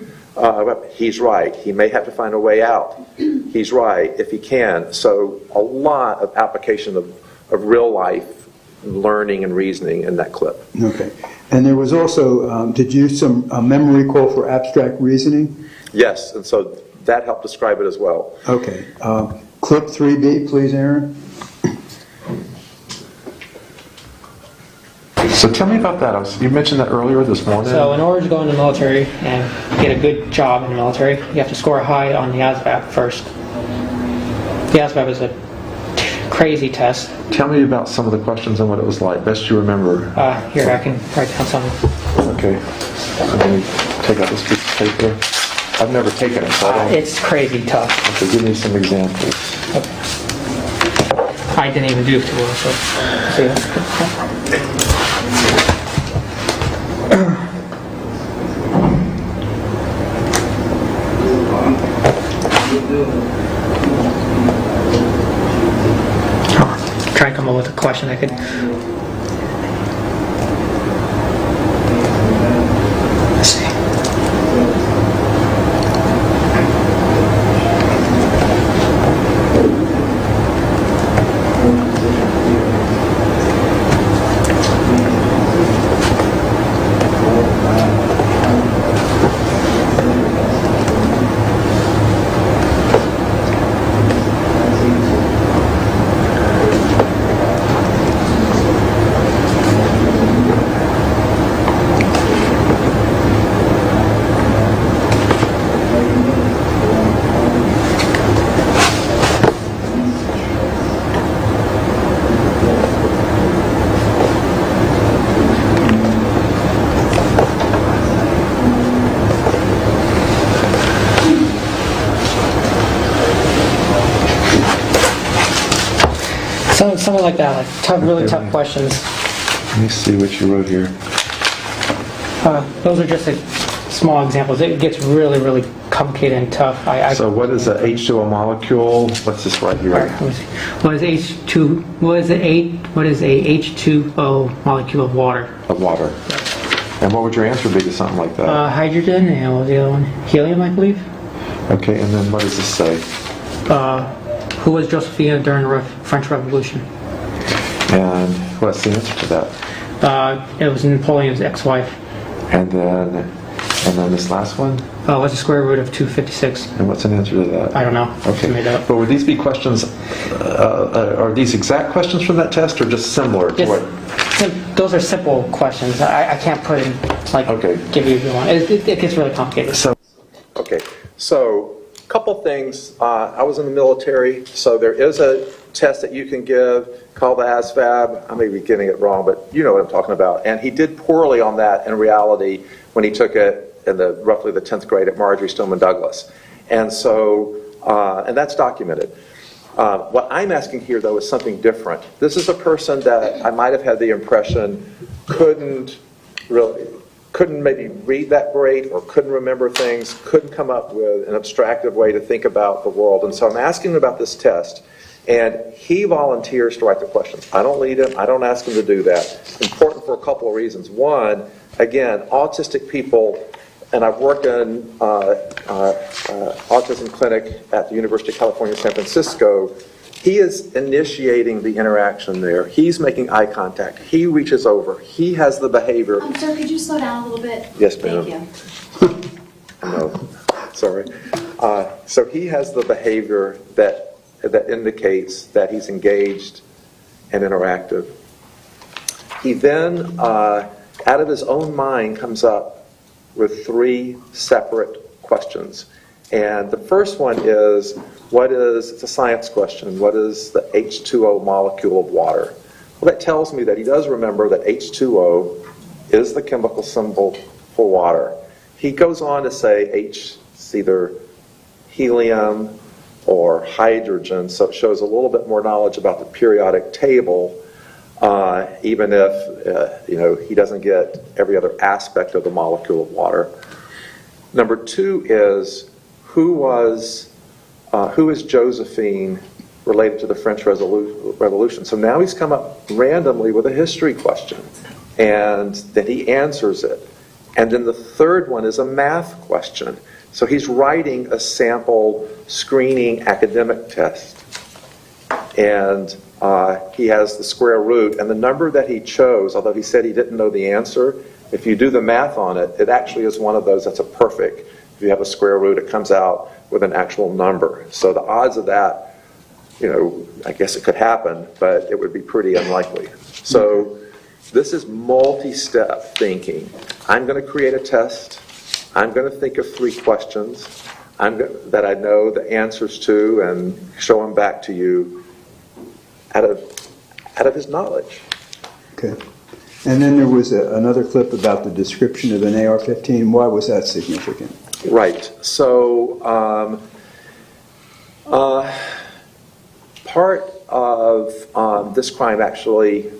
he's right. He may have to find a way out. He's right, if he can. So a lot of application of real life learning and reasoning in that clip. Okay. And there was also, did you use some memory call for abstract reasoning? Yes, and so that helped describe it as well. Okay. Clip 3B, please, Aaron. So tell me about that. You mentioned that earlier this morning. So in order to go in the military and get a good job in the military, you have to score high on the ASVAB first. The ASVAB is a crazy test. Tell me about some of the questions and what it was like. Best you remember. Here, I can write down something. Okay. Let me take out this piece of paper. I've never taken it, so I don't... It's crazy tough. Okay, give me some examples. Okay. I didn't even do too well, so see. Try and come up with a question I could. Let's see. Something like that, like tough, really tough questions. Let me see what you wrote here. Those are just like small examples. It gets really, really complicated and tough. So what is a H2O molecule? What's this right here? Let me see. What is a H2O molecule of water? Of water. And what would your answer be to something like that? Hydrogen, and what was the other one? Helium, I believe. Okay, and then what does this say? Who was Josephine during the French Revolution? And what's the answer to that? It was Napoleon's ex-wife. And then this last one? What's the square root of 256? And what's an answer to that? I don't know. Okay. Made up. But would these be questions, are these exact questions from that test or just similar to what? Those are simple questions. I can't put in, like, Okay. give you one. It gets really complicated. Okay, so a couple things. I was in the military, so there is a test that you can give called the ASVAB. I may be getting it wrong, but you know what I'm talking about. And he did poorly on that in reality when he took it in roughly the 10th grade at Marjorie Stoneman Douglas. And so, and that's documented. What I'm asking here, though, is something different. This is a person that I might have had the impression couldn't maybe read that great, or couldn't remember things, couldn't come up with an abstractive way to think about the world. And so I'm asking him about this test, and he volunteers to write the questions. I don't lead him. I don't ask him to do that. Important for a couple of reasons. One, again, autistic people, and I've worked in autism clinic at the University of California, San Francisco. He is initiating the interaction there. He's making eye contact. He reaches over. He has the behavior. Sir, could you slow down a little bit? Yes, ma'am. Thank you. No, sorry. So he has the behavior that indicates that he's engaged and interactive. He then, out of his own mind, comes up with 3 separate questions. And the first one is, it's a science question, what is the H2O molecule of water? Well, that tells me that he does remember that H2O is the chemical symbol for water. He goes on to say it's either helium or hydrogen, so it shows a little bit more knowledge about the periodic table, even if he doesn't get every other aspect of the molecule of water. Number 2 is, who is Josephine related to the French Revolution? So now he's come up randomly with a history question, and then he answers it. And then the third one is a math question. So he's writing a sample screening academic test. And he has the square root, and the number that he chose, although he said he didn't know the answer, if you do the math on it, it actually is one of those that's a perfect. If you have a square root, it comes out with an actual number. So the odds of that, you know, I guess it could happen, but it would be pretty unlikely. So this is multi-step thinking. I'm going to create a test. I'm going to think of 3 questions that I know the answers to and show them back to you out of his knowledge. Okay. And then there was another clip about the description of an AR-15. Why was that significant? Right. So part of this crime actually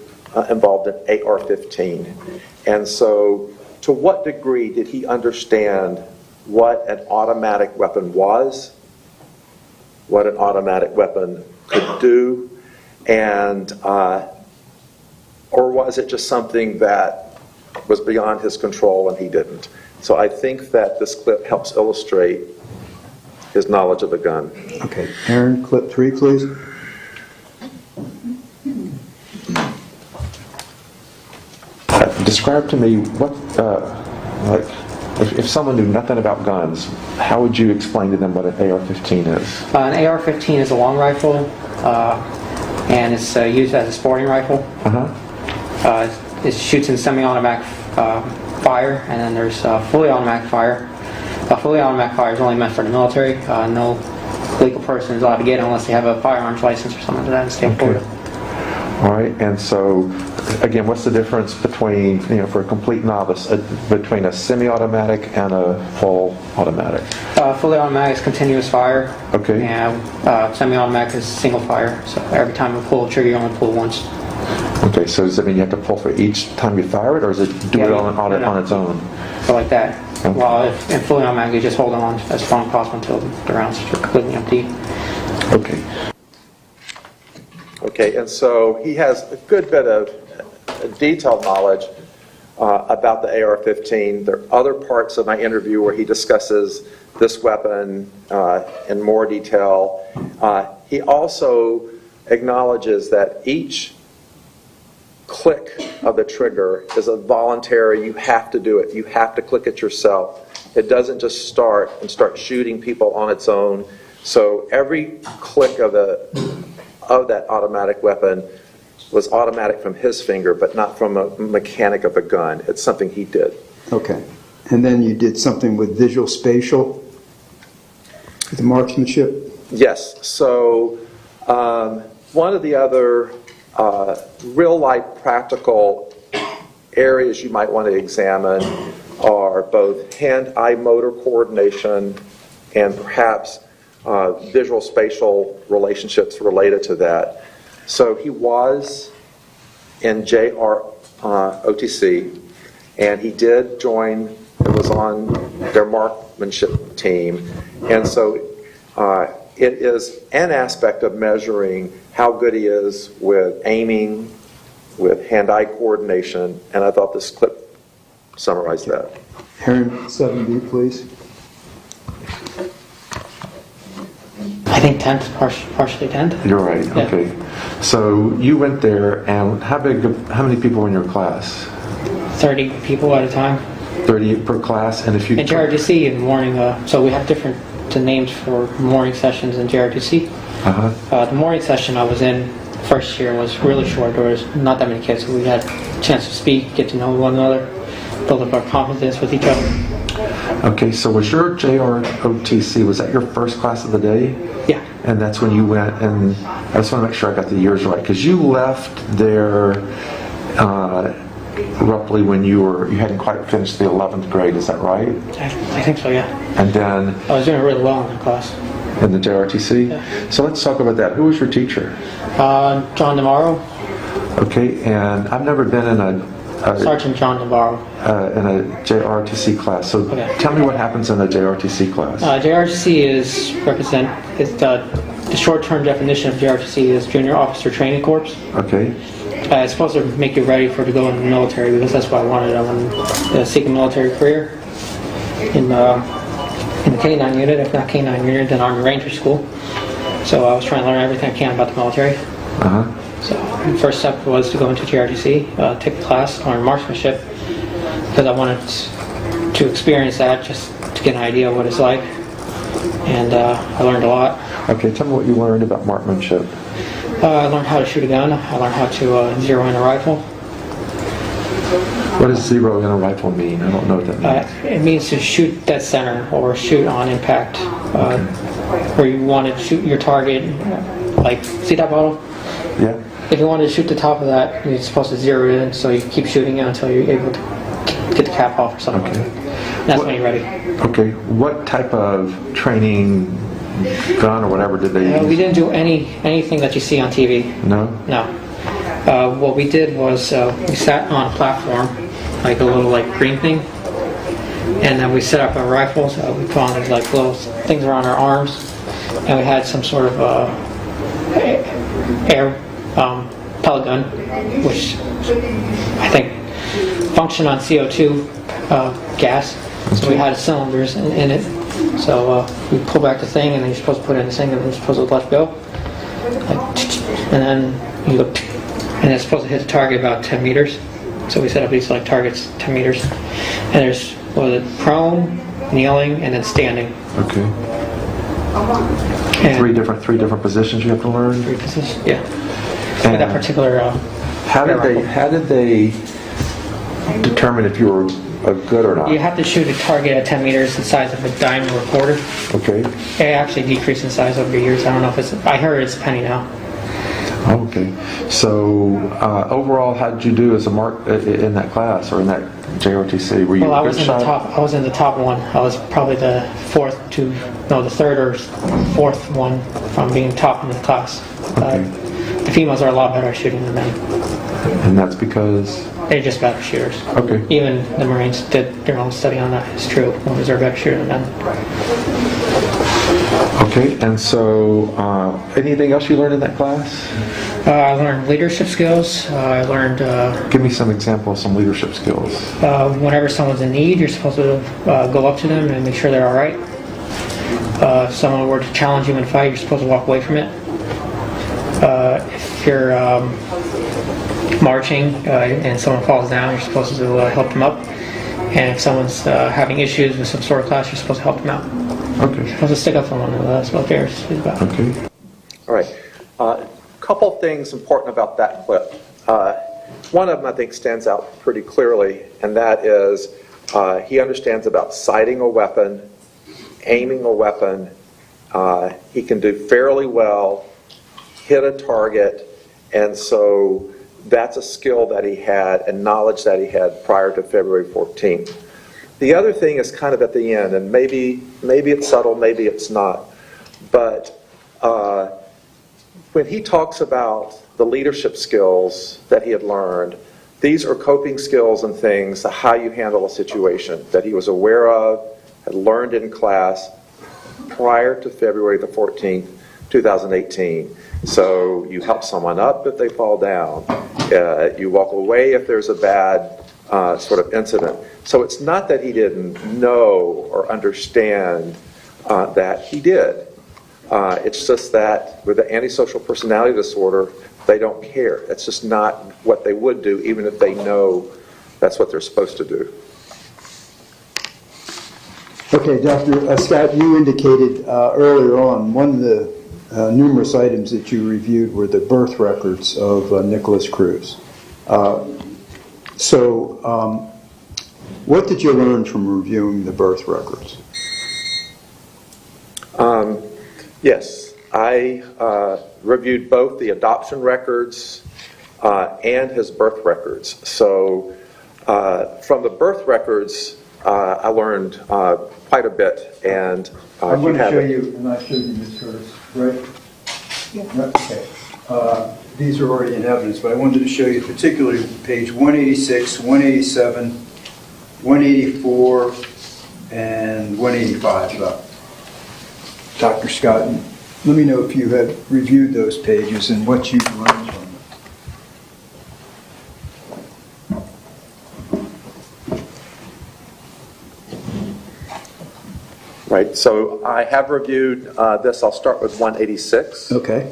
involved an AR-15. And so to what degree did he understand what an automatic weapon was, what an automatic weapon could do, and or was it just something that was beyond his control and he didn't? So I think that this clip helps illustrate his knowledge of the gun. Okay. Aaron, clip 3, please. Describe to me what, like, if someone knew nothing about guns, how would you explain to them what an AR-15 is? An AR-15 is a long rifle, and it's used as a sporting rifle. It shoots in semi-automatic fire, and then there's fully automatic fire. Fully automatic fire is only meant for the military. No legal person is allowed to get it unless they have a firearms license or something like that in the state of Florida. All right, and so again, what's the difference between, you know, for a complete novice, between a semi-automatic and a full automatic? Fully automatic is continuous fire. Okay. And semi-automatic is single fire. So every time you pull the trigger, you only pull once. Okay, so does that mean you have to pull for each time you fire it, or does it do it on its own? So like that. Okay. While in fully automatic, you just hold on as strong as possible until the rounds are completely empty. Okay. Okay, and so he has a good bit of detailed knowledge about the AR-15. There are other parts of my interview where he discusses this weapon in more detail. He also acknowledges that each click of the trigger is a voluntary, you have to do it. You have to click it yourself. It doesn't just start shooting people on its own. So every click of that automatic weapon was automatic from his finger, but not from a mechanic of a gun. It's something he did. Okay. And then you did something with visual spatial, with the marksmanship? Yes. So one of the other real-life practical areas you might want to examine are both hand-eye motor coordination and perhaps visual spatial relationships related to that. So he was in JROTC, and he did join, it was on their marksmanship team, and so it is an aspect of measuring how good he is with aiming, with hand-eye coordination, and I thought this clip summarized that. Aaron, 7B, please. I think 10th, partially 10th. You're right. Yeah. Okay. So you went there, and how many people were in your class? 30 people at a time. 30 per class, and if you. In JRTC in the morning, so we have different names for morning sessions in JRTC. The morning session I was in first year was really short. There was not that many kids, so we had a chance to speak, get to know one another, build up our confidence with each other. Okay, so was your JROTC, was that your first class of the day? Yeah. And that's when you went, and I just want to make sure I got the years right, because you left there roughly when you hadn't quite finished the 11th grade, is that right? I think so, yeah. And then I was doing really well in that class. in the JRTC? Yeah. So let's talk about that. Who was your teacher? John Navarro. Okay, and I've never been in a Sergeant John Navarro. in a JRTC class. So Okay. tell me what happens in a JRTC class. JRTC is the short-term definition of JRTC is Junior Officer Training Corps. Okay. It's supposed to make you ready to go in the military, because that's what I wanted. I wanted to seek a military career in the K-9 unit, if not K-9 unit, then Army Ranger School. So I was trying to learn everything I can about the military. So the first step was to go into JRTC, take a class on marksmanship. because I wanted to experience that, just to get an idea of what it's like. And I learned a lot. Okay, tell me what you learned about marksmanship. I learned how to shoot a gun. I learned how to zero in a rifle. What does zero in a rifle mean? I don't know what that means. It means to shoot dead center or shoot on impact. Where you want to shoot your target, like, see that bottle? Yeah. If you wanted to shoot the top of that, you're supposed to zero it in, so you keep shooting it until you're able to get the cap off or something. Okay. And that's when you're ready. Okay, what type of training, gun or whatever, did they use? We didn't do anything that you see on TV. No? No. What we did was we sat on a platform, like a little green thing, and then we set up our rifles. We put on these little things around our arms, and we had some sort of air pellet gun, which I think functioned on CO2 gas. So we had cylinders in it. So we pull back the thing, and then you're supposed to put it in the thing, and then you're supposed to let go. And then you look, and it's supposed to hit the target about 10 meters. So we set up these targets 10 meters. And there's prone, kneeling, and then standing. Okay. And Three different positions you have to learn? 3 positions, yeah. For that particular How did they determine if you were good or not? You have to shoot a target at 10 meters the size of a dime or a quarter. Okay. It actually decreased in size over the years. I don't know if I heard it's a penny now. Okay. So overall, how did you do as a mark in that class or in that JROTC? Were you Well, a good shot? I was in the top one. I was probably the third or fourth one from being top in the class. Okay. The females are a lot better at shooting than men. And that's because? They're just better shooters. Okay. Even the Marines did their own study on that. It's true. Women are better shooters than men. Okay. And so, anything else you learned in that class? I learned leadership skills. I learned... Give me some examples, some leadership skills. Whenever someone's in need, you're supposed to go up to them and make sure they're all right. If someone were to challenge you in a fight, you're supposed to walk away from it. If you're marching and someone falls down, you're supposed to help them up. And if someone's having issues with some sort of class, you're supposed to help them out. Okay. You're supposed to stick up for one another. That's what theirs is about. Okay. All right. Couple things important about that clip. One of them I think stands out pretty clearly, and that is he understands about sighting a weapon, aiming a weapon. He can do fairly well, hit a target, and so that's a skill that he had and knowledge that he had prior to February 14th. The other thing is kind of at the end, and maybe it's subtle, maybe it's not, but when he talks about the leadership skills that he had learned, these are coping skills and things, how you handle a situation that he was aware of, had learned in class prior to February the 14th, 2018. So you help someone up if they fall down. You walk away if there's a bad sort of incident. So it's not that he didn't know or understand that he did. It's just that with the antisocial personality disorder, they don't care. It's just not what they would do, even if they know that's what they're supposed to do. Okay, Dr. Scott, you indicated earlier on one of the numerous items that you reviewed were the birth records of Nikolas Cruz. What did you learn from reviewing the birth records? Yes, I reviewed both the adoption records and his birth records. So from the birth records, I learned quite a bit. And I'm going to show you, and I showed you this first, right? Yeah. Okay. These are already in evidence, but I wanted to show you particularly page 186, 187, 184, and 185. Dr. Scott, let me know if you have reviewed those pages and what you've learned from them. Right, so I have reviewed this. I'll start with 186. Okay.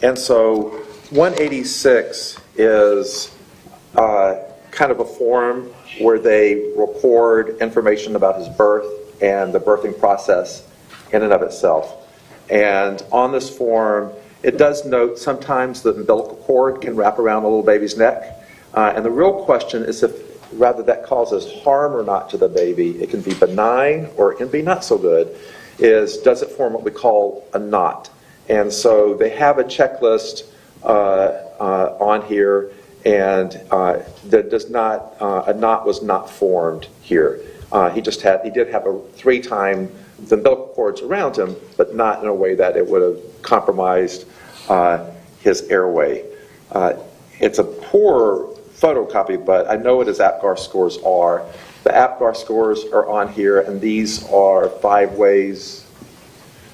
And so 186 is kind kind of a form where they record information about his birth and the birthing process in and of itself. And on this form, it does note sometimes the umbilical cord can wrap around a little baby's neck. And the real question is if rather that causes harm or not to the baby. It can be benign or it can be not so good. Does it form what we call a knot? And so they have a checklist on here, and that does not, a knot was not formed here. He did have 3 times the umbilical cords around him, but not in a way that it would have compromised his airway. It's a poor photocopy, but I know what his APGAR scores are. The APGAR scores are on here, and these are 5 ways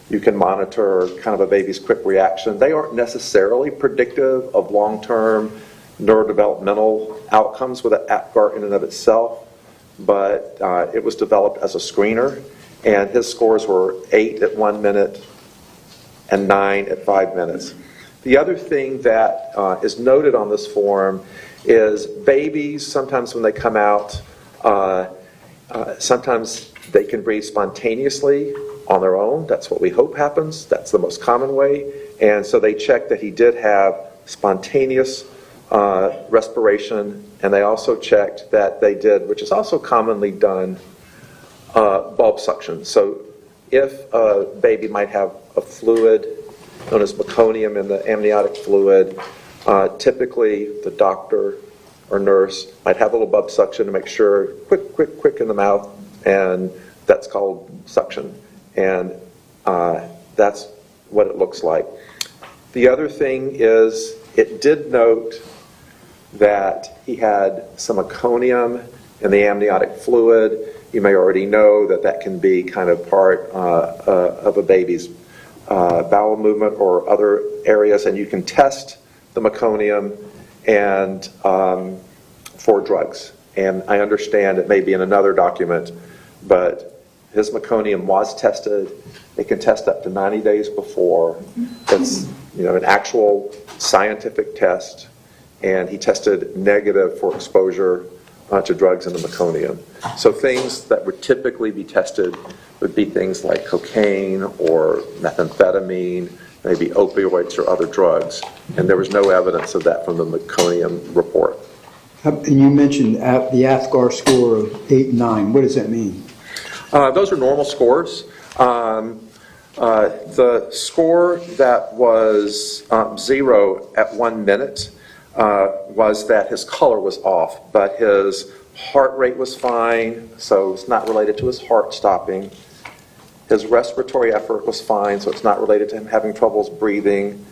you can monitor kind of a baby's quick reaction. They aren't necessarily predictive of long-term neurodevelopmental outcomes with an APGAR in and of itself, but it was developed as a screener, and his scores were 8 at 1 minute and 9 at 5 minutes. The other thing that is noted on this form is babies, sometimes when they come out, sometimes they can breathe spontaneously on their own. That's what we hope happens. That's the most common way. And so they checked that he did have spontaneous respiration, and they also checked that they did, which is also commonly done, bulb suction. So if a baby might have a fluid known as meconium in the amniotic fluid, typically the doctor or nurse might have a little bulb suction to make sure, quick in the mouth, and that's called suction. And that's what it looks like. The other thing is it did note that he had some meconium in the amniotic fluid. You may already know that that can be kind of part of a baby's bowel movement or other areas, and you can test the meconium and for drugs. And I understand it may be in another document, but his meconium was tested. They can test up to 90 days before. It's an actual scientific test, and he tested negative for exposure to drugs in the meconium. So things that would typically be tested would be things like cocaine or methamphetamine, maybe opioids or other drugs, and there was no evidence of that from the meconium report. And you mentioned the APGAR score of 8 and 9. What does that mean? Those are normal scores. The score that was 0 at 1 minute was that his color was off, but his heart rate was fine, so it's not related to his heart stopping. His respiratory effort was fine, so it's not related to him having troubles breathing.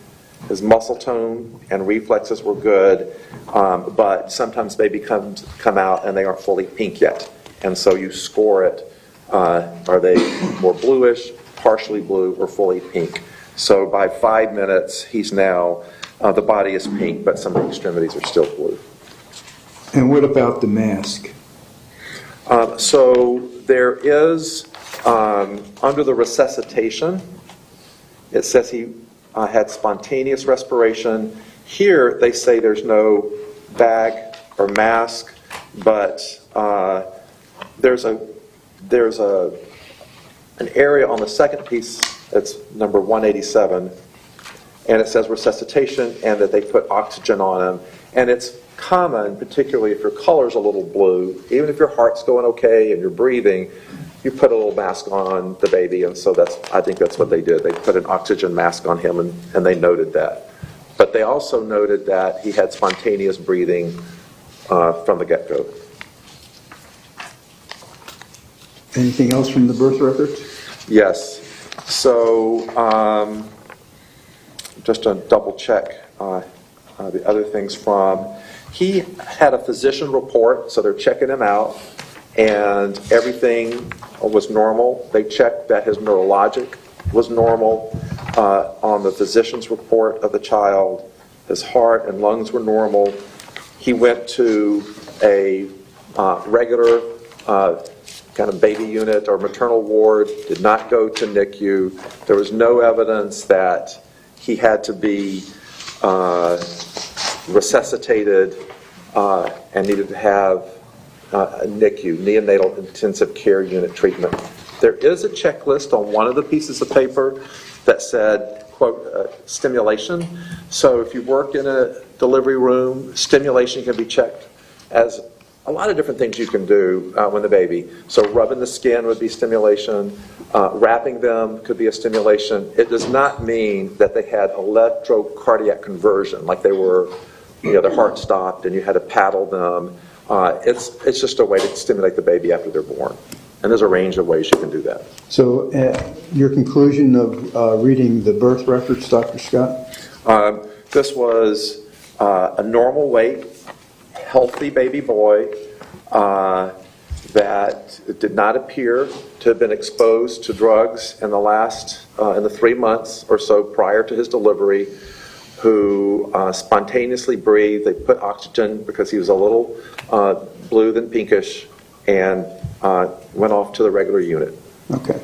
His muscle tone and reflexes were good, but sometimes baby come out and they aren't fully pink yet, and so you score it. Are they more bluish, partially blue, or fully pink? So by 5 minutes, he's now, the body is pink, but some of the extremities are still blue. And what about the mask? So there is, under the resuscitation, it says he had spontaneous respiration. Here they say there's no bag or mask, but there's an area on the second piece that's number 187, and it says resuscitation and that they put oxygen on him. And it's common, particularly if your color's a little blue, even if your heart's going okay and you're breathing, you put a little mask on the baby, and so I think that's what they did. They put an oxygen mask on him, and they noted that. But they also noted that he had spontaneous breathing from the get-go. Anything else from the birth records? Yes. So just to double check the other things he had a physician report, so they're checking him out, and everything was normal. They checked that his neurologic was normal on the physician's report of the child. His heart and lungs were normal. He went to a regular kind of baby unit or maternal ward, did not go to NICU. There was no evidence that he had to be resuscitated and needed to have a NICU, neonatal intensive care unit treatment. There is a checklist on one of the pieces of paper that said, quote, stimulation. So if you work in a delivery room, stimulation can be checked as a lot of different things you can do when the baby. So rubbing the skin would be stimulation. Wrapping them could be a stimulation. It does not mean that they had electrocardiac conversion, like they were, their heart stopped and you had to paddle them. It's just a way to stimulate the baby after they're born. And there's a range of ways you can do that. So your conclusion of reading the birth records, Dr. Scott? This was a normal weight, healthy baby boy that did not appear to have been exposed to drugs in the 3 months or so prior to his delivery, who spontaneously breathed. They put oxygen because he was a little blue than pinkish, and went off to the regular unit. Okay.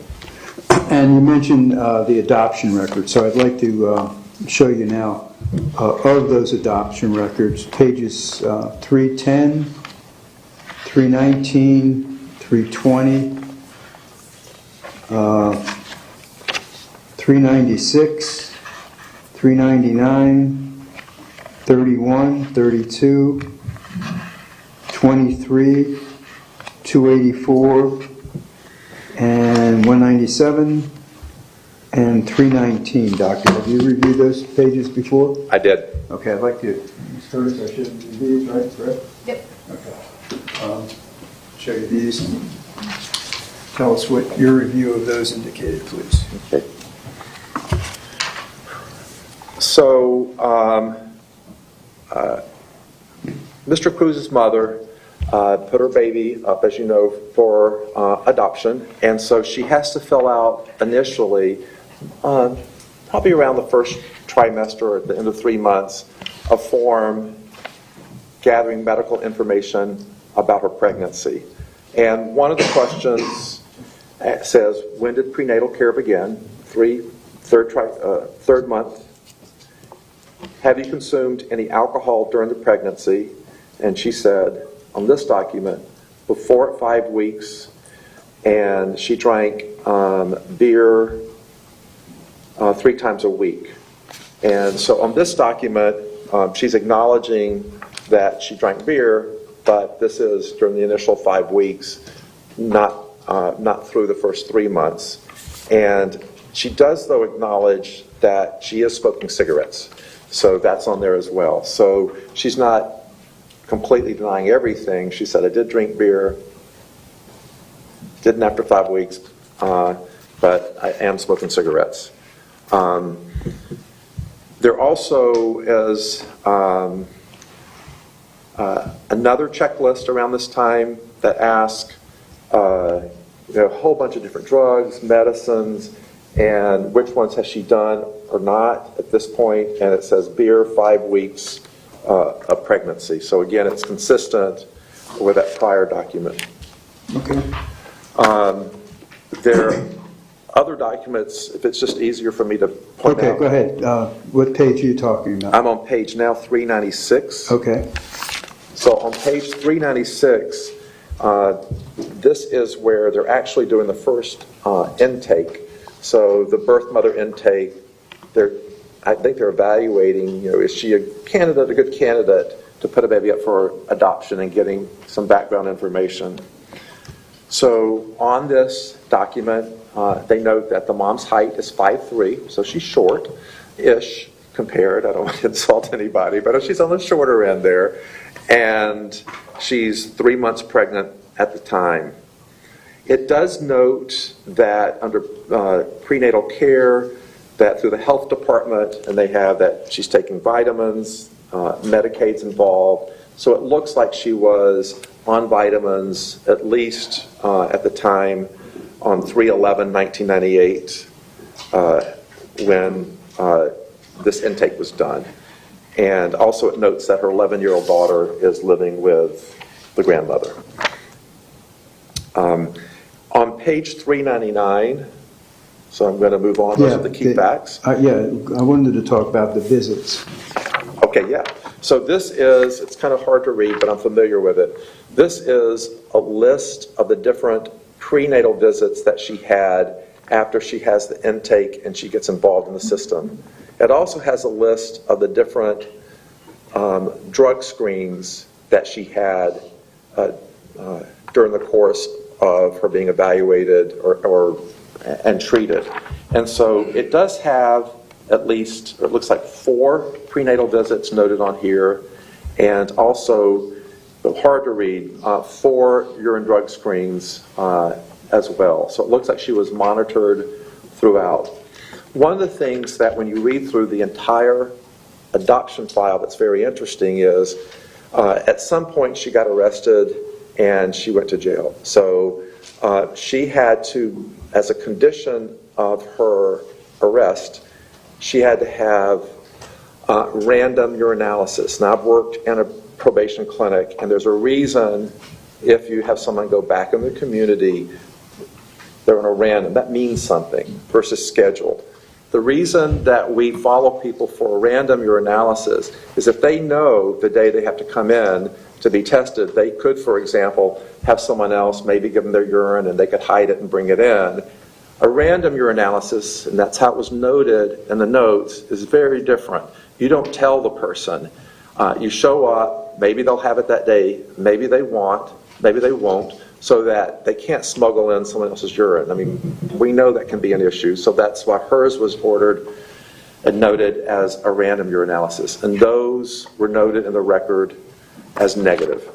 And you mentioned the adoption record, so I'd like to show you now of those adoption records, pages 310, 319, 320, 396, 399, 31, 32, 23, 284, and 197, and 319. Doctor, have you reviewed those pages before? I did. Okay, I'd like to, first I should review these, right? Correct? Yep. Okay. Show you these. Tell us what your review of those indicated, please. Okay. So, Mr. Cruz's mother put her baby up, as you know, for adoption, and so she has to fill out initially, probably around the first trimester or at the end of 3 months, a form gathering medical information about her pregnancy. And one of the questions says, when did prenatal care begin? Third month. Have you consumed any alcohol during the pregnancy? And she said, on this document, before 5 weeks, and she drank beer 3 times a week. And so on this document, she's acknowledging that she drank beer, but this is during the initial 5 weeks, not through the first 3 months. And she does, though, acknowledge that she is smoking cigarettes. So that's on there as well. So she's not completely denying everything. She said, I did drink beer, didn't after 5 weeks, but I am smoking cigarettes. There also is another checklist around this time that asks a whole bunch of different drugs, medicines, and which ones has she done or not at this point, and it says beer, 5 weeks of pregnancy. So again, it's consistent with that prior document. Okay. There are other documents, if it's just easier for me to point out. Okay, go ahead. What page are you talking about? I'm on page now 396. Okay. So on page 396, this is where they're actually doing the first intake. So the birth mother intake, I think they're evaluating, is she a good candidate to put a baby up for adoption and getting some background information. So on this document, they note that the mom's height is 5'3", so she's short-ish compared. I don't want to insult anybody, but she's on the shorter end there. And she's 3 months pregnant at the time. It does note that under prenatal care, that through the health department, and they have that she's taking vitamins, Medicaid's involved. So it looks like she was on vitamins at least at the time on 3/11/1998 when this intake was done. And also it notes that her 11-year-old daughter is living with the grandmother. On page 399, so I'm going to move on, those are the key facts. I wanted to talk about the visits. Okay, yeah. So this is, it's kind of hard to read, but I'm familiar with it. This is a list of the different prenatal visits that she had after she has the intake and she gets involved in the system. It also has a list of the different drug screens that she had during the course of her being evaluated and treated. And so it does have at least, it looks like 4 prenatal visits noted on here, and also, hard to read, 4 urine drug screens as well. So it looks like she was monitored throughout. One of the things that when you read through the entire adoption file that's very interesting is at some point she got arrested and she went to jail. So she had to, as a condition of her arrest, she had to have random urinalysis. Now, I've worked in a probation clinic, and there's a reason if you have someone go back in the community, they're on a random. That means something versus scheduled. The reason that we follow people for a random urinalysis is if they know the day they have to come in to be tested, they could, for example, have someone else maybe give them their urine and they could hide it and bring it in. A random urinalysis, and that's how it was noted in the notes, is very different. You don't tell the person. You show up, maybe they'll have it that day, maybe they won't, so that they can't smuggle in someone else's urine. I mean, we know that can be an issue, so that's why hers was ordered and noted as a random urinalysis. And those were noted in the record as negative.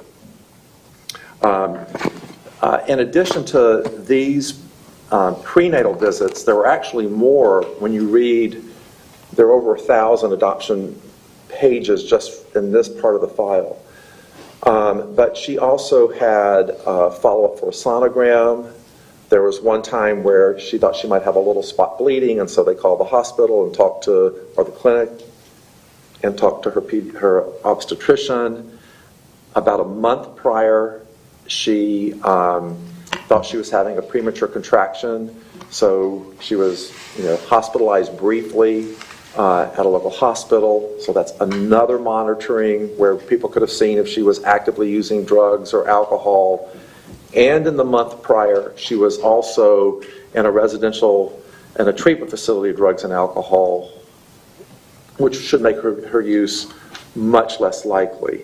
In addition to these prenatal visits, there were actually more. When you read, there are over 1,000 adoption pages just in this part of the file. But she also had follow-up for a sonogram. There was one time where she thought she might have a little spot bleeding, and so they called the hospital and or the clinic, and talked to her obstetrician. About a month prior, she thought she was having a premature contraction, so she was hospitalized briefly at a local hospital. So that's another monitoring where people could have seen if she was actively using drugs or alcohol. And in the month prior, she was also in a treatment facility of drugs and alcohol, which should make her use much less likely.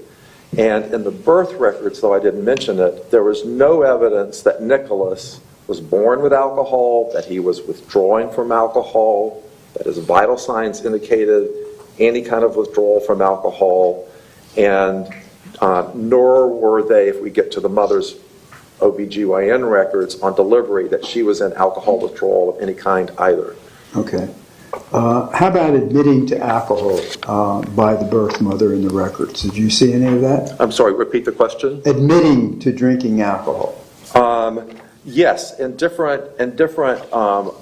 And in the birth records, though I didn't mention it, there was no evidence that Nikolas was born with alcohol, that he was withdrawing from alcohol, that his vital signs indicated any kind of withdrawal from alcohol, and nor were they, if we get to the mother's OBGYN records on delivery, that she was in alcohol withdrawal of any kind either. Okay. How about admitting to alcohol by the birth mother in the records? Did you see any of that? I'm sorry, repeat the question? Admitting to drinking alcohol. Yes, in different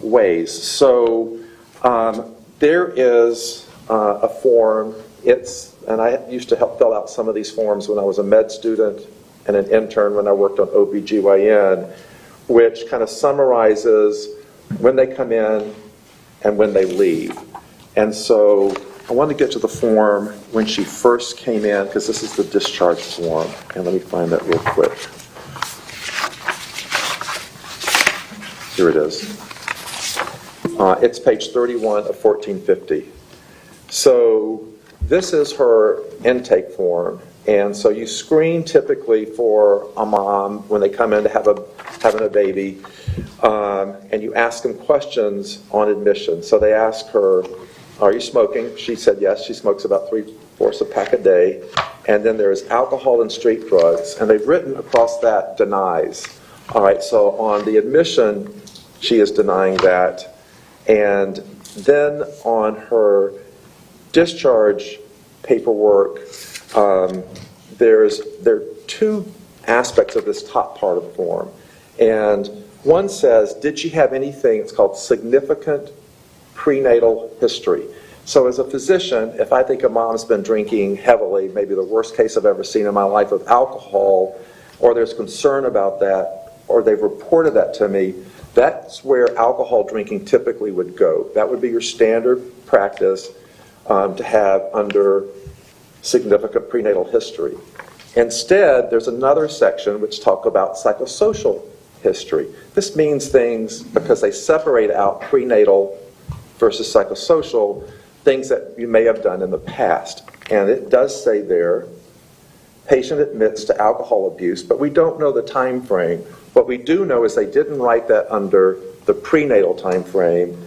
ways. So there is a form. And I used to help fill out some of these forms when I was a med student and an intern when I worked on OBGYN, which kind of summarizes when they come in and when they leave. And so I want to get to the form when she first came in, because this is the discharge form. And let me find that real quick. Here it is. It's page 31 of 1450. So this is her intake form. And so you screen typically for a mom when they come in to having a baby, and you ask them questions on admission. So they ask her, are you smoking? She said yes, she smokes about 3/4 a pack a day. And then there's alcohol and street drugs. And they've written across that denies. All right, so on the admission, she is denying that. And then on her discharge paperwork, there are 2 aspects of this top part of the form. And one says, did she have anything, it's called significant prenatal history. So as a physician, if I think a mom's been drinking heavily, maybe the worst case I've ever seen in my life with alcohol, or there's concern about that, or they've reported that to me, that's where alcohol drinking typically would go. That would be your standard practice to have under significant prenatal history. Instead, there's another section which talks about psychosocial history. This means things, because they separate out prenatal versus psychosocial, things that you may have done in the past. And it does say there, patient admits to alcohol abuse, but we don't know the time frame. What we do know is they didn't write that under the prenatal time frame,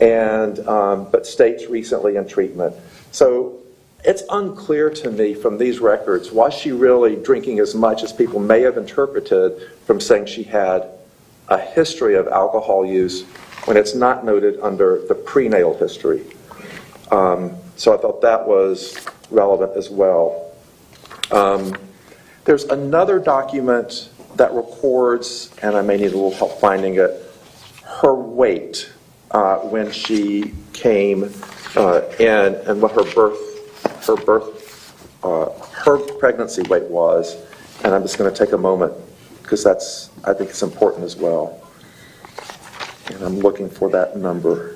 and but states recently in treatment. So it's unclear to me from these records, was she really drinking as much as people may have interpreted from saying she had a history of alcohol use when it's not noted under the prenatal history. So I thought that was relevant as well. There's another document that records, and I may need a little help finding it, her weight when she came in and what her pregnancy weight was. And I'm just going to take a moment because I think it's important as well. And I'm looking for that number.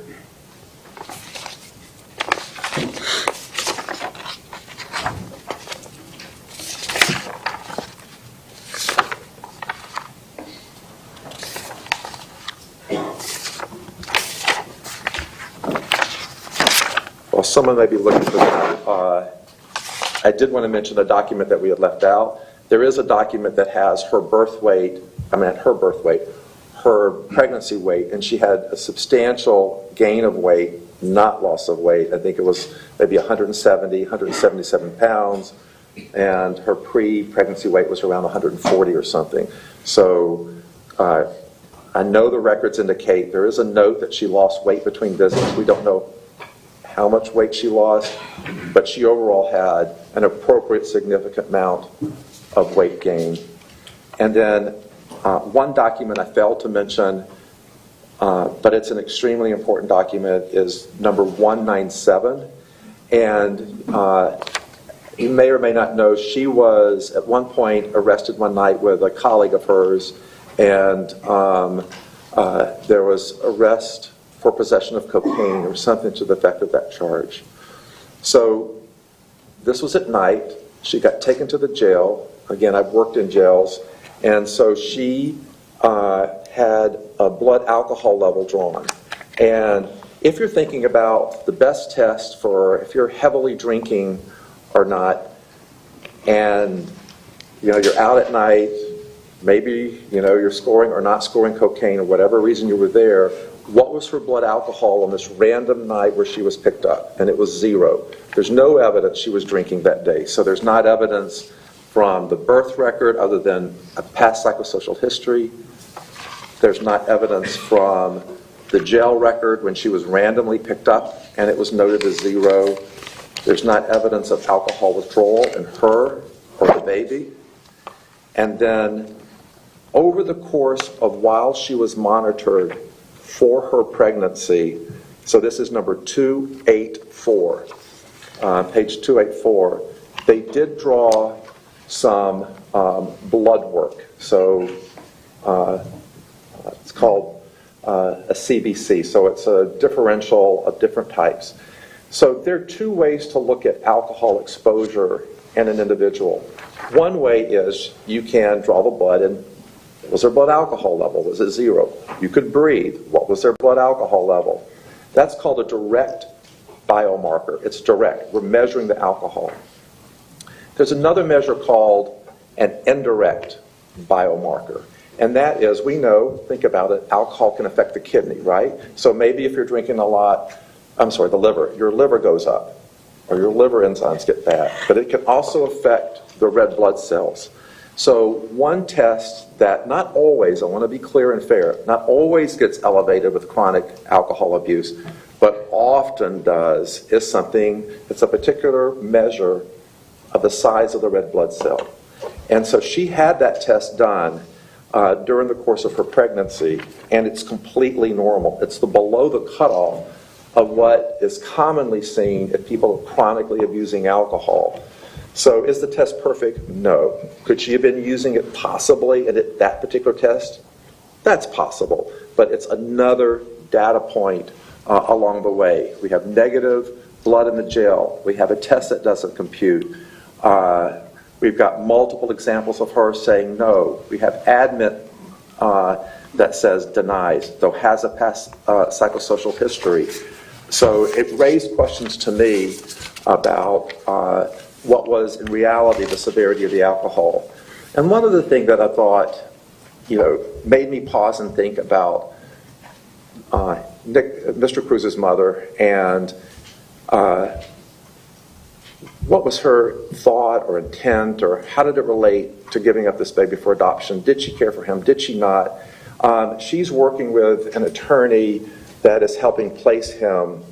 While someone may be looking for that, I did want to mention a document that we had left out. There is a document that has her pregnancy weight, and she had a substantial gain of weight, not loss of weight. I think it was maybe 177 pounds, and her pre-pregnancy weight was around 140 or something. So I know the records indicate there is a note that she lost weight between visits. We don't know how much weight she lost, but she overall had an appropriate significant amount of weight gain. And then one document I failed to mention, but it's an extremely important document, is number 197. And you may or may not know, she was at one point arrested one night with a colleague of hers, and there was arrest for possession of cocaine or something to the effect of that charge. So this was at night. She got taken to the jail. Again, I've worked in jails. And so she had a blood alcohol level drawn. And if you're thinking about the best test for if you're heavily drinking or not, and you're out at night, maybe you're scoring or not scoring cocaine or whatever reason you were there, what was her blood alcohol on this random night where she was picked up? And it was 0. There's no evidence she was drinking that day. So there's not evidence from the birth record other than a past psychosocial history. There's not evidence from the jail record when she was randomly picked up and it was noted as 0. There's not evidence of alcohol withdrawal in her or the baby. And then over the course of while she was monitored for her pregnancy, so this is number 284, page 284, they did draw some blood work. So it's called a CBC, so it's a differential of different types. So there are two ways to look at alcohol exposure in an individual. One way is you can draw the blood and what was their blood alcohol level? Was it 0? You could breathe. What was their blood alcohol level? That's called a direct biomarker. It's direct. We're measuring the alcohol. There's another measure called an indirect biomarker. And that is, we know, think about it, alcohol can affect the kidney, right? So maybe if you're drinking a lot, the liver, your liver goes up, or your liver enzymes get bad. But it can also affect the red blood cells. So one test that not always, I want to be clear and fair, not always gets elevated with chronic alcohol abuse, but often does, is something that's a particular measure of the size of the red blood cell. And so she had that test done during the course of her pregnancy, and it's completely normal. It's below the cutoff of what is commonly seen if people are chronically abusing alcohol. So is the test perfect? No. Could she have been using it possibly at that particular test? That's possible, but it's another data point along the way. We have negative blood in the jail. We have a test that doesn't compute. We've got multiple examples of her saying no. We have admit that says denies, though has a past psychosocial history. So it raised questions to me about what was in reality the severity of the alcohol. And one of the things that I thought, made me pause and think about Mr. Cruz's mother and what was her thought or intent, or how did it relate to giving up this baby for adoption? Did she care for him? Did she not? She's working with an attorney that is helping place him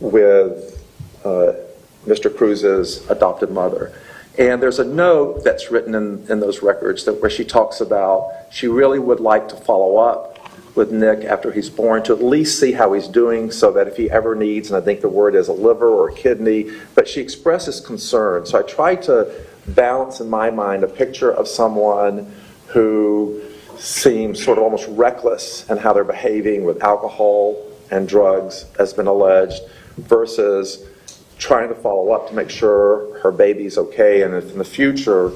with Mr. Cruz's adopted mother. And there's a note that's written in those records where she talks about she really would like to follow up with Nick after he's born to at least see how he's doing, so that if he ever needs, and I think the word is a liver or a kidney, but she expresses concern. So I tried to balance in my mind a picture of someone who seems sort of almost reckless in how they're behaving with alcohol and drugs, as been alleged, versus trying to follow up to make sure her baby's okay, and if in the future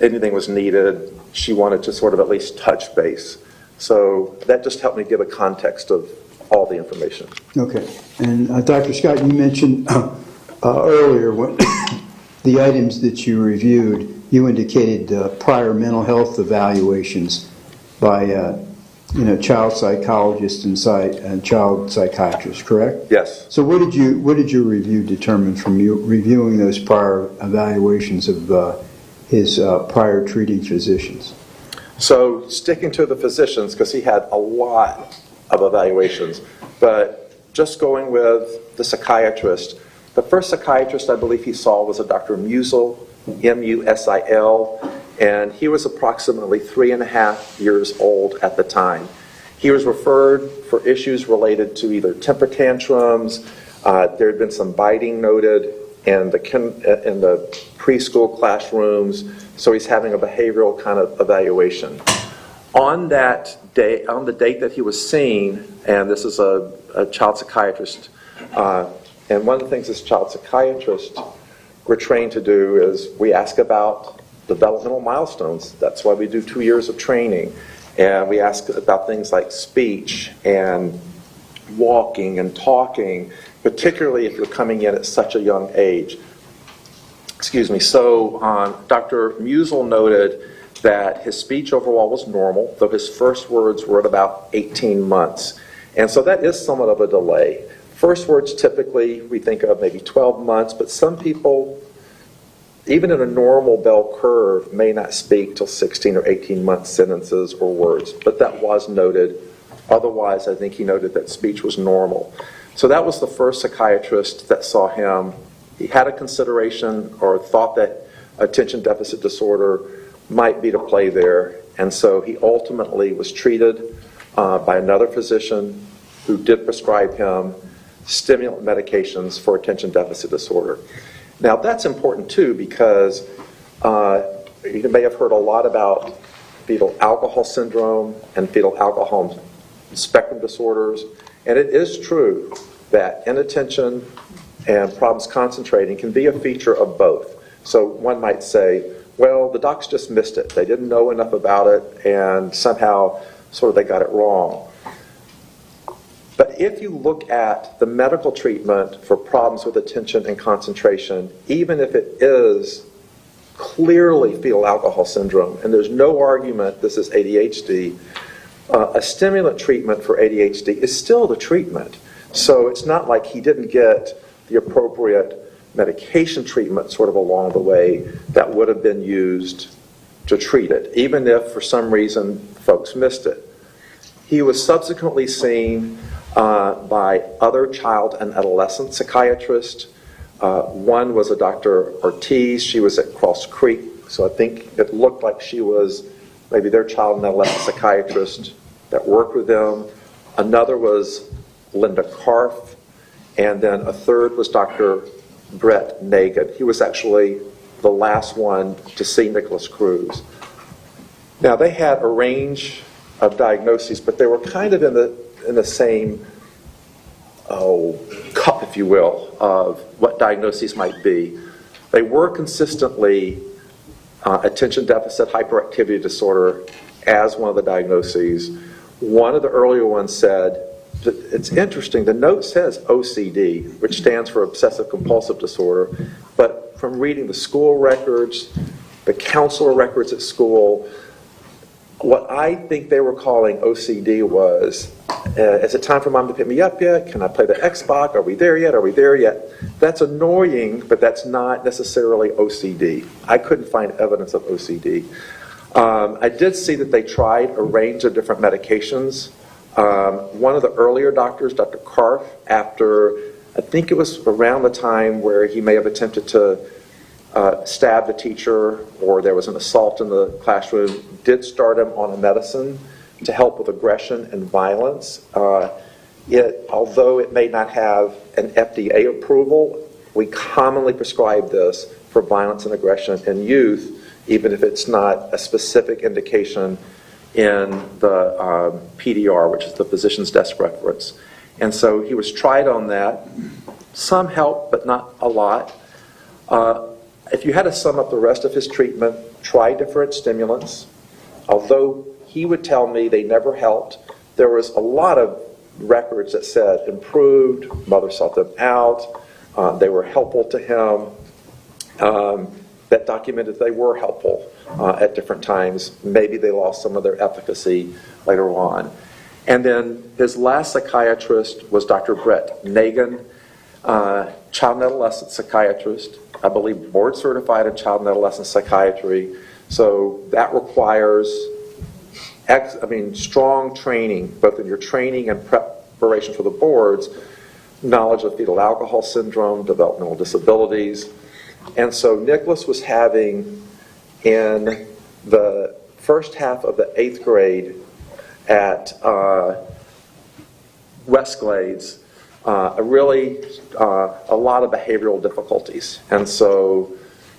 anything was needed, she wanted to sort of at least touch base. So that just helped me give a context of all the information. Okay. And Dr. Scott, you mentioned earlier the items that you reviewed. You indicated prior mental health evaluations by child psychologists and child psychiatrists, correct? Yes. So what did your review determine from you reviewing those prior evaluations of his prior treating physicians? So sticking to the physicians, because he had a lot of evaluations, but just going with the psychiatrist, the first psychiatrist I believe he saw was a Dr. Musil, M-U-S-I-L, and he was approximately 3.5 years old at the time. He was referred for issues related to either temper tantrums, there had been some biting noted in the preschool classrooms, so he's having a behavioral kind of evaluation. On that day, on the date that he was seen, and this is a child psychiatrist, and one of the things this child psychiatrist we're trained to do is we ask about developmental milestones. That's why we do 2 years of training. And we ask about things like speech and walking and talking, particularly if you're coming in at such a young age. Excuse me. So Dr. Musil noted that his speech overall was normal, though his first words were at about 18 months. And so that is somewhat of a delay. First words typically we think of maybe 12 months, but some people, even in a normal bell curve, may not speak till 16 or 18 month sentences or words, but that was noted. Otherwise, I think he noted that speech was normal. So that was the first psychiatrist that saw him. He had a consideration or thought that attention deficit disorder might be to play there, and so he ultimately was treated by another physician who did prescribe him stimulant medications for attention deficit disorder. Now that's important too, because you may have heard a lot about fetal alcohol syndrome and fetal alcohol spectrum disorders, and it is true that inattention and problems concentrating can be a feature of both. So one might say, well, the docs just missed it. They didn't know enough about it, and somehow sort of they got it wrong. But if you look at the medical treatment for problems with attention and concentration, even if it is clearly fetal alcohol syndrome, and there's no argument this is ADHD, a stimulant treatment for ADHD is still the treatment. So it's not like he didn't get the appropriate medication treatment sort of along the way that would have been used to treat it, even if for some reason folks missed it. He was subsequently seen by other child and adolescent psychiatrists. One was a Dr. Ortiz. She was at Cross Creek, so I think it looked like she was maybe their child and adolescent psychiatrist that worked with them. Another was Linda Karff, and then a third was Dr. Brett Nagin. He was actually the last one to see Nikolas Cruz. Now they had a range of diagnoses, but they were kind of in the same cup, if you will, of what diagnoses might be. They were consistently attention deficit hyperactivity disorder as one of the diagnoses. One of the earlier ones said, it's interesting, the note says OCD, which stands for obsessive compulsive disorder, but from reading the school records, the counselor records at school, what I think they were calling OCD was, is it time for mom to pick me up yet? Can I play the Xbox? Are we there yet? Are we there yet? That's annoying, but that's not necessarily OCD. I couldn't find evidence of OCD. I did see that they tried a range of different medications. One of the earlier doctors, Dr. Karff, after, I think it was around the time where he may have attempted to stab the teacher or there was an assault in the classroom, did start him on a medicine to help with aggression and violence. Although it may not have an FDA approval, we commonly prescribe this for violence and aggression in youth, even if it's not a specific indication in the PDR, which is the physician's desk reference. And so he was tried on that. Some help, but not a lot. If you had to sum up the rest of his treatment, try different stimulants. Although he would tell me they never helped, there was a lot of records that said improved, mother sought them out, they were helpful to him, that documented they were helpful at different times. Maybe they lost some of their efficacy later on. And then his last psychiatrist was Dr. Brett Nagin, child and adolescent psychiatrist, I believe board certified in child and adolescent psychiatry. So that requires strong training, both in your training and preparation for the boards, knowledge of fetal alcohol syndrome, developmental disabilities. And so Nikolas was having, in the first half of the 8th grade at Westglades, a lot of behavioral difficulties. And so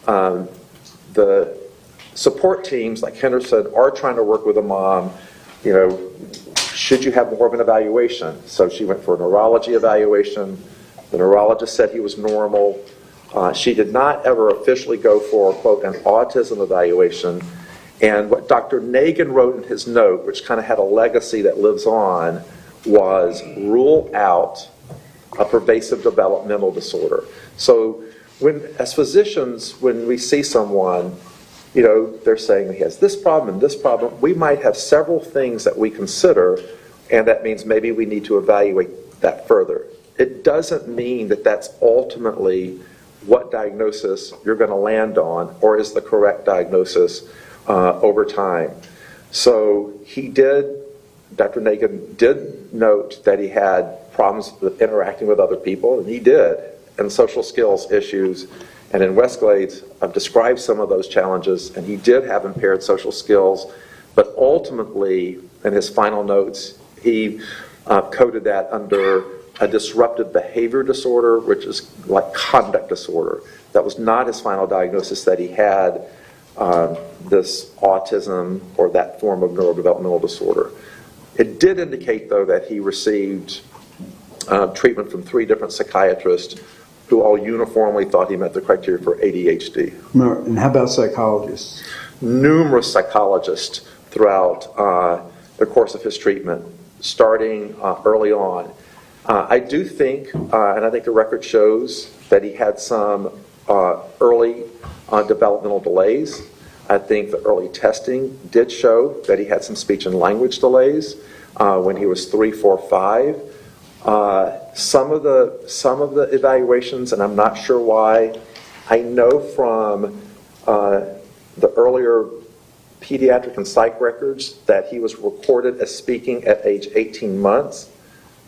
the support teams like Henderson are trying to work with a mom, should you have more of an evaluation? So she went for a neurology evaluation. The neurologist said he was normal. She did not ever officially go for, quote, an autism evaluation. And what Dr. Nagin wrote in his note, which kind of had a legacy that lives on, was rule out a pervasive developmental disorder. So as physicians, when we see someone, they're saying he has this problem and this problem, we might have several things that we consider, and that means maybe we need to evaluate that further. It doesn't mean that that's ultimately what diagnosis you're going to land on or is the correct diagnosis over time. So Dr. Nagin did note that he had problems with interacting with other people, and he did, and social skills issues. And in Westglades, I've described some of those challenges, and he did have impaired social skills, but ultimately, in his final notes, he coded that under a disruptive behavior disorder, which is like conduct disorder. That was not his final diagnosis, that he had this autism or that form of neurodevelopmental disorder. It did indicate, though, that he received treatment from 3 different psychiatrists who all uniformly thought he met the criteria for ADHD. And how about psychologists? Numerous psychologists throughout the course of his treatment, starting early on. I do think, and I think the record shows, that he had some early developmental delays. I think the early testing did show that he had some speech and language delays when he was 3, 4, 5. Some of the evaluations, and I'm not sure why, I know from the earlier pediatric and psych records that he was recorded as speaking at age 18 months.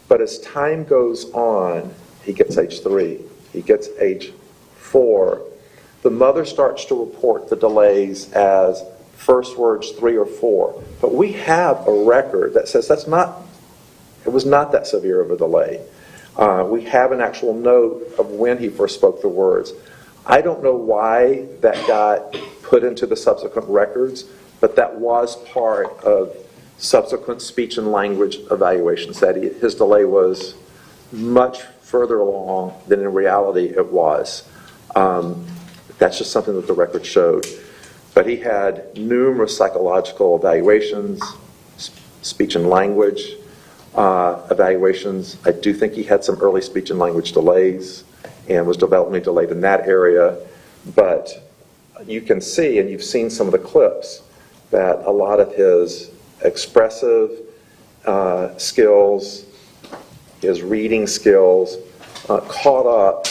But as time goes on, he gets age 3, he gets age 4. The mother starts to report the delays as first words 3 or 4. But we have a record that says it was not that severe of a delay. We have an actual note of when he first spoke the words. I don't know why that got put into the subsequent records, but that was part of subsequent speech and language evaluations, that his delay was much further along than in reality it was. That's just something that the record showed. But he had numerous psychological evaluations, speech and language evaluations. I do think he had some early speech and language delays and was developmentally delayed in that area. But you can see, and you've seen some of the clips, that a lot of his expressive skills, his reading skills, caught up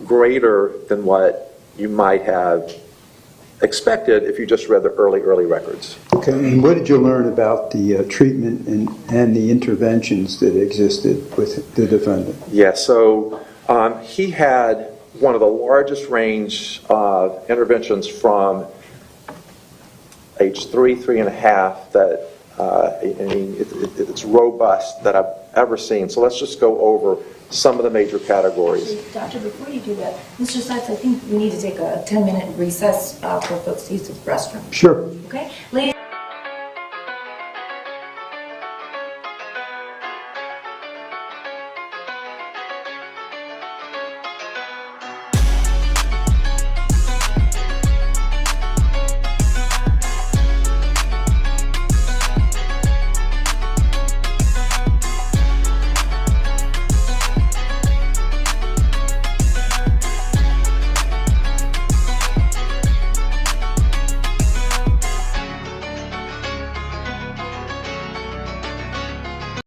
greater than what you might have expected if you just read the early records. Okay, and what did you learn about the treatment and the interventions that existed with the defendant? Yeah, so he had one of the largest range of interventions from age 3.5 that I mean, it's robust that I've ever seen. So let's just go over some of the major categories. Doctor, before you do that, Mr. Sykes, I think we need to take a 10-minute recess for folks to use the restroom. Sure. Okay? Ladies